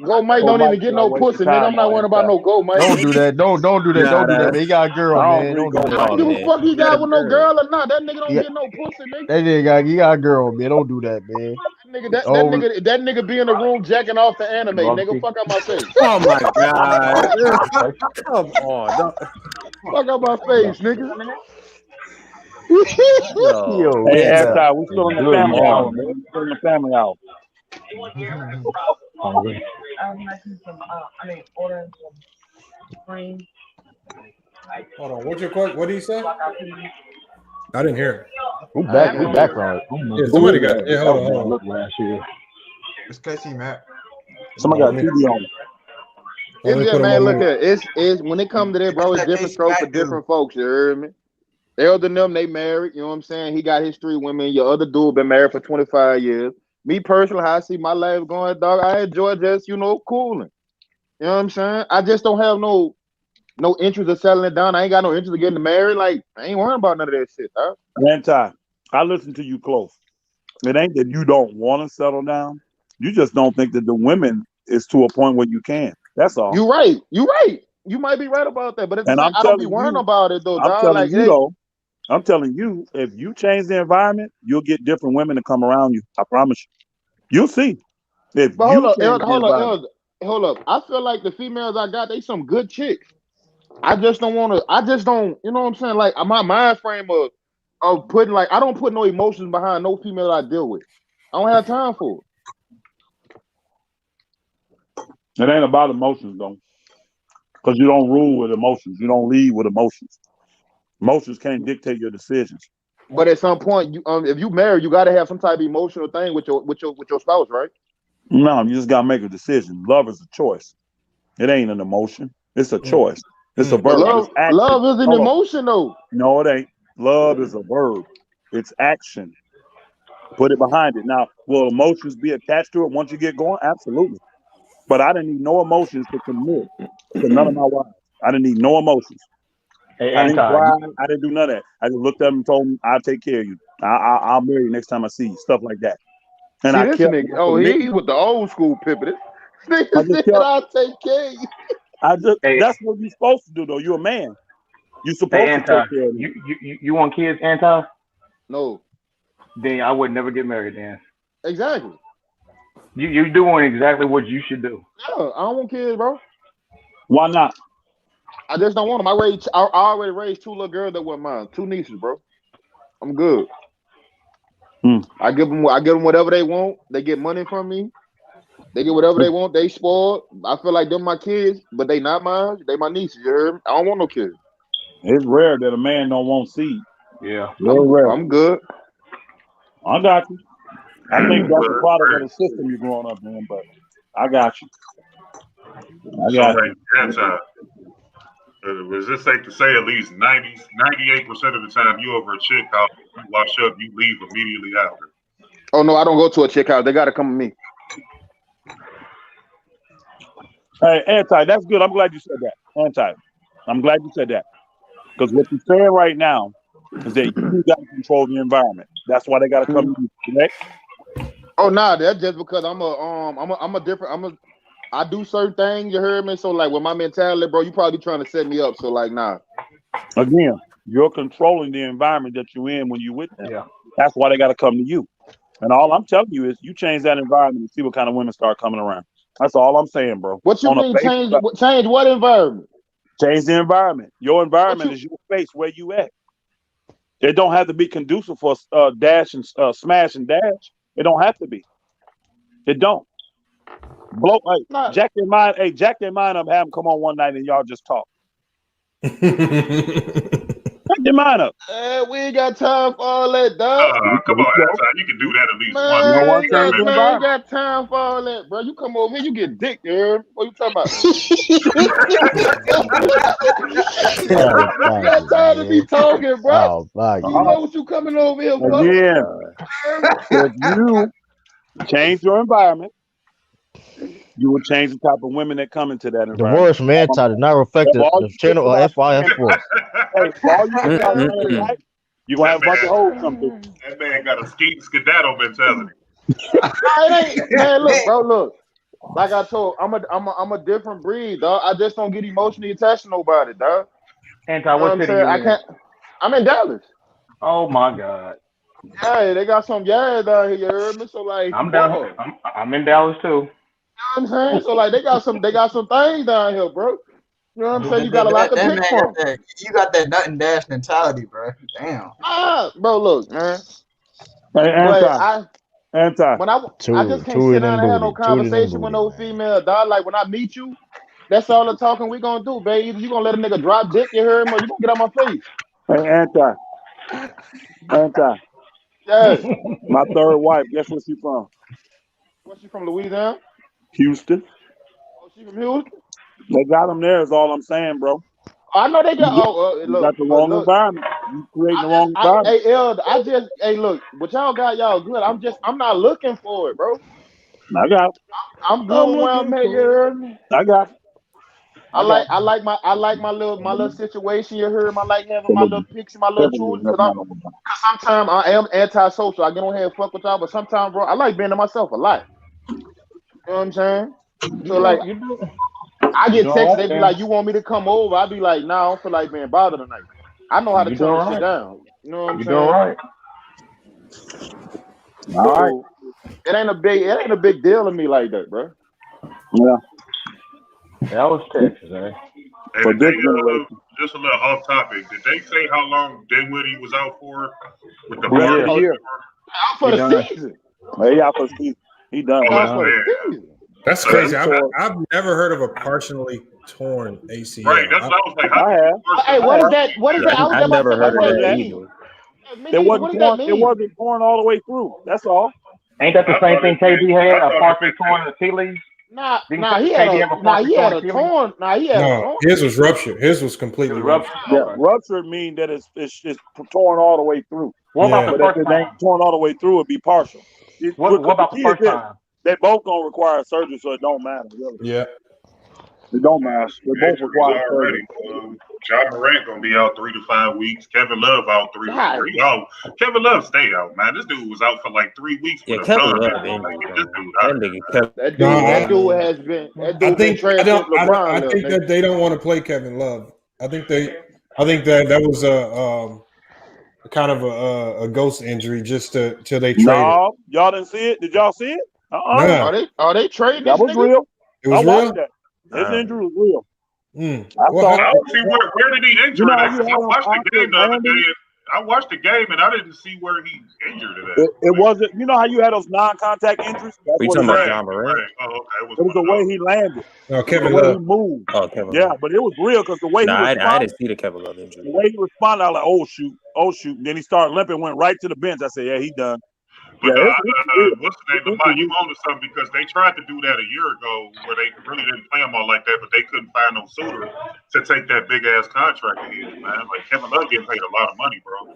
Go Mike don't even get no pussy, nigga. I'm not worried about no go Mike. Don't do that. Don't do that. Don't do that, man. He got a girl, man. Don't do that. Give a fuck he got with no girl or not. That nigga don't get no pussy, nigga. That nigga he got a girl, man. Don't do that, man. That nigga be in the room jacking off the anime, nigga. Fuck out my face. Oh my god. Come on. Fuck out my face, nigga. Yo, hey, Astai, we still in the family hour, man. We still in the family hour. Hold on. What's your question? What did he say? I didn't hear it. Who background? Yeah, somebody got it. Yeah, hold on. It's KC, Matt. Somebody got TV on. It's just, man, look here. It's when it comes to that, bro, it's different strokes for different folks. You heard me? Elder than them, they married. You know what I'm saying? He got his 3 women. Your other dude been married for 25 years. Me personally, how I see my life going, dog, I enjoy just, cooling. You know what I'm saying? I just don't have no interest of settling it down. I ain't got no interest of getting married. Like, I ain't worrying about none of that shit, dog. Anti, I listen to you close. It ain't that you don't want to settle down. You just don't think that the women is to a point where you can. That's all. You right. You might be right about that, but it's I don't be worrying about it, though, dog. I'm telling you, if you change the environment, you'll get different women to come around you. I promise you. You'll see. Hold up. I feel like the females I got, they some good chicks. I just don't, you know what I'm saying? Like, my mind frame of putting, like, I don't put no emotions behind no female I deal with. I don't have time for it. It ain't about emotions, though. Because you don't rule with emotions. You don't lead with emotions. Emotions can't dictate your decisions. But at some point, if you marry, you got to have some type of emotional thing with your spouse, right? No, you just got to make a decision. Love is a choice. It ain't an emotion. It's a choice. It's a verb. Love is an emotion, though. No, it ain't. Love is a verb. It's action. Put it behind it. Now, will emotions be attached to it once you get going? Absolutely. But I didn't need no emotions to commit to none of my wives. I didn't need no emotions. Hey, I didn't cry. I didn't do none of that. I just looked at him and told him, I'll take care of you. I'll marry you next time I see you. Stuff like that. And see, this nigga, he with the old school pimping. This nigga said, I'll take care of you. That's what you're supposed to do, though. You're a man. You're supposed to take care of you. You want kids, Anton? No. Then I would never get married then. Exactly. You're doing exactly what you should do. Yeah, I don't want kids, bro. Why not? I just don't want them. I already raised 2 little girls that were mine, 2 nieces, bro. I'm good. I give them whatever they want. They get money from me. They get whatever they want. They spoiled. I feel like they're my kids, but they not mine. They my nieces. You heard me? I don't want no kids. It's rare that a man don't want seed. Yeah, very rare. I'm good. I got you. I think that's a product of the system you're growing up in, but I got you. I got you. Was it safe to say at least 98% of the time you over a chick house, you wash up, you leave immediately after? Oh no, I don't go to a chick house. They gotta come with me. Hey, Anti, that's good. I'm glad you said that. Anti, I'm glad you said that. Because what you're saying right now is that you got to control the environment. That's why they got to come to you, correct? Oh nah, that's just because I do certain things, you heard me? So like with my mentality, bro, you probably trying to set me up. So like nah. Again, you're controlling the environment that you're in when you're with them. Yeah. That's why they got to come to you. And all I'm telling you is you change that environment and see what kind of women start coming around. That's all I'm saying, bro. What you mean change what environment? Change the environment. Your environment is your space where you at. It don't have to be conducive for dash and smash and dash. It don't have to be. It don't. Jack their mind. Hey, jack their mind up. Have them come on one night and y'all just talk. Jack their mind up. We ain't got time for all that, dog. Come on, you can do that at least once. Man, I ain't got time for all that, bro. You come over here, you get dick, dude. What you talking about? You got time to be talking, bro. You know what you coming over here for? Again, if you change your environment, you will change the type of women that come into that The environment. words from Anti did not reflect the channel or FIF Sports. Hey, all you you're gonna have a bunch of hoes come through. That man got a skedaddle mentality. Man, look. Like I told, I'm a different breed, dog. I just don't get emotionally attached to nobody, dog. Anti, what city you in? I'm in Dallas. Oh my God. Hey, they got some down here, you heard me? So like I'm down. I'm in Dallas too. You know what I'm saying? So like they got some things down here, bro. You know what I'm saying? You got a lot to pick from. You got that nut and dash mentality, bro. Damn. Bro, look, man. Hey, Anti. When I just can't sit down and have no conversation with no female, dog. Like when I meet you, that's all the talking we gonna do, babe. Either you gonna let a nigga drop dick, you heard me, or you gonna get out my face. Hey, Anti. Yes. My third wife, guess where she from? Where's she from, Louisiana? Houston. Oh, she from Houston? They got them there is all I'm saying, bro. I know they got. You got the wrong environment. You creating the wrong environment. Hey, Elder, look, what y'all got, y'all good. I'm not looking for it, bro. I got it. I'm good where I'm at, you heard me? I got it. I like my little situation, you heard me? I like having my little pics and my little children. Cause sometimes I am antisocial. I get on here and fuck with y'all, but sometimes, bro, I like being to myself a lot. You know what I'm saying? So like I get texts, they be like, you want me to come over? I be like, nah, I don't feel like being bothered tonight. I know how to turn this shit down. You know what I'm saying? Doing right. All right. It ain't a big deal to me like that, bro. Yeah. That was Texas, eh? Hey, just a little off topic. Did they say how long Dinwiddie was out for with the year? Out for the season. He out for the season. He done. That's crazy. I've never heard of a partially torn ACL. Right, that's what I was like. I have. Hey, what is that? What is that? I never heard of that either. It wasn't torn all the way through. That's all. Ain't that the same thing KD had? A partially torn Achilles? Nah, he had a torn. No, his was ruptured. His was completely ruptured. Yeah, ruptured mean that it's torn all the way through. What about the first time? If it ain't torn all the way through, it'd be partial. What about the first time? They both gonna require surgery, so it don't matter. Really. Yeah. It don't matter. They both require surgery. Ja Morant gonna be out 3 to 5 weeks. Kevin Love out 3 to 4 weeks. Oh, Kevin Love stay out, man. This dude was out for like 3 weeks. Yeah, Kevin Love injured. That dude has been. That dude been trash since LeBron. I think that they don't want to play Kevin Love. I think that was a kind of a ghost injury just till they traded. No, y'all didn't see it. Did y'all see it? Nah, Are they trading That this was nigga? real. it was I watched real. that. His injury was real. I What saw. I happened? don't see where did he injure You know it how at? you 'Cause had I him watched the after game the other landing? day. I watched the game and I didn't see where he injured it at. It wasn't. You know how you had those non-contact injuries? That's We what talking it about was. John Morant? Right. Oh, okay. It was It was one the of way those. he landed. No, It was Kevin the way Love. he moved. Oh, Kevin Yeah, Love. but it was real because the way No, he I responded, didn't see the Kevin Love injury. the way he responded, I was like, oh shoot. And then he started limping, went right to the bench. I said, yeah, he done. But Yeah, it's real. what's the name? Lamont, you own to something because they tried to do that a year ago where they really didn't play him all like that, but they couldn't find no suitor to take that big ass contract of his, man. Like Kevin Love getting paid a lot of money, bro.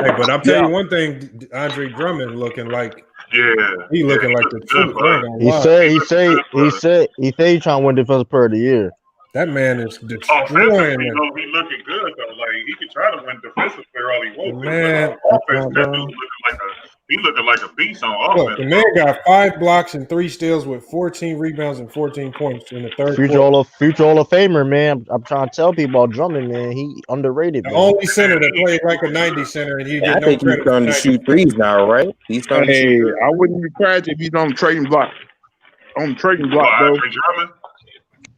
Hey, but I'll tell you one thing, Andre Drummond looking like he looking like the truth. I ain't gonna He lie. said he trying to win Defensive Player of the Year. That man is destroying Offensively, them. he looking good though. Like he can try to win defensive player all he wants. Man, Offense, that bro. dude looking like a beast on Look, offense. the man got 5 blocks and 3 steals with 14 rebounds and 14 points in the third Future quarter. Hall of Famer, man. I'm trying to tell people about Drummond, man. He underrated, The man. only center that played like a 90 center, and you Yeah, get I no think he's credit for starting to 90. shoot threes now, right? He's starting to shoot Hey, threes. I wouldn't be surprised if he's on the trading block. On the trading block, though. Andre Drummond?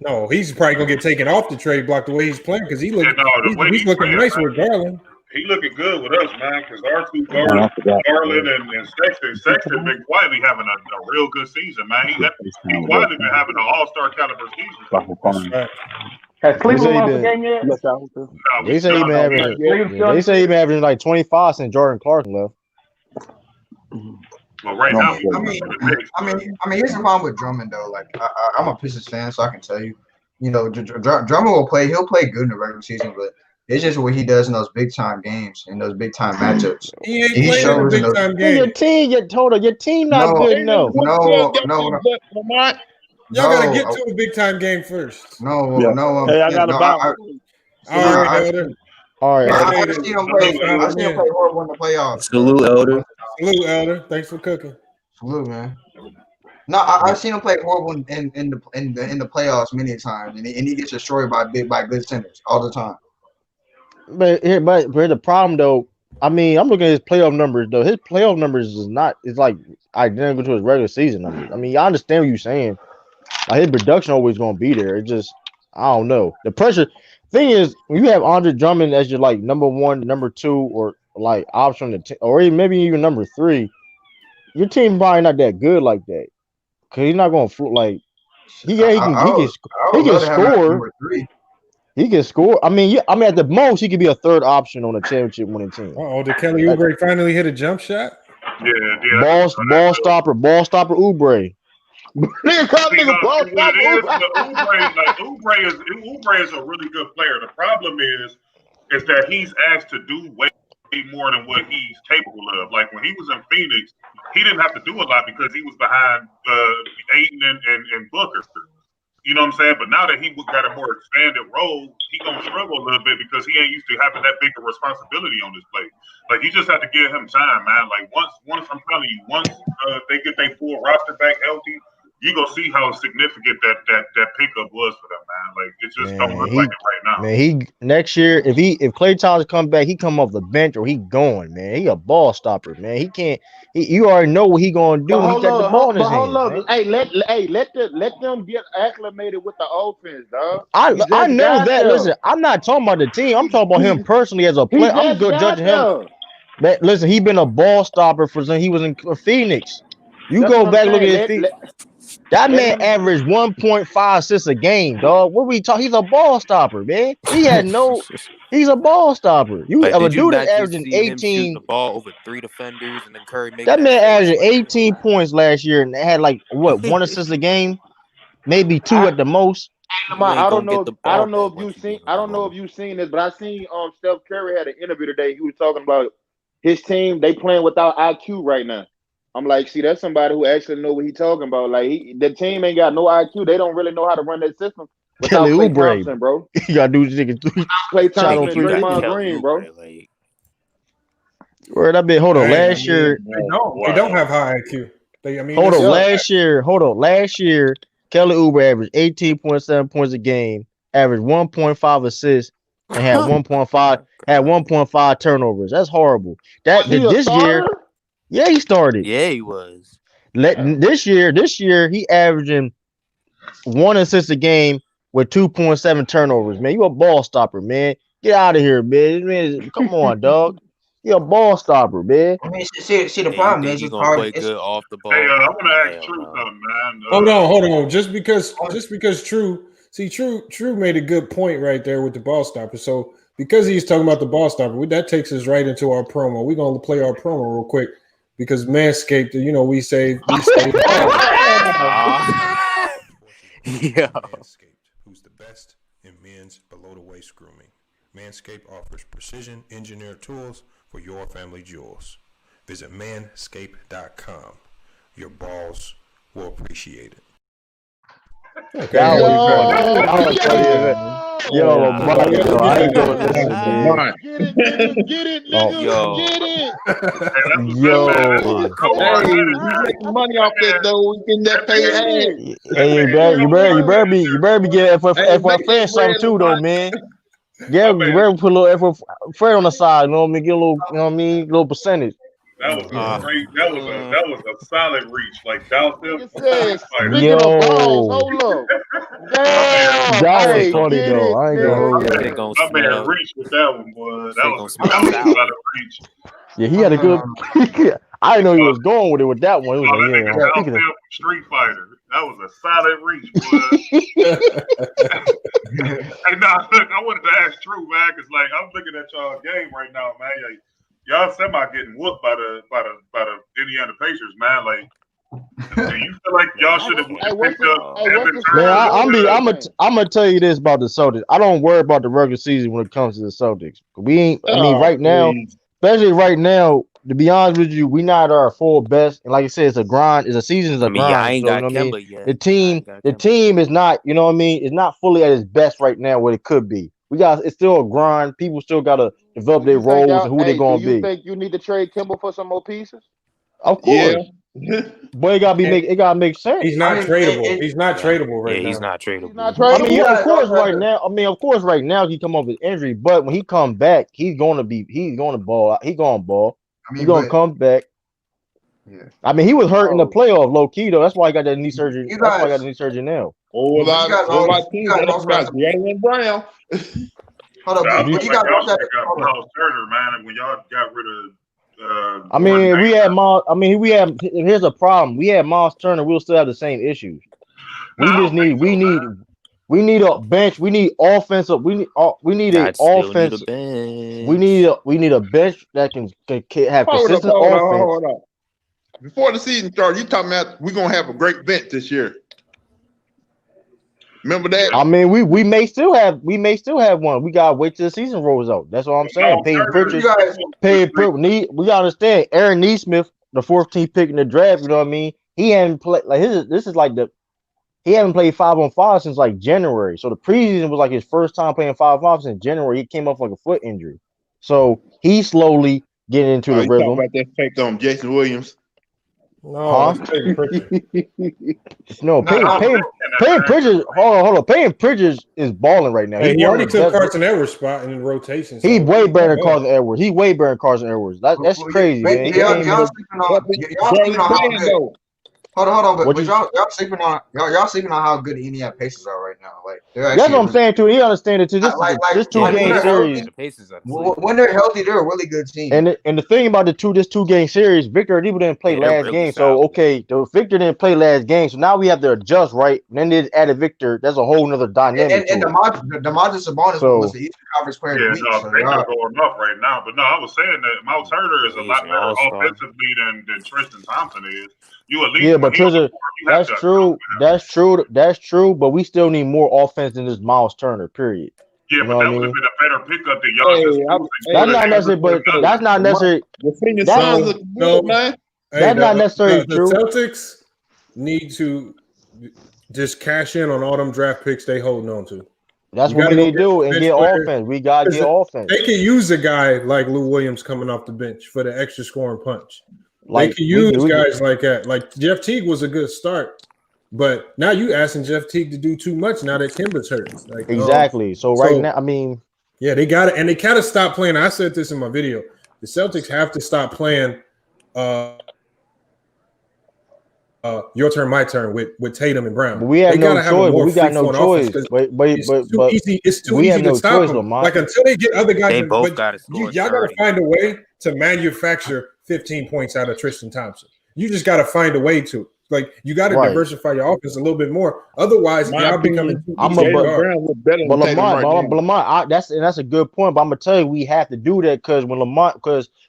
No, he's probably gonna get taken off the trade block the way he's playing because he's looking he's looking nice with Garland. He looking good with us, man, because our two guards, Garland and Sexton. Sexton been quietly having a real good season, man. He quietly been having an all-star caliber season. Has Cleveland lost the game yet? They say he been averaging like 25 since Jordan Clarkson left. Well, right now, I mean, here's the problem with Drummond though. Like, I'm a Pistons fan, so I can tell you, Drummond will play. He'll play good in the regular season, but it's just what he does in those big time games, in those big time matchups. He ain't playing in a big time game. Your team not good enough. No. Y'all gotta get to a big time game first. No. Hey, I got a bounce. All right, Elder. All right. I've seen him play horrible in the playoffs. Salute, Elder. Salute, Elder. Thanks for cooking. Salute, man. No, I've seen him play horrible in the playoffs many times, and he gets destroyed by good centers all the time. But the problem though, I mean, I'm looking at his playoff numbers though. His playoff numbers is like identical to his regular season numbers. I mean, I understand what you're saying. Like, his production always gonna be there. It just, I don't know. The pressure thing is, when you have Andre Drummond as your like number 1, number 2, or like option or maybe even number 3, your team probably not that good like that. Cause he's not gonna like he can score. He can score. I mean, at the most, he could be a third option on a championship winning team. Did Kelly Oubre finally hit a jump shot? Yeah. Ball stopper Oubre. Nigga call nigga ball stopper. Oubre is a really good player. The problem is that he's asked to do way more than what he's capable of. Like when he was in Phoenix, he didn't have to do a lot because he was behind Ayton and Booker. You know what I'm saying? But now that he got a more expanded role, he gonna struggle a little bit because he ain't used to having that big a responsibility on his plate. Like you just have to give him time, man. Like once I'm telling you, once they get their full roster back healthy, you gonna see how significant that pickup was for them, man. Like it just don't look like it right now. Man, he next year if Klay Thompson come back, he come off the bench or he going, man. He a ball stopper, man. He can't. You already know what he gonna do when he got the ball in his hand. Hey, let them get acclimated with the offense, dog. I know that. Listen, I'm not talking about the team. I'm talking about him personally as a player. I'm good judging him. But listen, he been a ball stopper for he was in Phoenix. You go back look at his feet. That man averaged 1.5 assists a game, dog. What we talking? He's a ball stopper, man. He's a ball stopper. You ever do that averaging 18 the ball over 3 defenders and then Curry making that man averaged 18 points last year and had like what 1 assist a game, maybe 2 at the most. I don't know if you've seen this, but I seen Steph Curry had an interview today. He was talking about his team. They playing without IQ right now. I'm like, see, that's somebody who actually know what he's talking about. Like, the team ain't got no IQ. They don't really know how to run that system without Klay Thompson, bro. You gotta do this nigga Klay Thompson and Draymond Green, bro. Word, I bet. Hold on, last year they don't have high IQ. Last year, Kelly Oubre averaged 18.7 points a game, averaged 1.5 assists, and had 1.5 turnovers. That's horrible. This year. Yeah, he started. Yeah, he was. This year he averaging 1 assist a game with 2.7 turnovers. Man, you a ball stopper, man. Get out of here, man. Come on, dog. You a ball stopper, man. I mean, see, the Hey, you problem think is he it's gonna hard. play good off the ball? Hey, I want to ask Hell True no. something, man. Hold on. Just because True made a good point right there with the ball stopper. So because he's talking about the ball stopper, that takes us right into our promo. We're gonna play our promo real quick because Manscaped, we save. Yeah. Manscaped, who's the best in men's below the waist grooming. Manscaped offers precision engineered tools for your family jewels. Visit manscaped.com. Your balls will appreciate it. Okay. That was funny. Yo, Lamar, yo, I ain't gonna listen, man. Get it, nigga. Get it. Yo. Hey, we making money off that though. We getting that paid ad. Hey, you better be getting FY Fred something too, though, man. Yeah, you better put a little FY Fred on the side, you know what I mean? Get a little, you know what I mean? Little percentage. That was a great. That was a solid reach. Like Dallas Speaking of balls, hold up. Damn. That was funny though. I ain't gonna hold you. I made a reach with that one, boy. That was a solid reach. Yeah, he had a good. I didn't know he was going with it with that one. It was Oh, like, that nigga Dallas from Street Fighter. That was a solid reach, boy. Hey, nah, look, I wanted to ask True, man, because like I'm looking at y'all game right now, man. Like, y'all semi getting whooped by the Indiana Pacers, man. Like, do you feel like y'all should have picked up Evan Man, I'm gonna tell you this about the Celtics. I don't worry about the regular season when it comes to the Celtics. We ain't. I mean, right now, especially right now, to be honest with you, we not at our full best. And like I said, it's a grind. It's a season. It's a grind. I ain't got you know Kemba what I mean? yet. The team is not. You know what I mean? It's not fully at its best right now. What it could be. It's still a grind. People still gotta develop their roles and who they're gonna be. Do you think you need to trade Kemba for some more pieces? Of course. But it gotta make sense. He's not tradable. He's not tradable right now. He's not tradable. I mean, yeah, of course, right now he come off with injury, but when he come back, he's gonna ball. He's gonna come back. Yeah. I mean, he was hurt in the playoff, low key though. That's why he got that knee surgery. That's why he got the knee surgery now. Jalen Brown. Hold up, y'all you got Miles Turner, man. When y'all got rid of. I mean, we had Miles. I mean, here's a problem. We had Miles Turner. We'll still have the same issues. We need a bench. We need offensive. We need an offense. We need a bench that can have consistent offense. Hold up. Before the season started, you talking about we're gonna have a great bench this year. Remember that? I mean, we may still have one. We gotta wait till the season rolls out. That's what I'm saying. Peyton Pritchard. We gotta understand. Aaron Nesmith, the 14th pick in the draft. You know what I mean? He hadn't played like he haven't played 5-on-5 since like January. So the preseason was like his first time playing 5-on-5 since January. He came off like a foot injury, so he's slowly getting into the rhythm. Talking about that fake on Jason Williams. No, no, Payne Pritchard. Hold on. Payne Pritchard is balling right now. Hey, he already took Carson Edwards' spot in the rotation. He's way better than Carson Edwards. He's way better than Carson Edwards. That's crazy, man. Y'all sleeping on how good. Hold on, but y'all sleeping on how good the Indiana Pacers are right now. Like that's what I'm saying too. He understands it too. This 2-game series. When they're healthy, they're a really good team. And the thing about this 2-game series, Victor Oladipo didn't play last game. So Victor didn't play last game. So now we have to adjust, right? And then they added Victor. That's a whole nother dynamic. And DeMontis Sabonis was the Eastern Conference Player of the Week. Baker's going up right now. But no, I was saying that Miles Turner is a lot better offensively than Tristan Thompson is. But Tristan, that's true. But we still need more offense than this Miles Turner. Period. Yeah, you know but that would have been a better pickup than y'all. That's not necessary. But that's not necessary. That's not necessarily true. The Celtics need to just cash in on all them draft picks they holding on to. That's what we need to do and get offense. We got to get offense. They can use a guy like Lou Williams coming off the bench for the extra scoring punch. They can use guys like that. Like Jeff Teague was a good start, but now you asking Jeff Teague to do too much now that Kemba's hurt. Like, exactly. So now, I mean, yeah, they got it, and they kind of stopped playing. I said this in my video. The Celtics have to stop playing Your Turn, My Turn with Tatum and Brown. But we have They no gotta have a choice. But more we got free no flowing offense choice. because it's too we have easy to no stop choice, them. Lamont. Like until they get other guys, They both but got to score y'all got to 30. find a way to manufacture 15 points out of Tristan Thompson. You just got to find a way to. Like you got to Right. diversify your offense a little bit more. Otherwise, My y'all opinion, becoming too I'm easy a to but, guard. Brown look better but than Tatum Lamont, right now. Lamont, that's a good point. But I'm gonna tell you, we have to do that because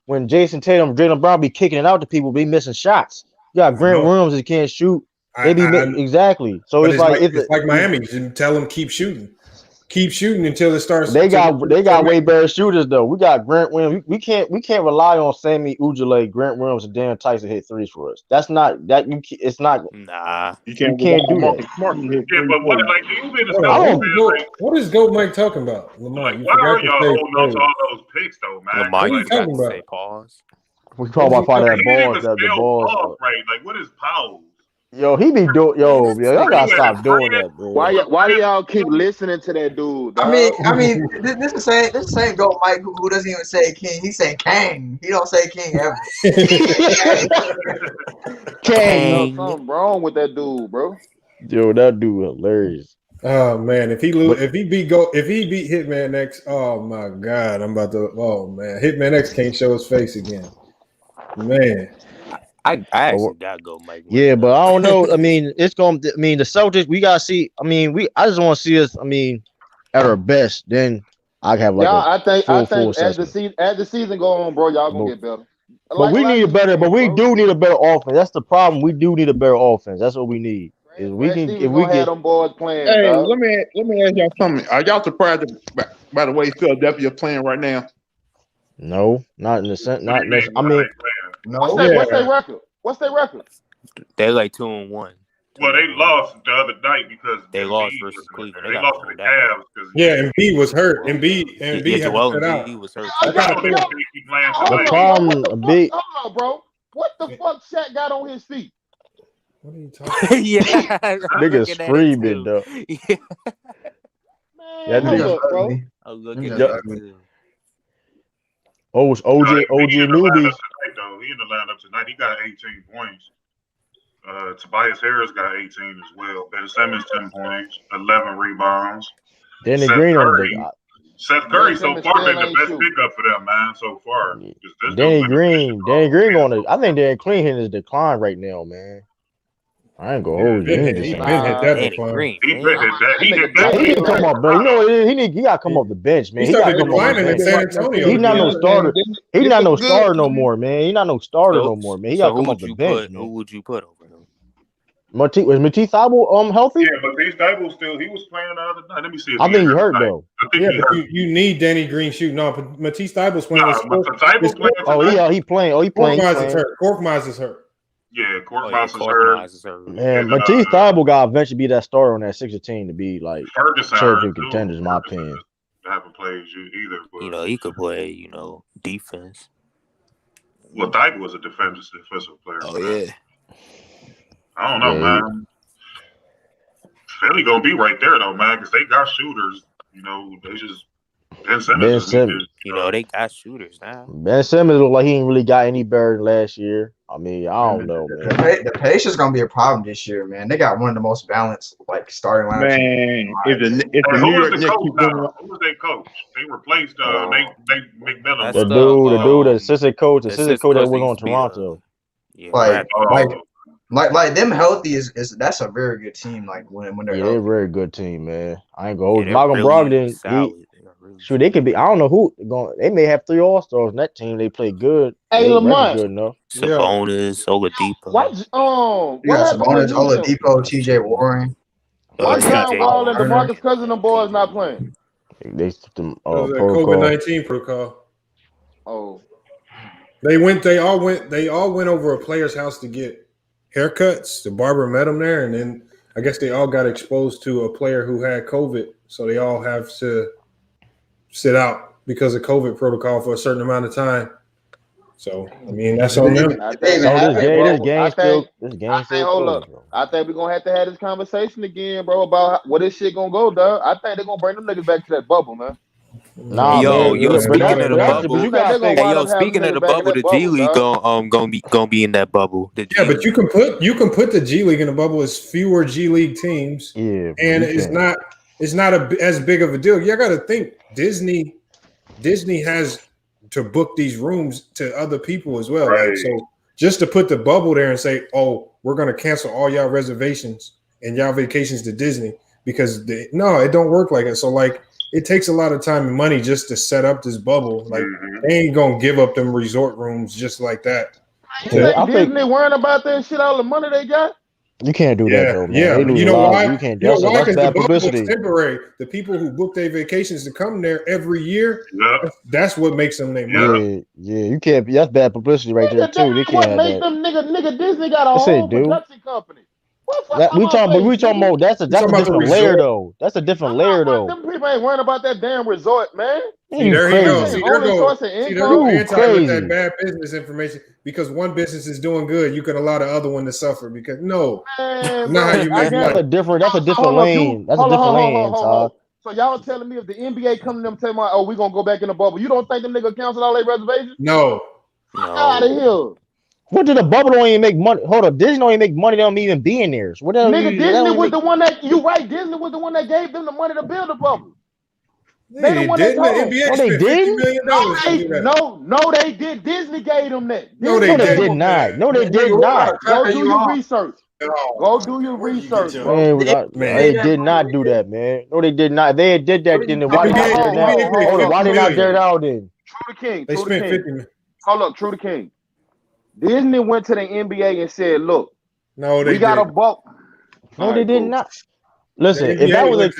when Jason Tatum, Jaylen Brown be kicking it out to people, be missing shots. You got I Grant know. Williams that can't shoot. I They be know. exactly. So But it's like it's like Miami. Just tell them keep shooting until it starts. They got way better shooters though. We got Grant Williams. We can't rely on Sammy Ujale, Grant Williams, and Dan Tyson hit threes for us. That's not that you. It's not. Nah, You you can't can't do Marcus that. Smart to hit Yeah, three but what, for you. like, do you mean to Hold stop on, saying, what, what is Goat Mike talking about, Lamont? like, You why forgot are to y'all say holding on to players. all those picks, though, man? Lamar, What are you you forgot talking to say about? pause. We talking about part of He that didn't balls. even The spell balls. pause right. Like, what is pause? Yo, he be doing. Yo, y'all gotta stop doing friend? that, man. Why do y'all keep listening to that dude, dog? I mean, this is the same Goat Mike who doesn't even say King. He say Kang. He don't say King ever. Kang. Something wrong with that dude, bro. Yo, that dude hilarious. Oh man, if he But- beat Hitman X, oh my god, I'm about to. Oh man, Hitman X can't show his face again. Man, I actually got to go Mike. Yeah, but I don't know. I mean, it's going. I mean, the Celtics. We gotta see. I mean, I just want to see us. I mean, at our best. Then I have like I think full as the assessment. season go on, bro, y'all gonna But- get better. But we need a better. But we do need a better offense. That's the problem. We do need a better offense. That's what we need. Is we Brad can Stevens if we gonna have get them boys playing, Hey, dog. let me ask y'all something. Are y'all surprised by the way Philadelphia playing right now? no, not in the sense. Not necessarily. I mean, What's their record? What's their record? They like 2-1. Well, they lost the other night because they lost versus Cleveland. They lost to the Cavs because yeah, Embiid was hurt. Embiid yeah, had Joel to sit out. Embiid was hurt. I don't think he playing the tonight. problem a big. Hold on, bro. What the fuck Shaq got on his feet? What are you talking yeah, Nigga screaming though. Yeah. That Hold nigga. up, bro. I'm looking Yep. at it too. OG He in the newbies. lineup tonight, though. He in the lineup tonight. He got 18 points. Tobias Harris got 18 as well. Ben Simmons 10 points, 11 rebounds. Danny Seth Green on Curry, the. Seth Curry Ben so Simmons far still been the ain't best shooting. pickup for them, man. So far, This Danny dude been Green on it. I think Danny Green hitting his decline right now, man. I ain't gonna hold you. He ain't the He same. been hit that Danny decline. Green, He man. been hit that. He hit Nah, that. he need to come up, but you know what it is? He got to come off the bench, man. He He got to started come off the declining in bench. San Antonio. He's not no starter. He's not no starter no man. more, man. He's not no starter no more, man. He got to come off the bench, Who man. would you put over him? Was Matisse Thybulle healthy? Yeah, but Matisse Thybulle still. He was playing the other night. Let me see if I think he hurt hurt tonight. though. I think Yeah, he but hurt. you need Danny Green shooting. No, but Matisse Thybulle's playing. Nah, but Thybulle playing Oh tonight. yeah, he playing. Oh, he playing. Korkmaz is hurt. Korkmaz is hurt. Yeah, Court Oh, Mouse yeah, is hurt. Man, And, Matisse Thybulle got to eventually be that starter on that 6 team to be like Ferguson championship hurt too. contenders, in my opinion. Haven't played either. But, You know, he could play, defense. well, Thybulle was a defensive player. Oh, man. yeah. I don't know, Yeah, man. Philly gonna be right there though, man, because they got shooters. They just Ben Simmons. They got shooters now. Ben Simmons look like he ain't really got any better than last year. I mean, I don't know, man. The pace is gonna be a problem this year, man. They got one of the most balanced starting lineups. Man, if the Who New is York the Knicks coach keep now? going, Who is their coach? They replaced Nate McMillan. The assistant coach that was on Toronto. Like them healthy is that's a very good team. Like when they're Yeah, healthy. they're a very good team, man. I ain't gonna hold you. they're Malcolm really Brogdon, solid. sure they could be. I don't know who going. They may have 3 All-Stars in that team. They play good. Hey, They Lamont. good enough. Sabonis, Oladipo. What You got happened with Sabonis, Houston? Oladipo, T.J. Warren. Why John TJ Wall and Warren. DeMarcus Cousins and boys not playing? They them COVID protocol. -19 protocol. Oh, They all went over a player's house to get haircuts. The barber met them there, and then I guess they all got exposed to a player who had COVID, so they all have to sit out because of COVID protocol for a certain amount of time. So I mean, that's on them. This game still hold up. I think we're gonna have to have this conversation again, bro, about where this shit gonna go, dog. I think they're gonna bring them niggas back to that bubble, man. Nah, Yo, man. speaking But of the but bubble, you gotta They're gonna think. hey, wind yo, up having speaking of niggas the back in bubble, that the G bubble, League dog. gonna be in that bubble. The Yeah, G but League. you can put the G League in the bubble as fewer G League teams, Yeah, and you can. it's not as big of a deal. You got to think Disney has to book these rooms to other people as well. Like, Right. so just to put the bubble there and say, oh, we're going to cancel all y'all reservations and y'all vacations to Disney because no, it don't work like that. So like it takes a lot of time and money just to set up this bubble. Like they ain't gonna give up them resort rooms just like that. You think I think Disney worrying about that shit, all the money they got? you can't do that though, man. They lose You a know lot. why? You can't. You know why? That's Because the bad bubble is publicity. temporary. The people who book their vacations to come there every year, Yep. that's what makes them their money. Yeah. You can't. That's bad publicity right there too. They can't What have make that. them nigga Disney got a Yes, they whole do. production company? What fuck That, my but we face, talking nigga? about that's a talking about the different layer resort? though. That's a different layer though. Them people ain't worrying about that damn resort, man. See, You there he goes. crazy? See, there Only go. source of See, there go income. You anti with that crazy? bad business information because one business is doing good, you can allow the other one to suffer. Because no, Man, not how bro, you I make guess. money. That's a different Hold up, you. lane. That's a Hold on, different hold on, lane, hold on. Todd. So y'all telling me if the NBA come to them tell me, oh, we gonna go back in the bubble, you don't think them niggas cancel all their reservations? No. Out of here. What did the bubble don't even make money? Hold up, Disney don't even make money. They don't even be in there. So what the hell Nigga, they Disney don't even was make? the one that you right. Disney was the one that gave them the money to build the bubble. They the They one that didn't. The told them. NBA No, they spent $50 didn't. million to do that. No, they did. Disney gave them that. No, Disney they No, they gave did them. not. No, they did Nigga, what kind not. of cracker Go do you your on? research. Oh, Go do your Where you get research, your bro. Man, man. they did not do that, man. No, they did not. They did that. Where Then you why they get not NBA, there the now? NBA paid Hold up, why $50 they not there million. now? Then True the King. They True the spent King. $50 million. Hold up, True the King. Disney went to the NBA and said, look, No, we they got a didn't. bulk. no, All they right, did cool. not. The Listen, if that NBA was the went to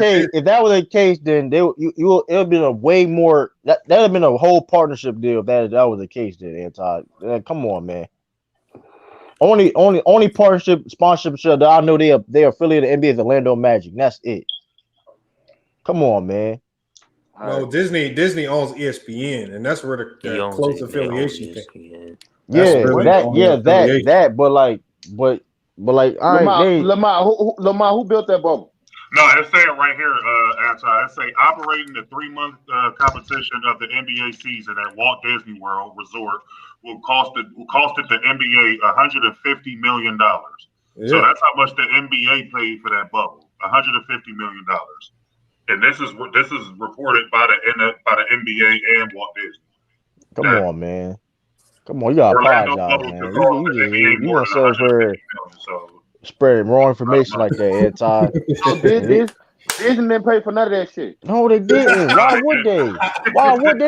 case, then it would have been a way more. That would have been a whole partnership deal. If that was the case, then Anti. Come on, man. Only partnership sponsorship show that I know they are affiliated with NBA is Orlando Magic. And that's it. Come on, man. No, Disney owns ESPN, and that's where He the owns close it. They own affiliation came. ESPN. That's Yeah, really that the only affiliation. but like I ain't they Lamar, who built that bubble? No, it's saying right here, Anti. It's say operating the 3-month competition of the NBA season at Walt Disney World Resort will cost it the NBA $150 million. So that's how much the NBA paid for that bubble, $150 million. And this is reported by the NBA and Walt Disney. come on, man. Come on, you gotta Orlando apologize, bubble man. could cost the NBA You more want than to $150 for million. So spreading wrong information like that, Anti. So Disney didn't pay for none of that shit. No, they didn't. Why would they? Why would they?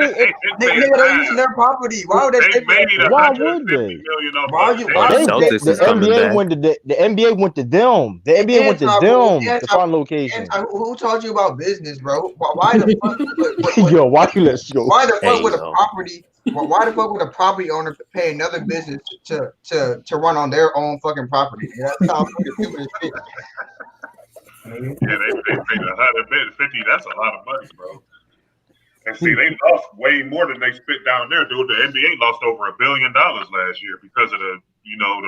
Nigga, they using their property. Why would they pay for that shit? Why would they? Why the you Celtics is coming back. The NBA went to them. The NBA went to them to find location. Who told you about business, bro? Why the fuck? Yo, why you let's go? Why the fuck Hey, would a yo. property? Why the fuck would a property owner pay another business to run on their own fucking property? Yeah, that sounds fucking stupid as shit. Yeah, they paid $150. That's a lot of money, bro. And see, they lost way more than they spent down there, dude. The NBA lost over $1 billion last year because of the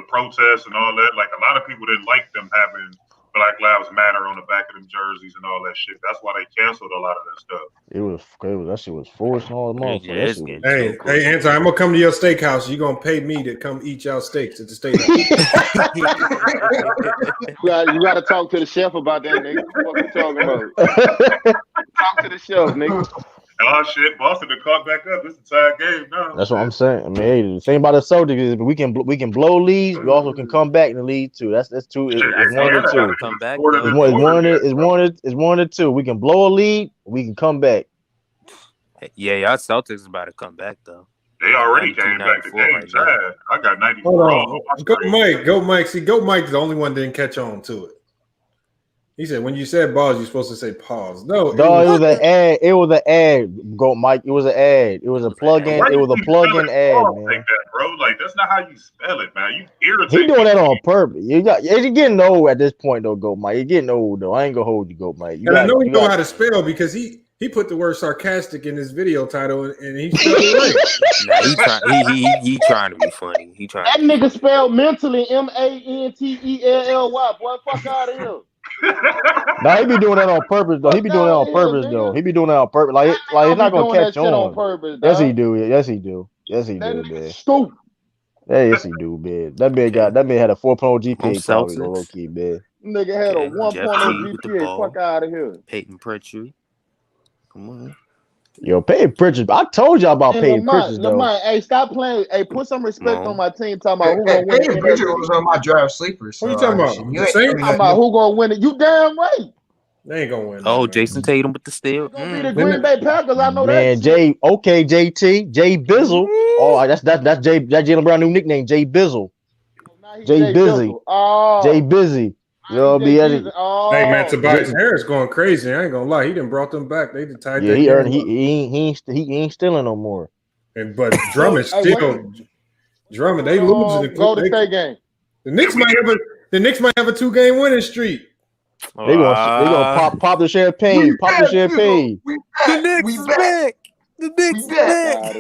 protests and all that. Like a lot of people didn't like them having Black Lives Matter on the back of them jerseys and all that shit. That's why they canceled a lot of that stuff. That shit was forced and all the motherfuckers. Hey, Anthony, I'm gonna come to your steakhouse. You're gonna pay me to come eat y'all steaks at the steakhouse. You gotta talk to the chef about that, nigga. What you talking about? Talk to the chef, nigga. Oh shit, Boston to caught back up. This is a tie game now. That's what I'm saying. I mean, hey, the thing about the Celtics is we can blow leads. We also can come back in the lead too. That's two. It's one of the two. Come back. It's one of the two. We can blow a lead. We can come back. Yeah, y'all Celtics is about to come back though. They already came back to game time. I got 94 Hold on. Go Mike. See, Go Mike's the only one that didn't catch on to it. He said when you said pause, you're supposed to say pause. No, it was an ad. It was an ad. Go Mike. It was an ad. It was a plug-in. It was a plug-in ad, man. Like that, bro. Like that's not how you spell it, man. You irritate. He doing that on purpose. You're getting old at this point, though. Go Mike. You're getting old though. I ain't gonna hold you, Go Mike. I know he know how to spell because he put the word sarcastic in his video title and he spelled it right. He trying to be funny. That nigga spelled mentally MANTELLY. Boy, fuck out of here. No, he be doing that on purpose though. He be doing that on purpose though. He be doing that on purpose. Like it's not gonna catch on. Yes, he do. Yes, he do. Yes, he do, man. Stupid. Yes, he do, man. That man had a 4.0 GPA probably low key, man. Nigga had a 1.0 with the GPA. ball. Fuck out of here. Peyton Pritchard. Come on. Yo, Peyton Pritchard. I told y'all about Peyton Pritchard though. Lamont, hey, stop playing. Hey, put some respect on my team. Talking about who gonna win Peyton Pritchard was on my draft sleeper. So What you talking about? talking about who gonna win it. You damn right. They ain't gonna win. Oh, Jason Tatum with the steal. Be the Green Bay Packers. I know Man, that. JT, Jay Bizzle. Oh, that's Jalen Brown new nickname, Jay Bizzle. Jay Busy. Oh. Jay Busy. You know what I mean? Hey man, Tobias Harris going crazy. I ain't gonna lie, he done brought them back. They done tied that. He ain't stealing no more. But Drummond still Drummond. They losing the Golden State game. The Knicks might have a 2-game winning streak. They gonna pop the champagne. Pop the champagne. The Knicks is back. The Knicks is back.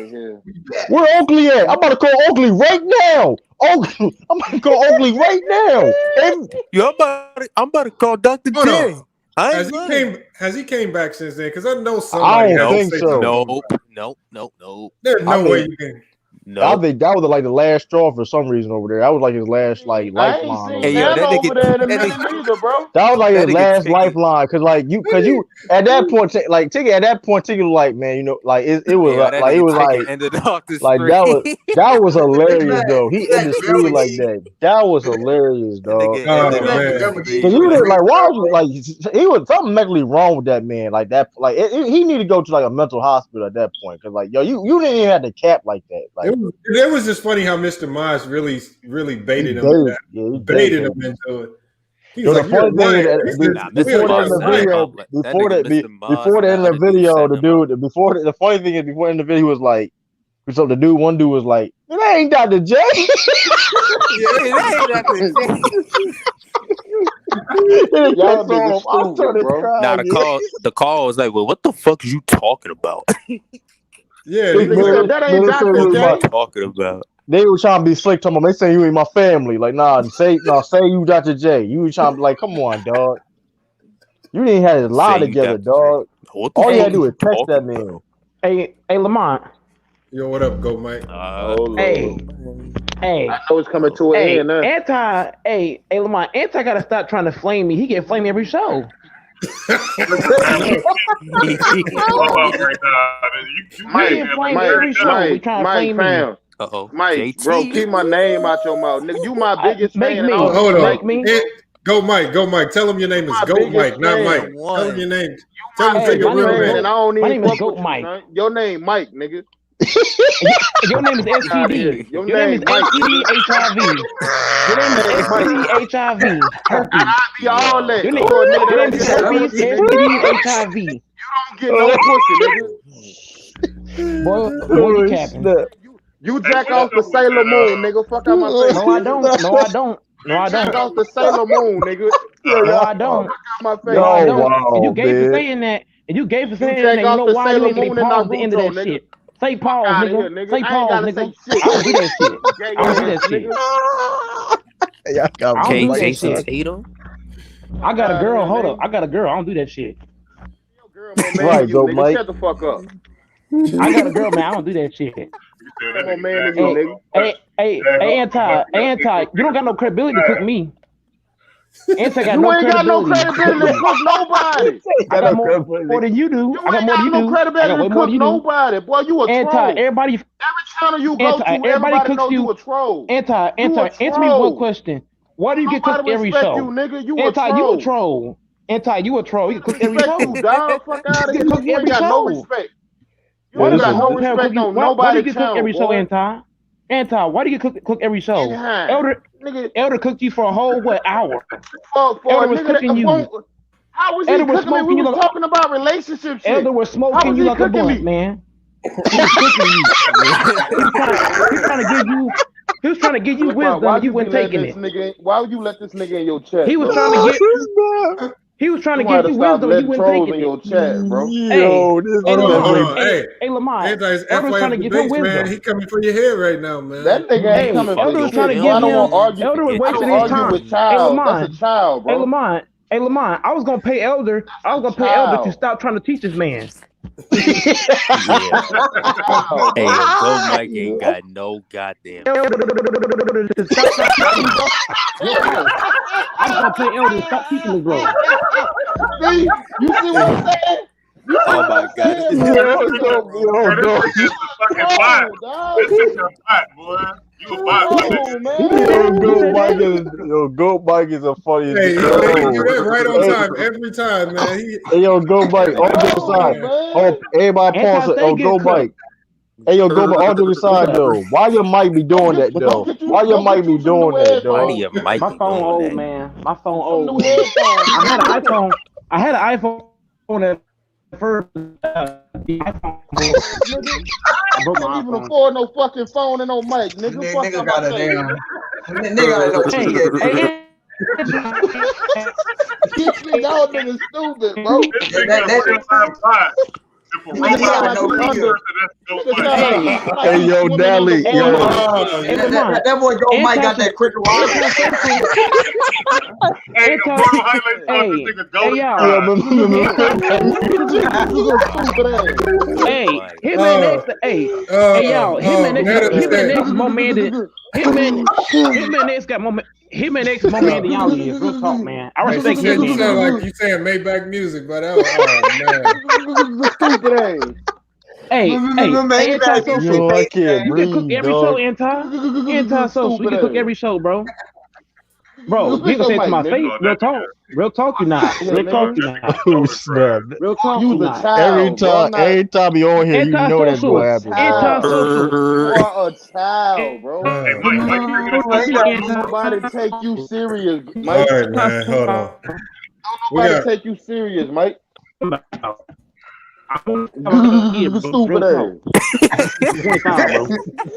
Where Oakley at? I'm about to call Oakley right now. I'm about to call Oakley right now. Yo, I'm about to call Dr. J. Has he came back since then? Because I know I somebody. don't think so. Nope. There's no way you can. No. I think that was like the last straw for some reason over there. That was like his last lifeline. Hey, yo, that over there in the middle either, bro. That was like his last lifeline because you at that point like Tiggy at that point Tiggy like man you know like it was like that was hilarious though. He ended the street like that. That was hilarious, dog. Because you didn't like why was like he was something mentally wrong with that man like that like he needed to go to like a mental hospital at that point because like yo you didn't even have the cap like that like. It was just funny how Mr. Mize really baited him. Baited him into it. He was like, before the end of the video, the dude. The funny thing is, before the end of the video, he was like, so one dude was like, "It ain't Dr. J." The call was like, "Well, what the fuck is you talking about?" Yeah, that ain't Dr. J. Talking about. They were trying to be slick to him. They say you ain't my family. Like, say you Dr. J. You were trying to be like, come on, dog. You didn't have his lie together, dog. All you had to do is text that man. Hey, Lamont. Yo, what up, Go Mike? Hey. I know it's coming to an end now. Lamont. Anti gotta stop trying to flame me. He get flamed every show. Mike, bro, keep my name out your mouth, nigga. You my biggest fan. Hold on. Go Mike. Tell him your name is Go Mike, not Mike. Tell him your name. Tell him your real name. And I don't my even name is Goat Mike. Your name Mike, nigga. Your name is STD. Your name is STD HIV. Your name is STD HIV. Herpes. All that. Your name is herpes, STD HIV. You don't get no pussy, nigga. Boy, you capping. You jack off the Sailor Moon, nigga. Fuck out my face. No, I don't. Jack off the Sailor Moon, nigga. No, I don't. My face. No, I don't. And you gave for saying that. You know why you ain't say pause at the end of that shit. Say pause, nigga. Say pause, nigga. I don't do that shit. I don't do that shit. Tatum. I got a girl. Hold up. I got a girl. I don't do that shit. Right, Go Mike. Shut the fuck up. I got a girl, man. I don't do that shit. Hey, anti. You don't got no credibility to cook me. Anti got you ain't got no credibility to cook nobody. I got more than you do. I got more than you do. No credibility to cook nobody. Boy, you a troll. Everybody. Every channel you go to, everybody knows you a troll. Answer me one question. Why do you get cooked every show? You, nigga. You a troll. You a troll. You get cooked every show. You dog. Fuck out of here. You ain't got no respect. Why do you got no respect on nobody? Why do you get cooked every show, Anti? Why do you get cooked every show? Elder cooked you for a whole hour. Elder was cooking you. How was he cooking me? We were talking about relationships. Elder was smoking you like a blunt, man. He was cooking you. He was trying to give you wisdom, and you weren't taking it. Why would you let this nigga in your chest? He was trying to get. He was trying to give you wisdom, and you weren't taking it. Your chat, bro. Hey, Lamont. Elder was trying to give him wisdom. Man, he coming for your head right now, man. That nigga ain't coming for Elder was your trying to head. give I don't want to him. argue. Elder was I wasting don't his argue time. with child. That's a child, bro. Hey, Lamont. Hey, Lamont, I was gonna pay Elder. I was gonna pay Elder to stop trying to teach this man. Yeah. Hey, yo, Go Mike ain't got no goddamn. I was gonna pay Elder to stop teaching this bro. See, you see what I'm saying? Oh my God! This is a fucking bot. This is a bot, boy. You a bot, Goat Mike is a funny. Hey, you do that right on time every time, man. Hey, yo, Goat Mike, all jokes aside. Oh, everybody pause it. Oh, Goat Mike. Hey, yo, Goat Mike, all jokes aside, though. Why your mic be doing that, though? Why your mic be doing that, though? Why do your mic My be phone doing old, that? man. My phone old. Man. I had an iPhone at first. The iPhone. I broke my Can't even iPhone. afford no fucking phone and no mic, nigga. Fuck Nigga up got my a face. damn. Nigga got a Y'all niggas stupid, bro. This nigga a real-time bot. If a robot Hey, yo, Dally, yo. That boy Go Mike got that cricket wire. Hey, the moral highlights on this nigga Go. Hey, Hitman X. Hey, y'all. Hitman X more man than Hitman X got more. Hitman X more man than y'all is. Real talk, man. I respect you Hitman. sound like you saying Maybach music, but that was stupid ass. Hey, anti-social. Yo, I can't You can cook breathe, every dog. show, anti-social. You can cook every show, bro. Bro, you can say it to my face. Real talk. Real talk, you not. Real talk, you not. Oh, snap. Real talk, You you the not. child. Every time you on here, you know that's Anti-social. what happens. Anti-social. You are a child, bro. Hey, Mike, Nobody take you serious, all Mike. right, man. Hold on. Nobody take you serious, Mike. Stupid ass. 25, bro.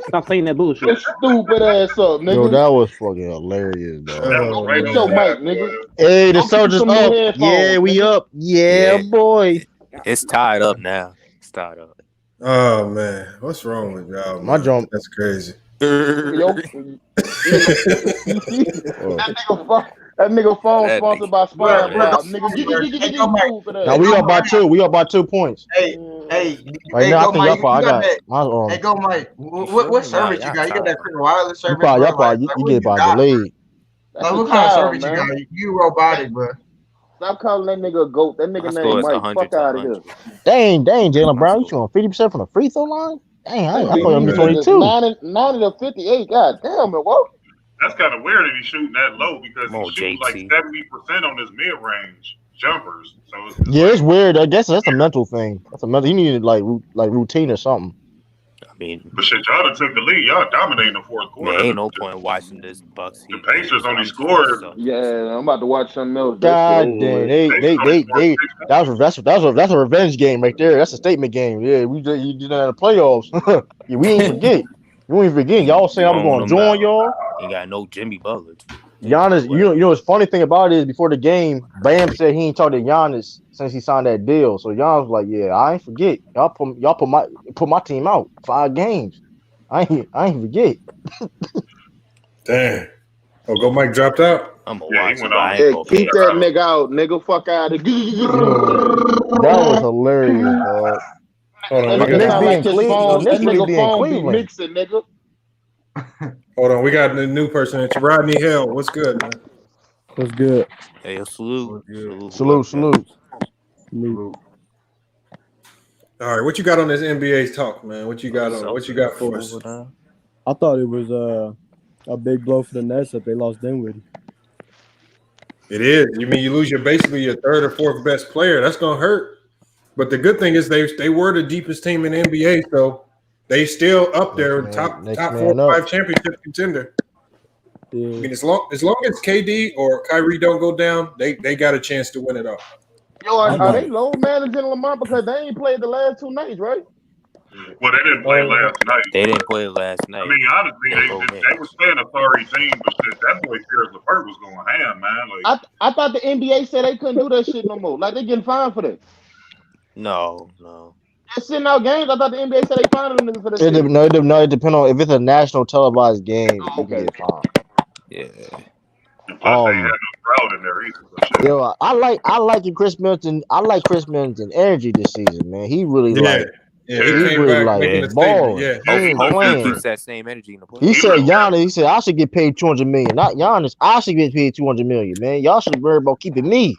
Stop saying that bullshit. Your stupid ass up, nigga. Yo, that was fucking hilarious, dog. Get your mic, nigga. Hey, the Soldier's up. Yeah, we up. Yeah, boy. It's tied up now. It's tied up. Oh man, what's wrong with y'all? My man? jump. That's crazy. That nigga phone That sponsored by SpongeBob. Nigga, Now we up by two. We up by 2 points. Hey, Right hey, now, I Go think Mike. y'all You got got that? my Hey, Go Mike. What service you got? You got that cricket wireless service? you get by delayed. What kind of service you got? You robotic, bro. Stop calling that nigga a goat. That nigga name Mike. Fuck out of here. Dang, Jalen Brown, you showing 50% from the free throw line? Dang, I thought you were 22. 90 to 58. God damn it, what? That's kind of weird that he's shooting that low because he's shooting like 70% on his mid-range jumpers. So Yeah, it's weird. I guess that's a mental thing. That's a mental. He needed like routine or something. I mean, but shit, y'all done took the lead. Y'all dominating the fourth quarter. Man, ain't no point watching this Bucks. The Pacers only scored. Yeah, I'm about to watch something else. God damn, they that's a revenge game right there. That's a statement game. Yeah, you did that in the playoffs. Yeah, we ain't forget. We ain't forget. Y'all saying I was going to join y'all. Ain't got no Jimmy Butler. Giannis, you know what's funny thing about it is before the game, Bam said he ain't talked to Giannis since he signed that deal. So Giannis was like, "Yeah, I ain't forget. Y'all put my team out 5 games. I ain't forget." Damn. Oh, Go Mike dropped out. I'm gonna watch it. Keep that nigga out, nigga. Fuck out of here. That was hilarious, dog. Hold on, That nigga phone be mixing, nigga. Hold on, we got a new person. It's Rodney Hill. What's good, man? What's good? Hey, salute. Salute. All right, what you got on this NBA talk, man? What you got on? What you got for us? I thought it was a big blow for the Nets that they lost Dinwiddie. It is. You mean you lose basically your third or fourth best player? That's gonna hurt. But the good thing is they were the deepest team in the NBA, so they still up there, top 4 or 5 championship contender. Yeah. I mean, as long as KD or Kyrie don't go down, they got a chance to win it all. Yo, are they low managing Lamar because they ain't played the last 2 nights, right? Well, they didn't play last night. They didn't play last night. I mean, honestly, they were playing a sorry team, but shit, that boy Karis LeVert was going ham, man. Like, I thought the NBA said they couldn't do that shit no more. Like, they getting fined for that. No. They're sitting out games. I thought the NBA said they fined them niggas for that shit. It depends on if it's a national televised game. You can get fined. Yeah. plus they had no crowd in there either. But shit. Yo, I like Chris Middleton. I like Chris Middleton energy this season, man. He really Yeah, he came really back making Yeah. a statement. balling. Yeah, He ain't Hopefully he playing. keeps that same energy in the He playoffs. said Giannis. He said I should get paid $200 million, not Giannis. I should get paid $200 million, man. Y'all should worry about keeping me.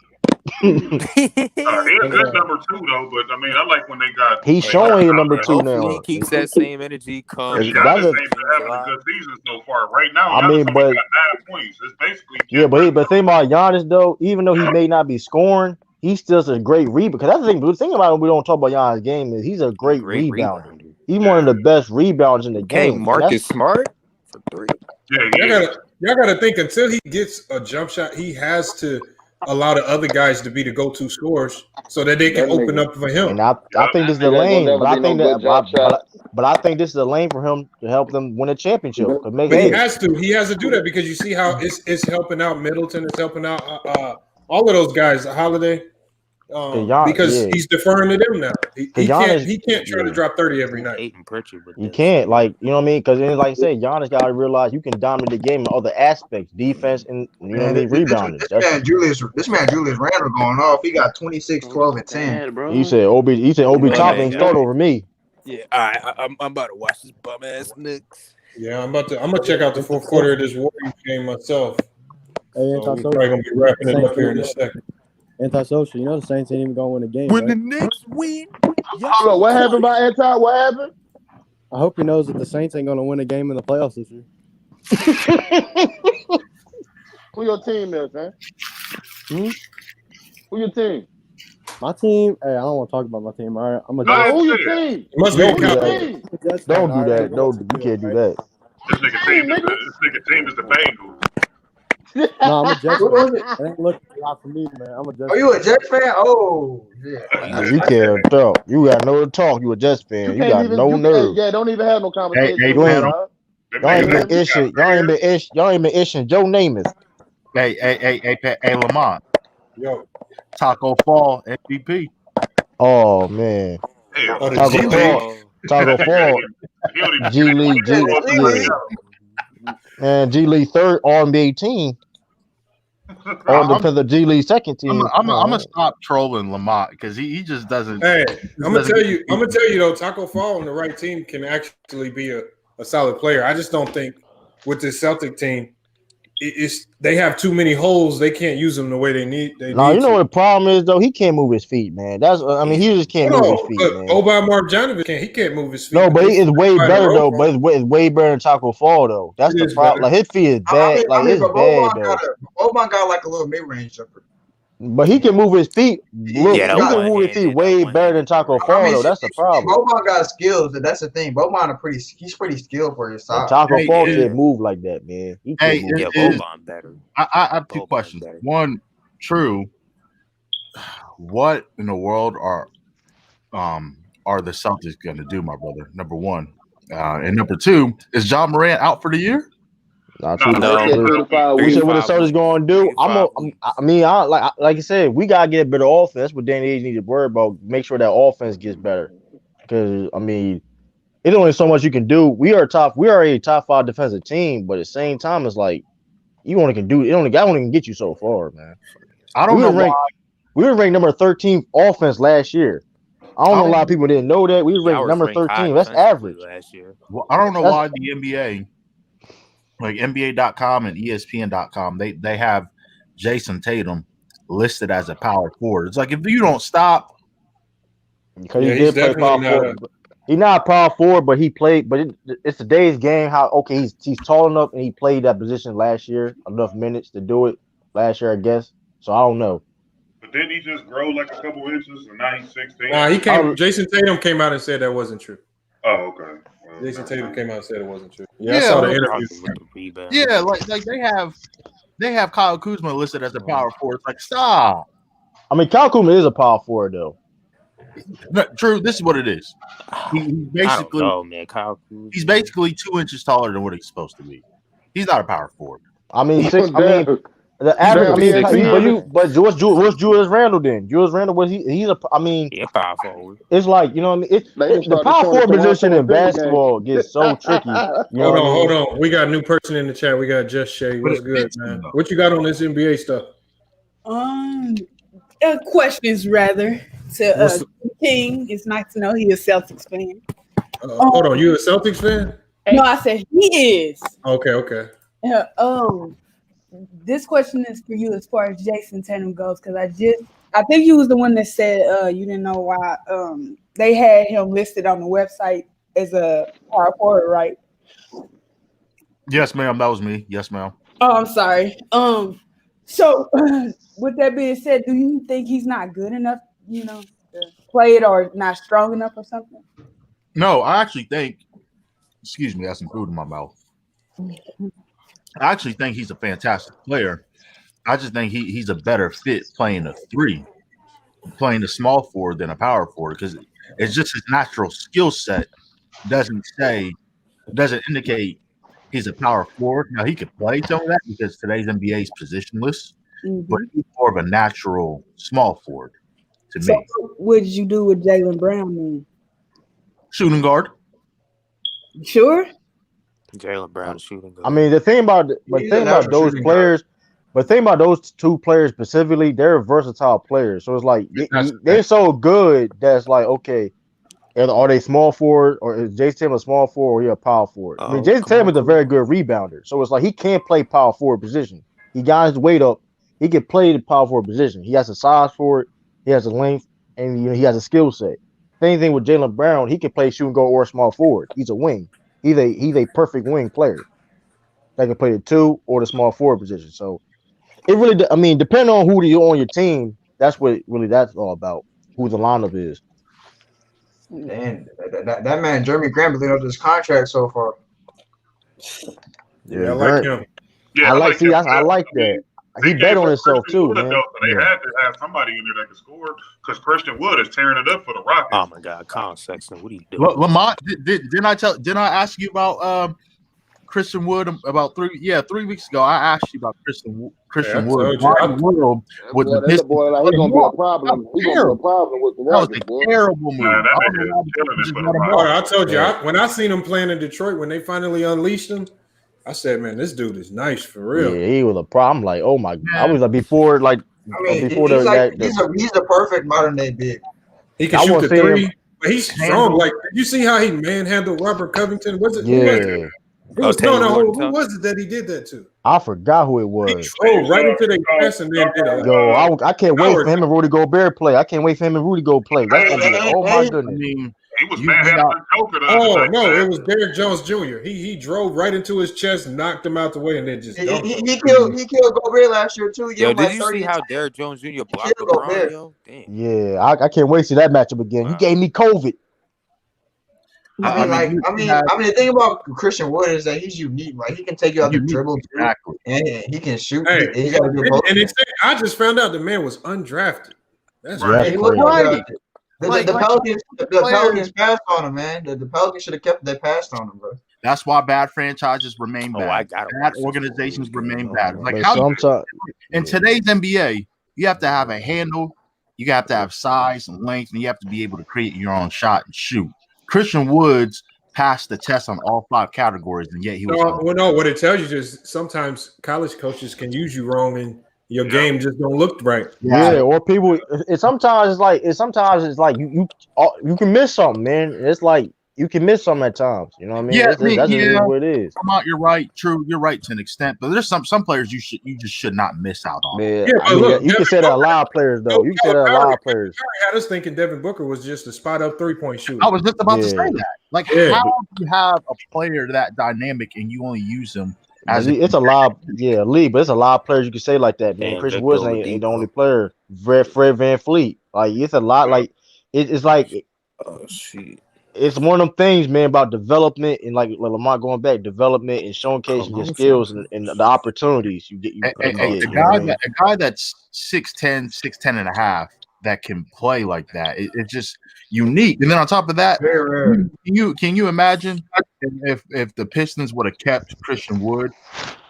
He a good number 2 though, but I mean, I like when they got. He's showing you number 2 Hopefully now. he keeps that same energy. Come Giannis That's a- ain't been having a good season so far. Right now, I Giannis mean, only but- got 9 points. It's basically Yeah, but think about Giannis though. Even though he may not be scoring, he's still a great rebounder. Because that's the thing. The thing about it, we don't talk about Giannis' game is he's a great rebounder. He's one of the best rebounders in the Okay, game. Marcus Smart for 3. y'all gotta think until he gets a jump shot, he has to allow the other guys to be the go-to scorers so that they can open up for him. And I think this is the lane, but I think but I think this is the lane for him to help them win a championship. But he has to do that because you see how it's helping out Middleton, it's helping out all of those guys, Holiday, because he's deferring to them now. He can't try to drop 30 every night. You can't, like, you know what I mean? Because like I said, Giannis got to realize you can dominate the game in other aspects, defense, and you know what I mean, rebounding. This man Julius Randle going off. He got 26, 12, and 10. He said Obi Toppin start over me. Yeah, all right. I'm about to watch this bum ass Knicks. Yeah, I'm gonna check out the fourth quarter of this Warriors game myself. Hey, So we're probably gonna be wrapping it up here in a second. Antisocial, you know the Saints ain't even gonna win the game. When right? the Knicks win, hold on, what happened by Anti? What happened? I hope he knows that the Saints ain't gonna win a game in the playoffs this year. Who your team is, man? Who your team? My team. Hey, I don't want to talk about my team. All right, I'm a. Who your team? Must be Don't do team? that. Don't do that. No, you can't do that. This nigga team is the Bengals. No, I'm a Jets fan. It ain't looking a lot for me, man. I'm a Jets. Are you a Jets fan? Oh, yeah. You can't talk. You got no talk. You a Jets fan. You got no nerve. Yeah, don't even have no conversation. You ain't been issuing Joe Namath. Hey, Lamont. Yo. Taco Fall MVP. Oh man. Taco Fall. G League. Man, G League third All-NBA team. Or the G League second team. I'm gonna stop trolling Lamont because he just doesn't. Hey, I'm gonna tell you though, Taco Fall on the right team can actually be a solid player. I just don't think with this Celtic team, they have too many holes. They can't use them the way they need. You know what the problem is though? He can't move his feet, man. He just can't move his feet, man. Boban Marjanovic he can't move his feet. No, but it's way better though. But it's way better than Taco Fall though. That's the problem. Like his feet is bad. It's bad though. Boban got like a little mid-range jumper. But he can move his feet. Look, he can move his feet way better than Taco Fall though. That's the problem. Boban got skills. That's the thing. Boban he's pretty skilled for his size. Taco Fall can't move like that, man. He can't move. Boban better. I have two questions. One, true. What in the world are the Celtics going to do, my brother? Number one, and number two, is John Morant out for the year? We said what the Celtics going to do. Like I said, we gotta get a better offense. That's what Danny Ainge needs to worry about. Make sure that offense gets better. Because it's only so much you can do. We are a top 5 defensive team, but at the same time, it's like you only can do. It only can get you so far, man. I don't know why. We were ranked number 13 offense last year. I don't know a lot of people didn't know that. We were ranked number 13. That's average. Last year. Well, I don't know why the NBA, like NBA.com and ESPN.com, they have Jason Tatum listed as a power forward. It's like if you don't stop, because he did play power forward. He's not a power forward, but he played. But it's today's game. He's tall enough and he played that position last year, enough minutes to do it last year, I guess. So I don't know. But didn't he just grow like a couple inches and now he's 16? Nah, Jason Tatum came out and said that wasn't true. Oh, okay. Jason Tatum came out and said it wasn't true. Yeah, I saw the interview. Yeah, like they have Kyle Kuzma listed as a power forward. It's like, stop. Kyle Kuzma is a power forward though. No, true. This is what it is. He's basically, man. Kyle Kuzma. He's basically 2 inches taller than what he's supposed to be. He's not a power forward. The average. But what's Julius Randle then? Julius Randle he's a power forward. It's like, you know what I mean? The power forward position in basketball gets so tricky. Hold on. We got a new person in the chat. We got Just Shay. What's good, man? What you got on this NBA stuff? Questions rather to What's the, King. It's nice to know he is Celtics fan. hold on, you a Celtics fan? No, I said he is. Okay. Uh, this question is for you as far as Jason Tatum goes, because I think you was the one that said you didn't know why they had him listed on the website as a power forward, right? Yes, ma'am. That was me. Yes, ma'am. Oh, I'm sorry. So with that being said, do you think he's not good enough, to play it, or not strong enough or something? No, I actually think. Excuse me, that's some food in my mouth. I actually think he's a fantastic player. I just think he's a better fit playing a 3, playing a small forward than a power forward, because it's just his natural skill set doesn't indicate he's a power forward. Now he could play some of that because today's NBA is positionless, but he's more of a natural small forward to me. So what did you do with Jaylen Brown then? Shooting guard. Sure. Jaylen Brown shooting guard. I mean, the thing about those players, but the thing about those two players specifically, they're versatile players. So it's like they're so good that's like, okay, are they small forward, or is Jason Tatum a small forward, or he a power forward? I mean, Jason Tatum is a very good rebounder. So it's like he can't play power forward position. He got his weight up. He can play the power forward position. He has a size for it. He has a length, and he has a skill set. Same thing with Jaylen Brown. He can play shooting guard or small forward. He's a wing. He's a perfect wing player that can play the 2 or the small forward position. So it really, I mean, depending on who you on your team, that's what really that's all about. Who the lineup is. And that man Jeremy Grant been up this contract so far. Yeah, I like him. Yeah, I like that. He bet on himself too, man. They had to have somebody in there that could score because Christian Wood is tearing it up for the Rockets. Oh my God, Colin Sexton, what are you doing? Lamont, didn't I ask you about Christian Wood about 3 weeks ago? I asked you about Christian Wood. He's gonna be a problem. He's gonna be a problem with the Rockets. That was a terrible move. I told you when I seen him playing in Detroit, when they finally unleashed him, I said, man, this dude is nice for real. Yeah, he was a problem. Like, oh my, I was like before, like he's the perfect modern day big. He can shoot the 3. But he's strong. Like, did you see how he manhandled Robert Covington? Was it? Yeah. Who was it that he did that to? I forgot who it was. He drove right into the press and then did it. Yo, I can't wait for him and Rudy Gobert play. I can't wait for him and Rudy Gobert play. That's gonna be, oh my goodness. He was manhandling Joker. It was Derrick Jones Jr. He drove right into his chest, knocked him out the way, and then just he killed Gobert last year too. Yo, did you see how Derrick Jones Jr. blocked LeBron? Yo, damn. Yeah, I can't wait to see that matchup again. Wow. He gave me COVID. The thing about Christian Wood is that he's unique. Like, he can take you out the dribble too, and he can shoot. I just found out the man was undrafted. That's right. He was right. The Pelicans passed on him, man. The Pelicans should have kept. They passed on him, bro. That's why bad franchises remain bad. Bad organizations remain bad. Like in today's NBA, you have to have a handle, you have to have size and length, and you have to be able to create your own shot and shoot. Christian Woods passed the test on all 5 categories, and yet he was. What it tells you is sometimes college coaches can use you wrong, and your game just don't look right. Yeah, or people. Sometimes it's like you can miss something, man. It's like you can miss something at times. You know what I mean? Yeah, that's what it is. You're right. True, you're right to an extent, but there's some players you just should not miss out on. Man, you can say that a lot of players though. You can say that a lot of players. I had us thinking Devin Booker was just a spot up 3-point shooter. I was just about to say that. Like, how do you have a player that dynamic and you only use him? It's a lot, league, but it's a lot of players you can say like that, man. Christian Woods ain't the only player. Fred VanVleet, like it's a lot. Like it's like, it's one of them things, man, about development and like Lamont going back, development and showcasing your skills and the opportunities you get. A guy that's 6'10", 6'10 and a half that can play like that. It's just unique. And then on top of that, can you imagine if the Pistons would have kept Christian Wood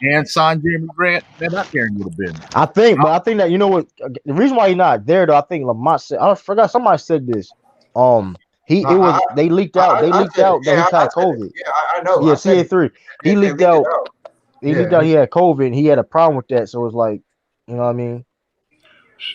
and signed Jeremy Grant? Then that pairing would have been. I think that, you know what, the reason why he's not there though, I think Lamont said, I forgot somebody said this. They leaked out that he had COVID. Yeah, I know. Yeah, CA3. He leaked out. He leaked out he had COVID and he had a problem with that. So it's like, you know what I mean?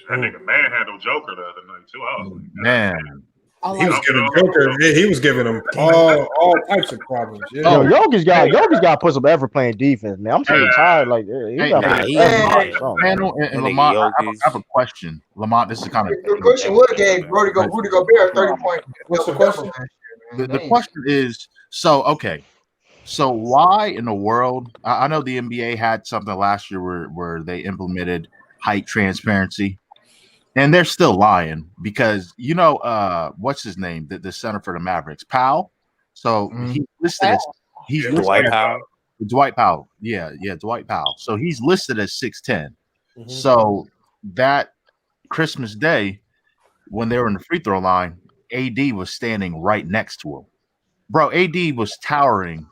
That nigga manhandled Joker the other night too. I was like, Man. He was giving Joker. He was giving him all types of problems. Yeah. Yo, Jokic got to put some effort playing defense, man. I'm sick and tired. Like, he got to put some Panel and Lamont, I have a question. Lamont, this is kind of The question would have gave Rudy Gobert 30 points. What's the question? The question is, so why in the world? I know the NBA had something last year where they implemented height transparency, and they're still lying because what's his name? The center for the Mavericks, Powell. So he's listed as Dwight Powell. Dwight Powell. Yeah, Dwight Powell. So he's listed as 6'10". So that Christmas Day, when they were in the free throw line, AD was standing right next to him. Bro, AD was towering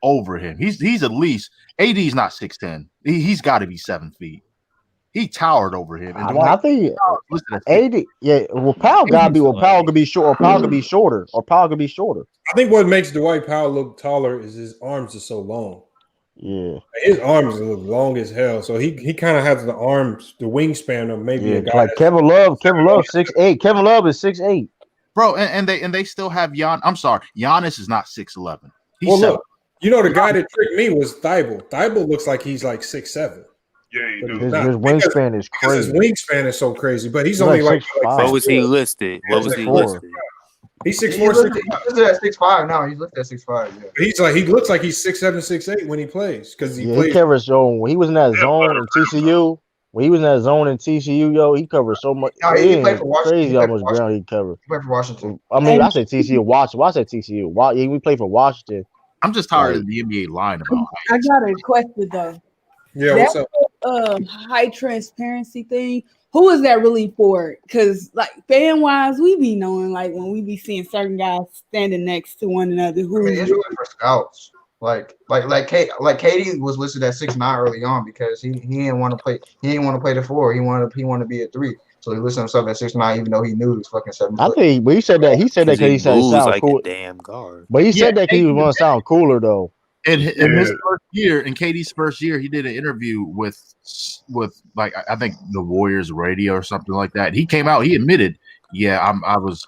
over him. He's at least AD's not 6'10". He's got to be 7 feet. He towered over him. And I think AD. Yeah, well, Powell got to be. Well, Powell could be short, or Powell could be shorter, or Powell could be shorter. I think what makes Dwight Powell look taller is his arms are so long. Yeah, his arms look long as hell. So he kind of has the wingspan of maybe a guy like Kevin Love. Kevin Love 6'8". Kevin Love is 6'8". Bro, and they still have Giannis is not 6'11". Well, look, the guy that tricked me was Thibault. Thibault looks like he's like 6'7". Yeah, he do. His wingspan is crazy. His wingspan is so crazy, but he's only like what was he listed? What was he listed? He's 6'4". He's listed at 6'5" now. He's listed at 6'5". Yeah. He looks like he's 6'7", 6'8" when he plays because he plays. He covers zone. When he was in that zone in TCU, he covered so much. No, he played for Washington. Crazy how much ground he covered. He played for Washington. I mean, I said TCU. Washington. I said TCU. We played for Washington. I'm just tired of the NBA lying about I got a question though. Yeah, what's up? High transparency thing. Who is that really for? Because like fan wise, we be knowing like when we be seeing certain guys standing next to one another. It's really for scouts. Like KD was listed at 6'9" early on because he didn't want to play. He didn't want to play the 4. He wanted to be a 3. So he listed himself at 6'9", even though he knew he was fucking 7 foot. I think, but he said that because he said it sound like cool. a damn guard. But he said that because he was going to sound cooler though. In his first year, in KD's first year, he did an interview with like I think the Warriors radio or something like that. He came out, he admitted, I was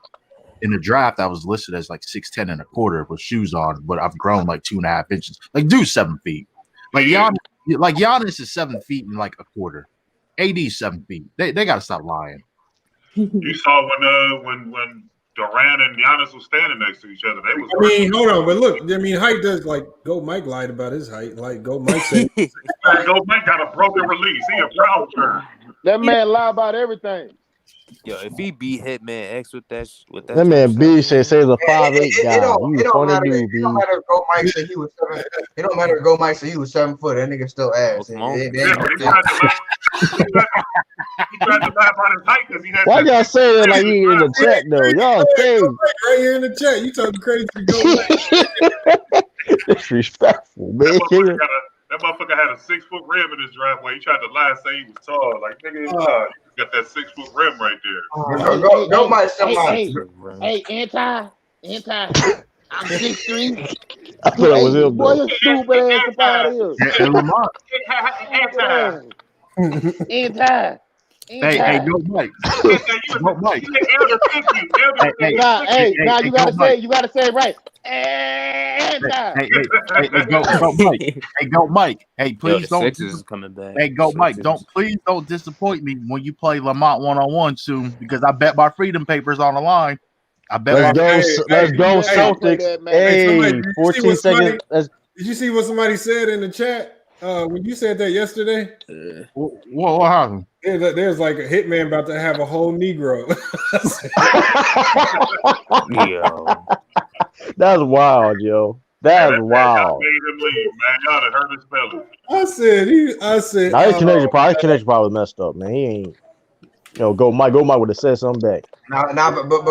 in the draft, I was listed as like 6'10.25" with shoes on, but I've grown like 2.5 inches. Like, dude, 7 feet. Like Giannis is 7 feet and like a quarter. AD's 7 feet. They gotta stop lying. You saw when Durant and Giannis was standing next to each other. They was. Hold on, but look, height does like Go Mike lied about his height. Like Go Mike said, Go Mike got a broken release. He a proud bird. That man lie about everything. Yo, if he beat Hitman X with that man B says he's a 5'8" guy. It don't matter if Go Mike said he was 7. It don't matter if Go Mike said he was 7 foot. That nigga still ass. He tried to laugh about his height because he had. Why y'all say that like he in the chat though? Y'all crazy. Right here in the chat, you talking crazy to Go Mike. Disrespectful, man. That motherfucker had a 6-foot rim in his driveway. He tried to lie and say he was tall. Like, nigga, you got that 6-foot rim right there. Go Mike, Hey, anti. I'm 6'3". I thought that was him. Boy, you stupid ass about here. And Lamont. Anti. Hey, Go Mike. Go Mike. Now you gotta say it right. Hey, Go Mike. Hey, Go Mike. Hey, please don't. Sixers is coming back. Hey, Go Mike. Please don't disappoint me when you play Lamont 1-on-1 soon because I bet my freedom papers on the line. I bet. Let's go Celtics. Hey, 14 seconds. Did you see what somebody said in the chat? When you said that yesterday, what happened? There's like a hitman about to have a whole Negro. Yo, that's wild, yo. That's wild. Made him leave, man. Y'all done hurt his feelings. I said. Now his connection probably messed up, man. He ain't. Go Mike would have said something back. But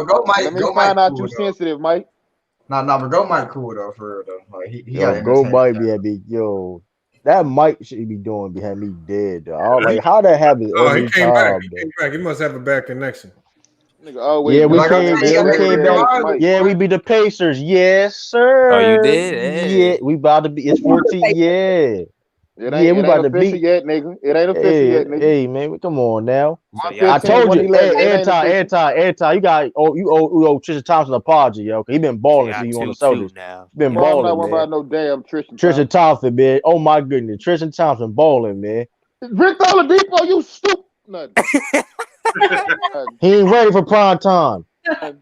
Go Mike. Let me find out you sensitive, Mike. But Go Mike cool though, for real though. Like he got Go Mike be yo. That Mike should be doing behind me dead. Dog. Like how that happen? He came back. He must have a bad connection. Yeah, we came back. Yeah, we beat the Pacers. Yes, sir. Oh, you did? Yeah, we about to be. It's 14. Yeah. It Yeah, we ain't about to official beat. yet, nigga. It ain't official Hey, yet, nigga. hey, man, come on now. So One y'all, I 15, told you, 111. hey, It ain't official. anti. You owe Tristan Thompson an apology, yo. 'Cause he been so balling y'all since you on the 2-2 Celtics. now. He been Bro, I'm not balling, worried man. about no damn Tristan Tristan Thompson. Thompson, man. Oh my goodness, Tristan Thompson balling, man. Victor Oladipo, you stupid. Nothing. He ain't ready for prime time. That's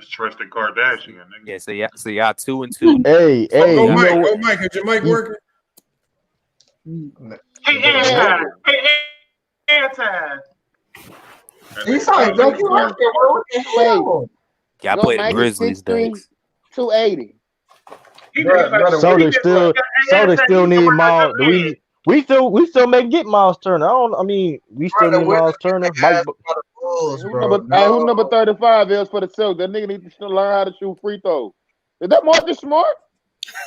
Tristan Kardashian, nigga. Yeah, so y'all 2-2 now. Hey, So hey, y'all, you know what? Oh, Mike, is your mic working? He sound like Joe Clark, bro. What the hell? y'all Go play the Mike, Grizzlies 6'3", next. 280. Celtics still need Miles. We still may get Miles Turner. We still Bro, the need Miles Wizards Turner. getting Mike, asked by the Bulls, Who bro. number No. 35 is for the Celtics? That nigga needs to learn how to shoot free throws. Is that Marcus Smart?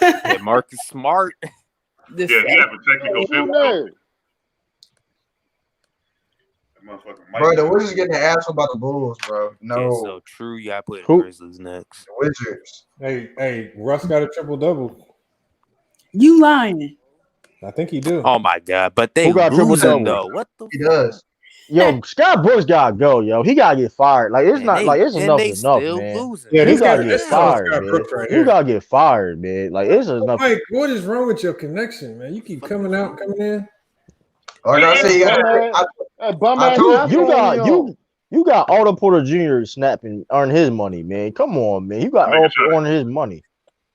Yeah, Marcus Smart. Yeah, he have a technical Who difficulty. knows? Bro, the Wizards getting asked about the Bulls, bro. Okay, No. so true, y'all play the Who? Grizzlies next. The Wizards. Hey, Russ got a triple double. You lying. I think he do. Oh my god, but they Who got triple losing double? though. What the He does. Yo, Scott Brooks gotta go, yo. He gotta get fired. Like it's man, not like it's and enough they is enough, still man. losing. Yeah, You this gotta guy, get this is fired, Scott man. Brooks right You here. gotta get fired, man. Like it's enough. Mike, what is wrong with your connection, man? You keep coming out, coming in. Like I said, you got. I told You got Otto Porter Jr. snapping, earn his money, man. Come on, man. You got Otto earning his money.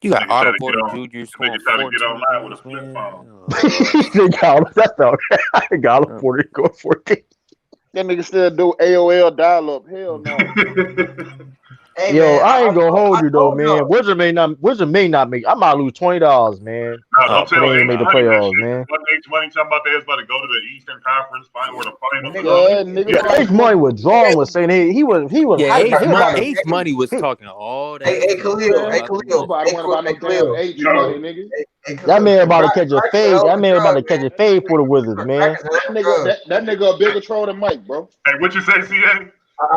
You got Nigga try Otto to Porter get on- Jr. nigga scoring try to get 14 online with a points, flip man. phone. I got Otto Porter going 14. That nigga still do AOL dial-up. Hell no. Hey, Yo, man, I ain't gonna hold I you though, told man. y'all. Wizard may not make. I might lose $20, man. No, don't If tell they ain't H make the Money that playoffs, shit. man. H Money talking about they was about to go to the Eastern Conference final or the finals. Yeah, nigga. Yeah, H Money was drawn was saying he was Yeah, hyped. Like, he about to, H Money was talking all that. Hey, Khalil. Hey, Khalil. Nobody Hey, want about no hey, damn Khalil. H money, nigga. Hey, that man about to Crack- catch a crack is fade. hell That of a man about to drug, catch man. a fade for the Wizards, man. Crack is hell of a That drug. nigga a bigger troll than Mike, bro. Hey, what you say, CA?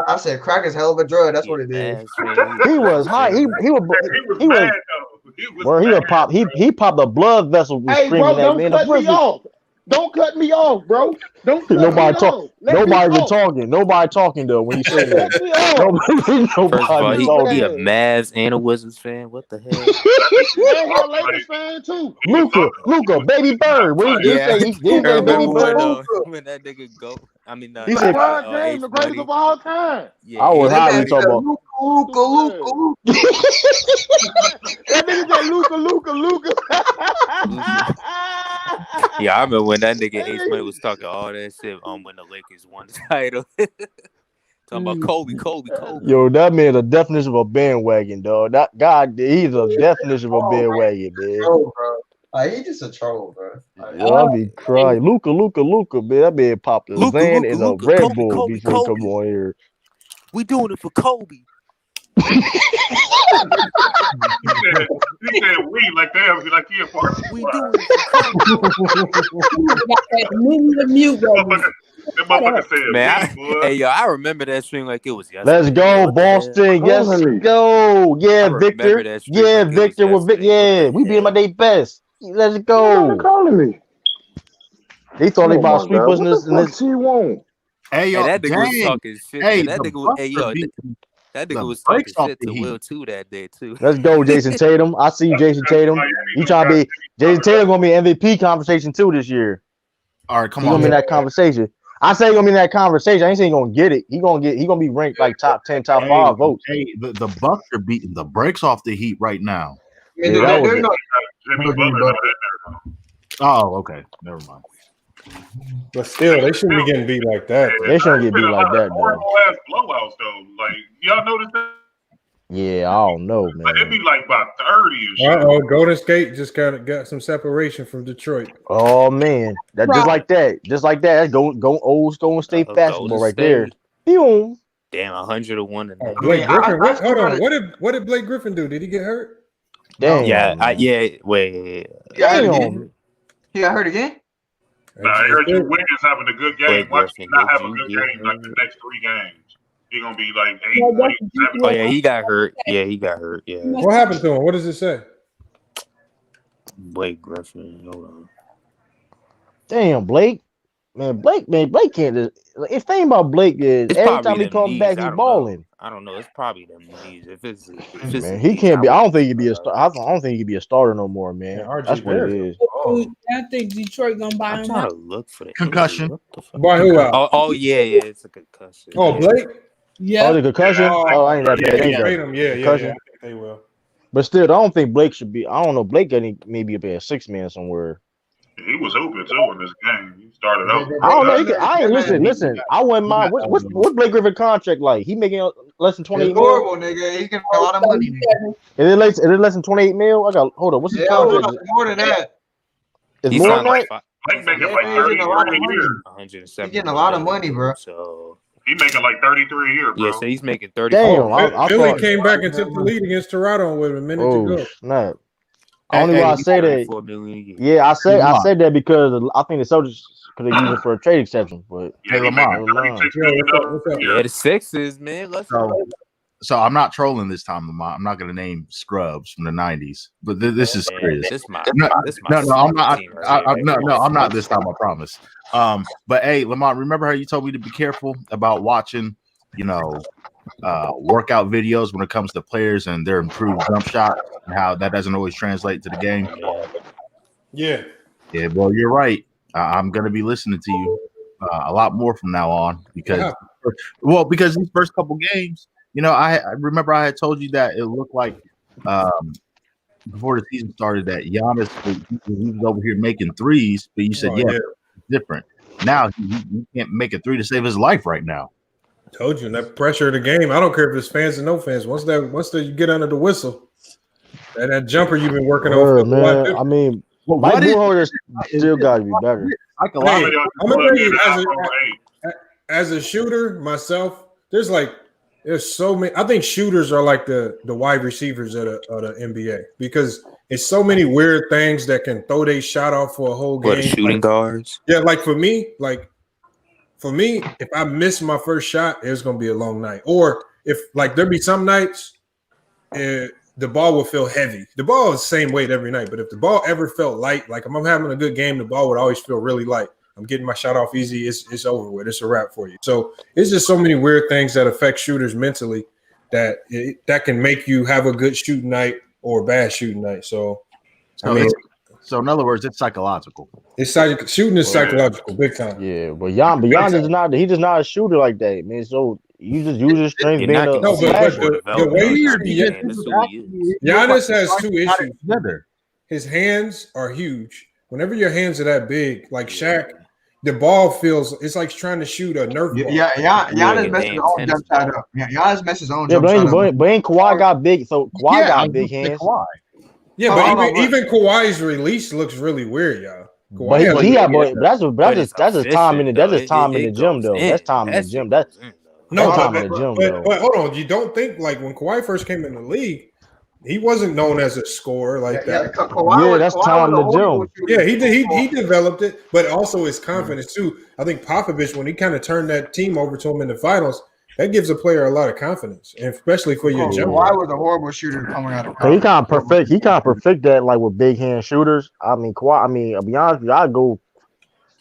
I said crack is hell of a drug. That's what it is. He was high. He was He was he was mad though. He was where he mad. would pop. He popped a blood vessel was Hey, screaming bro, at don't man. The cut me Wizards. off. Don't cut me off, bro. Don't cut Nobody me talk. off. Let me Nobody been talk. talking. Nobody talking though when you say Don't that. cut me off. First of all, Nobody he talking. a Mavs and a Wizards fan. What the hell? Man, you're a Lakers fan too. Luka, baby bird. What he Yeah, say? He I say baby remember bird. when that nigga go. I mean, He said, LeBron James, H the greatest Money. of all time. Yeah, I was H high when Money. you talk about. Luka. That nigga said Luka. Yeah, I remember when that nigga H Money was talking all that shit when the Lakers won the title. Talking about Kobe. Yo, that man the definition of a bandwagon, dog. That God, he's a definition of a bandwagon, man. Troll, bro. Like, he just a troll, bro. Yo, I'll be crying. Luka, man. That man popped the Zan and a Red Bull before he come on here. We doing it for Kobe. He said we like that. Like he a part of We doing it for Kobe. That motherfucker said Man, boy. hey yo, I remember that stream like it was yesterday. Let's go, Boston. Yes, go. Yeah, Victor. Yeah, like Victor. Yeah, we beat him at their best. Let's go. Calling me. They thought they about to sweep us in this. She won't. Hey, yo, that nigga was dang. talking shit. Hey, that nigga was, that nigga was talking shit to Will too that day too. Let's go, Jason Tatum. I see Jason Tatum. You trying to be Jason Tatum gonna be an MVP conversation too this year. All right, come He on. gonna be in that conversation. I say he gonna be in that conversation. I ain't saying he gonna get it. He gonna be ranked like top 10, top 5 votes. Hey, the Bucks are beating the brakes off the Heat right now. Yeah, that was Oh, okay. Never mind. But still, they shouldn't be getting beat like that. They shouldn't get beat like that, though. Horrible ass blowouts though. Like y'all noticed that? Yeah, I don't know, Like, it'd man. be like about 30 and shit. Golden State just got some separation from Detroit. Oh man, that just like that. That's go old Golden State basketball right there. Boom. Damn, 101 and Blake Griffin. Hold on. What did Blake Griffin do? Did he get hurt? Damn. Yeah. Wait. Damn. He got hurt again? Nah, I heard you Wiggins having a good game. Blake Watch him Griffin, not did have a you good get game like hurt? the next 3 games. He gonna be like 8, 7. Oh yeah, he got hurt. Yeah, he got hurt. Yeah. What happened to him? What does it say? Blake Griffin. Hold on. Damn, Blake. Man, Blake can't just. It's thing about Blake is It's every probably time he them comes knees. back, I he don't know. balling. I don't know. It's probably them knees. If it's the Man, he knees, can't I be. I wouldn't don't think he'd be a worry star. about it. I don't think he'd be a starter no more, man. RJ That's what it Barrett's is. I think Detroit gonna buy I'm him trying out. to look for the Concussion. injury. What the fuck? By who out? Oh yeah, it's a concussion. Oh, Yeah. Blake. Oh, Yeah. the concussion. Oh, I ain't that Yeah, bad. he Ain't that trade him. Yeah. I concussion? think they will. But still, I don't think Blake should be. I don't know. Blake getting maybe a 6-man somewhere. He was hooping too in this game. He started out. I don't know. I ain't listen. I wouldn't mind. What's Blake Griffin contract like? He making less than 28 It's mil. horrible, nigga. He's getting a lot of money. Nigga. Is it less than 28 mil? I got hold on. What's his Yeah, contract? more than that. It's He more signed than like that. Blake making Yeah, like he's getting 33 a lot of a money. year. 170. He's getting a lot of money, bro. So He making like 33 a year, bro. yeah, so he's making 30. Damn, I thought. came back and took the lead against Toronto with a minute to Oh go. snap! Hey, Only why I say that. 34 million a year. Yeah, I said Lamar. that because I think the Celtics could have used it for a trade exception. But Yeah, he Lamar. making 36 Yo, million what's up? a year. Yeah, the Sixers, man. Let's go. So I'm not trolling this time, Lamar. I'm not going to name scrubs from the '90s, but this is Man, serious. this my No, I'm sleeper not. team right here. No, I'm not this time. I promise. But hey, Lamar, remember how you told me to be careful about watching, workout videos when it comes to players and their improved jump shot and how that doesn't always translate to the game. Yeah. Yeah, well, you're right. I'm going to be listening to you a lot more from now on because these first couple games, I remember I had told you that it looked like before the season started that Giannis he was over here making threes, but you said it's different. Now he can't make a three to save his life right now. Told you that pressure of the game. I don't care if it's fans or no fans. Once you get under the whistle, that jumper you've been working on. Man, I mean, Mike Budenholzer still got to be better. I'm gonna tell you, as a shooter myself, there's so many. I think shooters are like the wide receivers of the NBA because it's so many weird things that can throw their shot off for a whole game. What, the shooting guards? Yeah, for me, if I miss my first shot, it's gonna be a long night. Or if there be some nights, the ball will feel heavy. The ball is the same weight every night, but if the ball ever felt light, like if I'm having a good game, the ball would always feel really light. I'm getting my shot off easy. It's over with. It's a wrap for you. So it's just so many weird things that affect shooters mentally that can make you have a good shooting night or a bad shooting night. So in other words, it's psychological. Shooting is psychological, big time. Yeah, but Jan is not. He's just not a shooter like that, man. So you just use his strength being a the way Giannis has two issues. His hands are huge. Whenever your hands are that big, like Shaq, the ball feels it's like trying to shoot a Nerf ball. Yeah, Giannis messes his own jump shot up. Yeah, Giannis messes his own jump but shot up. ain't Kawhi got big? So Kawhi got big hands. Yeah, but even Kawhi's release looks really weird, y'all. But that's just time in the gym though. That's time in the gym. That's time in the gym though. But hold on, you don't think when Kawhi first came in the league, he wasn't known as a scorer like that. That's time in the gym. Yeah, he developed it, but also his confidence too. I think Popovich, when he kind of turned that team over to him in the finals, that gives a player a lot of confidence, and especially for your jump. Kawhi was a horrible shooter coming out of college. He kind of perfect that with big hand shooters. I mean, Kawhi. I mean, I'll be honest with you,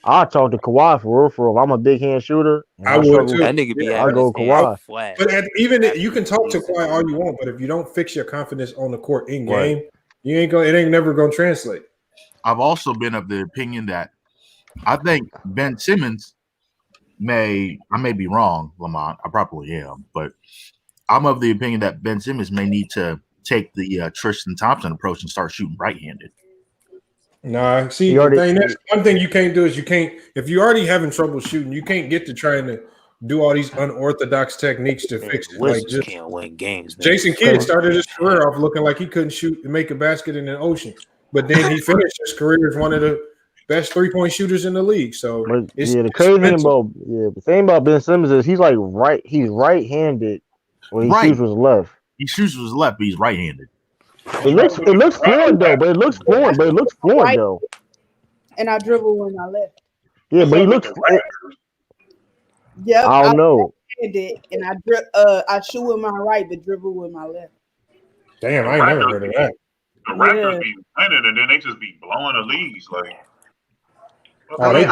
I'll talk to Kawhi for real. I'm a big hand shooter. I would too. That nigga be I'll go Kawhi. But you can talk to Kawhi all you want, but if you don't fix your confidence on the court in game, it ain't never gonna translate. I've also been of the opinion that I think Ben Simmons I may be wrong, Lamont. I probably am, but I'm of the opinion that Ben Simmons may need to take the Tristan Thompson approach and start shooting right-handed. Nah, see, that's one thing you can't do is if you're already having trouble shooting, you can't get to trying to do all these unorthodox techniques to fix it. Can't win games. Jason Kidd started his career off looking like he couldn't shoot and make a basket in an ocean, but then he finished his career as one of the best 3-point shooters in the league. So the thing about Ben Simmons is he's right-handed when he shoots with his left. He shoots with his left, but he's right-handed. It looks fluent though, but it looks fluent though. And I dribble with my left. Yeah, but he looks. Yep, I don't know. And I shoot with my right, but dribble with my left. Damn, I ain't never heard of that. The Raptors be winning, and then they just be blowing the leads. Oh, they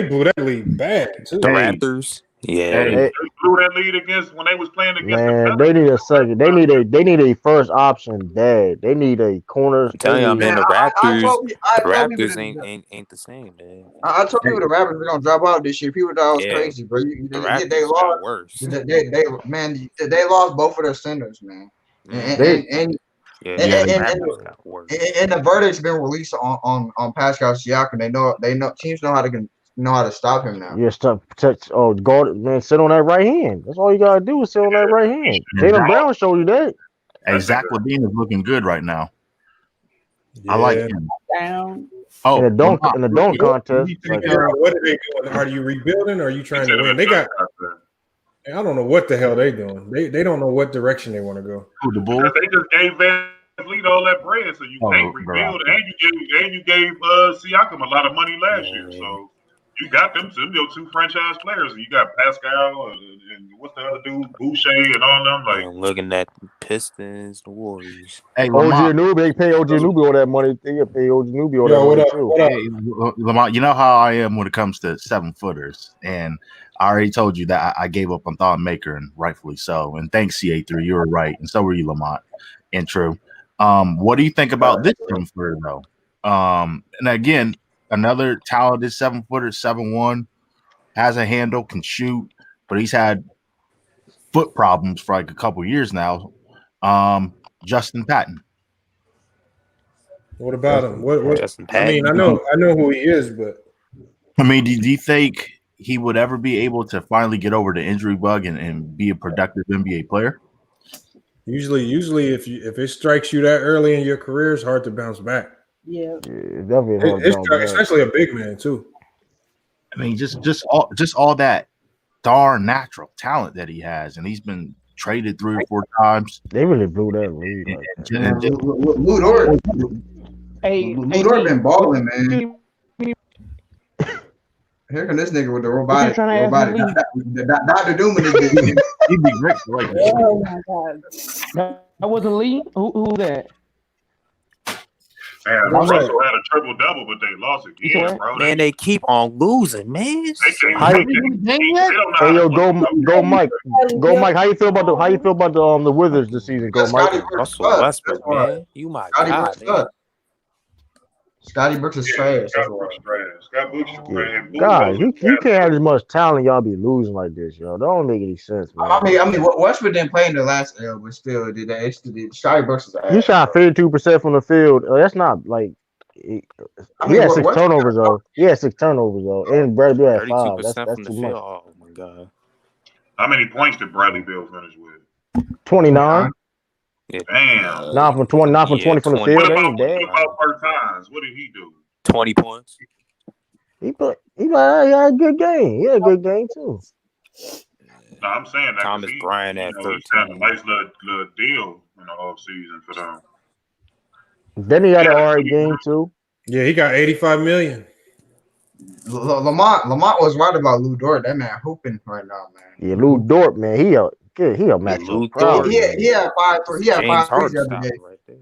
blew that lead bad too. The Raptors. Yeah. They blew that lead against when they was playing against the Man, they need a second. They need a first option bad. They need a corner. I'm telling you, man, the I Raptors, told the people Raptors that ain't the same, man. I told people the Raptors were gonna drop out this year. People thought I was Yeah, crazy, bro. the They Raptors lost. got worse. They lost both of their centers, man. They And the Raptors got worse. and the verdict's been released on Pascal Siakam. They know teams know how to stop him now. yeah, stop protect. Oh, guard man, sit on that right hand. That's all you gotta do is sit on that right hand. Jaylen Brown showed you that. Hey, Zach Levine is looking good right now. I like him. Down. Oh, in the dunk contest. What are they doing? Are you rebuilding or are you trying to win? They got. I don't know what the hell they doing. They don't know what direction they want to go. The Bulls. They just gave Van Vliet all that bread, so you can't rebuild. And you gave Siakam a lot of money last year, so you got them your two franchise players. You got Pascal and what's the other dude, Boucher, and all them. Like I'm looking at the Pistons, the Warriors. Hey, OG Lamont. Anunoby, they pay OG Anunoby all that money. They pay OG Anunoby all that money too. Hey, Lamont, you know how I am when it comes to 7-footers, and I already told you that I gave up on Thon Maker, and rightfully so. And thanks, CA3, you were right, and so were you, Lamont. And true. What do you think about this 7-footer though? And again, another talented 7-footer, 7'1", has a handle, can shoot, but he's had foot problems for like a couple years now. Justin Patton. What about him? What Justin I mean, I know who he is, but I mean, do you think he would ever be able to finally get over the injury bug and be a productive NBA player? Usually, if it strikes you that early in your career, it's hard to bounce back. Yeah, definitely hard to bounce back. Especially a big man too. I mean, just all that darn natural talent that he has, and he's been traded 3 or 4 times. They really blew that lead. Lou Dort. Lou Dort been balling, man. Here come this nigga with the robotic Dr. Doom in this bitch. He'd be great for like this. Oh my god. That wasn't Lee? Who that? Man, Russell had a triple double, but they lost again, bro. Man, they keep on losing, man. Hey, yo, go Mike. Go Mike. How you feel about the Wizards this season? Go Mike. Russell Westbrook, man. You my god, man. Scotty Brooks is trash. God, you can't have as much talent. Y'all be losing like this, yo. That don't make any sense, man. I mean, Westbrook didn't play in the last L, but still, Scotty Brooks is. He shot 52% from the field. That's not like. He had 6 turnovers though. And Bradley Beal had 5. That's too much. Oh my god. How many points did Bradley Beal finish with? 29. Yeah. Damn. Not from 20 from the field. What about per times? What did he do? 20 points. He had a good game. He had a good game too. No, I'm saying that Thomas Bryant at 13. He's had a nice little deal in the off season for them. Then he had an alright game too. Yeah, he got 85 million. Lamont was right about Lou Dort. That man hooping right now, man. Yeah, Lou Dort, man, he a match. He had 5 3. He had 5 3s the other day.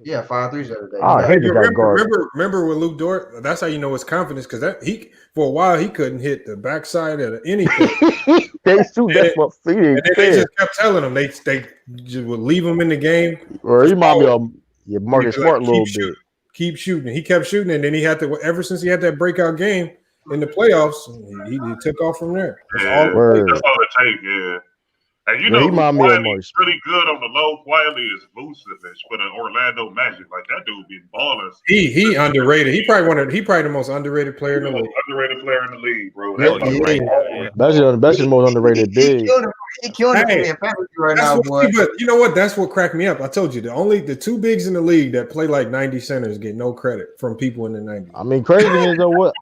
Yeah, 5 3s the other day. Oh, he just got guarded. Remember with Lou Dort? That's how you know his confidence, because he for a while he couldn't hit the backside of anything. They just kept telling him they just would leave him in the game. Or he might be Marcus Smart a little bit. Keep shooting. He kept shooting, and then he had to. Ever since he had that breakout game in the playoffs, he took off from there. That's all it takes. Yeah. And you know, he quietly's really good on the low. Quietly is Vucevic for the Orlando Magic. Like that dude be ballers. He underrated. He probably the most underrated player in the league. Underrated player in the league, bro. That's the most underrated big. He killing it in fantasy right now, boy. But you know what? That's what cracked me up. I told you the 2 bigs in the league that play like 90 centers get no credit from people in the 90s. I mean, crazy is though what?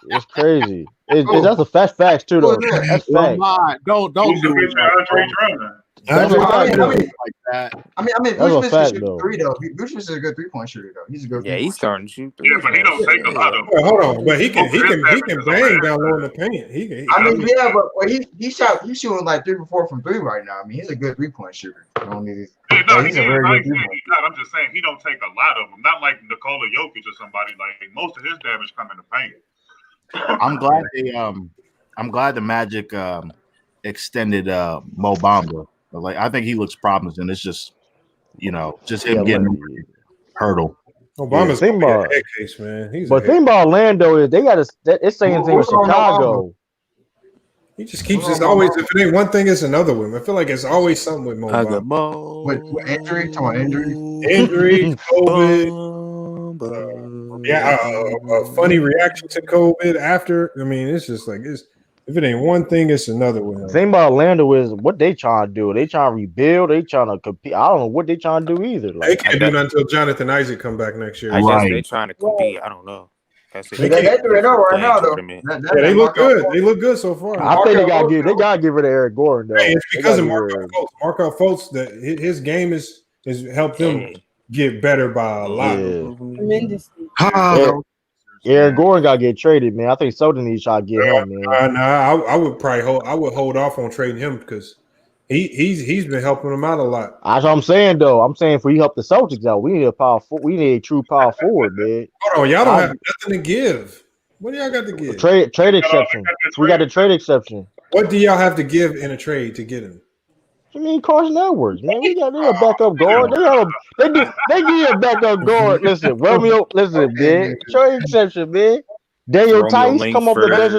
It's crazy. That's a facts too, though. That's facts. Don't do it. That's a fact, though. I mean, Vucevic is a good 3 though. Vucevic is a good 3-point shooter though. He's a good. Yeah, he's starting to shoot. Yeah, but he don't take a lot of. Hold on, but he can bang down low in the paint. But he's shooting like 3 for 4 from 3 right now. I mean, he's a good 3-point shooter. He's a very good 3-point. I'm just saying he don't take a lot of them. Not like Nikola Jokic or somebody. Like most of his damage come in the paint. I'm glad the Magic extended Mo Bamba. Like I think he looks promising. It's just just him getting hurdle. Obama's Think gonna be a about, head case, man. He's a but head. think about Orlando is they got it's saying thing with What's wrong with Obama? Chicago. He just keeps us always. If it ain't one thing, it's another one. I feel like it's always something with Mo I got Bamba. Mo. With injury? Talking about injury? Injuries, COVID. A funny reaction to COVID after. I mean, it's just like it's. If it ain't one thing, it's another one. The thing about Orlando is what they trying to do. They trying to rebuild. They trying to compete. I don't know what they trying to do either. They Like can't do nothing until Jonathan Isaac come back next year. I guess they trying to compete. I don't know. They do it all right now, though. Yeah, they look good. They look good so far. I think they gotta get rid of Eric Gordon though. Hey, it's because of Markel Fultz. Markel Fultz, that his game is helped them get better by a lot. Tremendously. Eric Gordon gotta get traded, man. I think Soda needs to try to get him, man. I would probably hold off on trading him because he's been helping them out a lot. That's what I'm saying, though. I'm saying if we help the Celtics out, we need a power. We need a true power forward, man. Hold on, y'all don't have nothing to give. What do y'all got to give? Trade exception. We got a trade exception. What do y'all have to give in a trade to get him? I mean, Carson Edwards, man. We got a backup guard. They give you a backup guard. Listen, Romeo. Listen, man. Trade exception, man. Daniel Tice come off the bench as a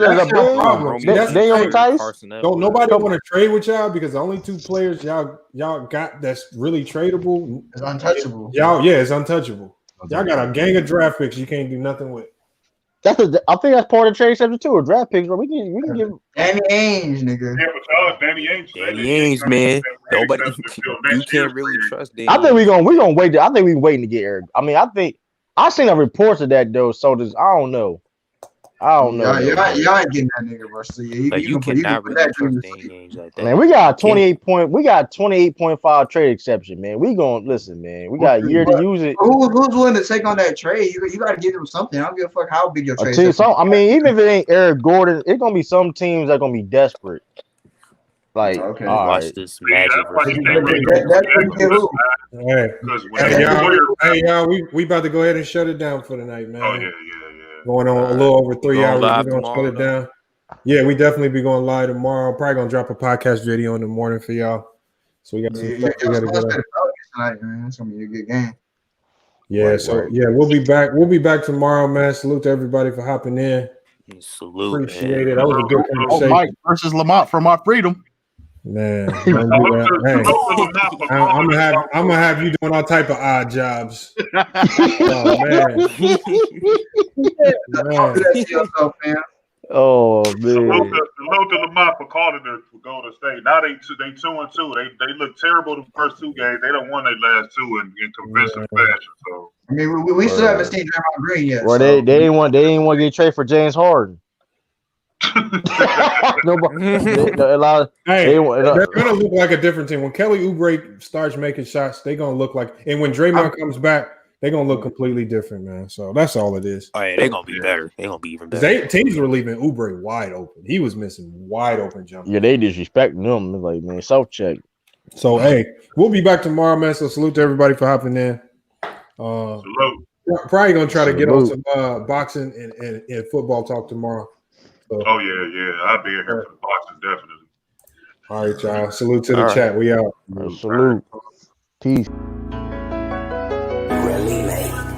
big. Daniel Tice. Don't nobody want to trade with y'all because the only two players y'all got that's really tradable. It's untouchable. It's untouchable. Y'all got a gang of draft picks you can't do nothing with. I think that's part of the trade exception too. A draft picks, bro. We can give Danny Ainge, nigga. Yeah, but Danny Ainge, man. Nobody, you can't really trust Danny. I think we gonna wait. I think we waiting to get Eric. I mean, I seen a reports of that though. So I don't know. Y'all ain't getting that nigga, bro. So you cannot really trust Danny Ainge like that. Man, we got 28.5 trade exception, man. We gonna listen, man. We got a year to use it. Who's willing to take on that trade? You got to give them something. I don't give a fuck how big your trade is. I mean, even if it ain't Eric Gordon, it's gonna be some teams that gonna be desperate. Like, okay, watch this Magic. Hey, y'all, we about to go ahead and shut it down for the night, man. Oh yeah. Going on a little over 3 hours. We're gonna tomorrow, shut it down. Yeah, we definitely be going live tomorrow. Probably gonna drop a podcast video in the morning for y'all. So we got some stuff we gotta get up. Tonight, man. It's gonna be a good game. Yeah, we'll be back. We'll be back tomorrow, man. Salute to everybody for hopping in. Salute. Appreciate it. That was a good conversation. Mike versus Lamont for my freedom. Man, don't do that. Hey, I'm gonna have you doing all type of odd jobs. Oh man. Oh man. Salute to Lamont for calling it for Golden State. Now they 2-2. They look terrible the first two games. They don't won their last two in convincing fashion. So I mean, we still haven't seen Draymond Green yet. Well, they didn't want to get traded for James Harden. They're gonna look like a different team when Kelly Oubre starts making shots. They're gonna look like, and when Draymond comes back, they're gonna look completely different, man. So that's all it is. Oh yeah, they're gonna be better. They're gonna be even better. Teams were leaving Oubre wide open. He was missing wide open jumpers. Yeah, they disrespecting them. Like, man, self check. So hey, we'll be back tomorrow, man. So salute to everybody for hopping in. Salute. Probably gonna try to get on some boxing and football talk tomorrow. So, oh yeah, I'll be here for the boxing definitely. All right, y'all. Salute to the chat. We out. Salute. Peace. Really late.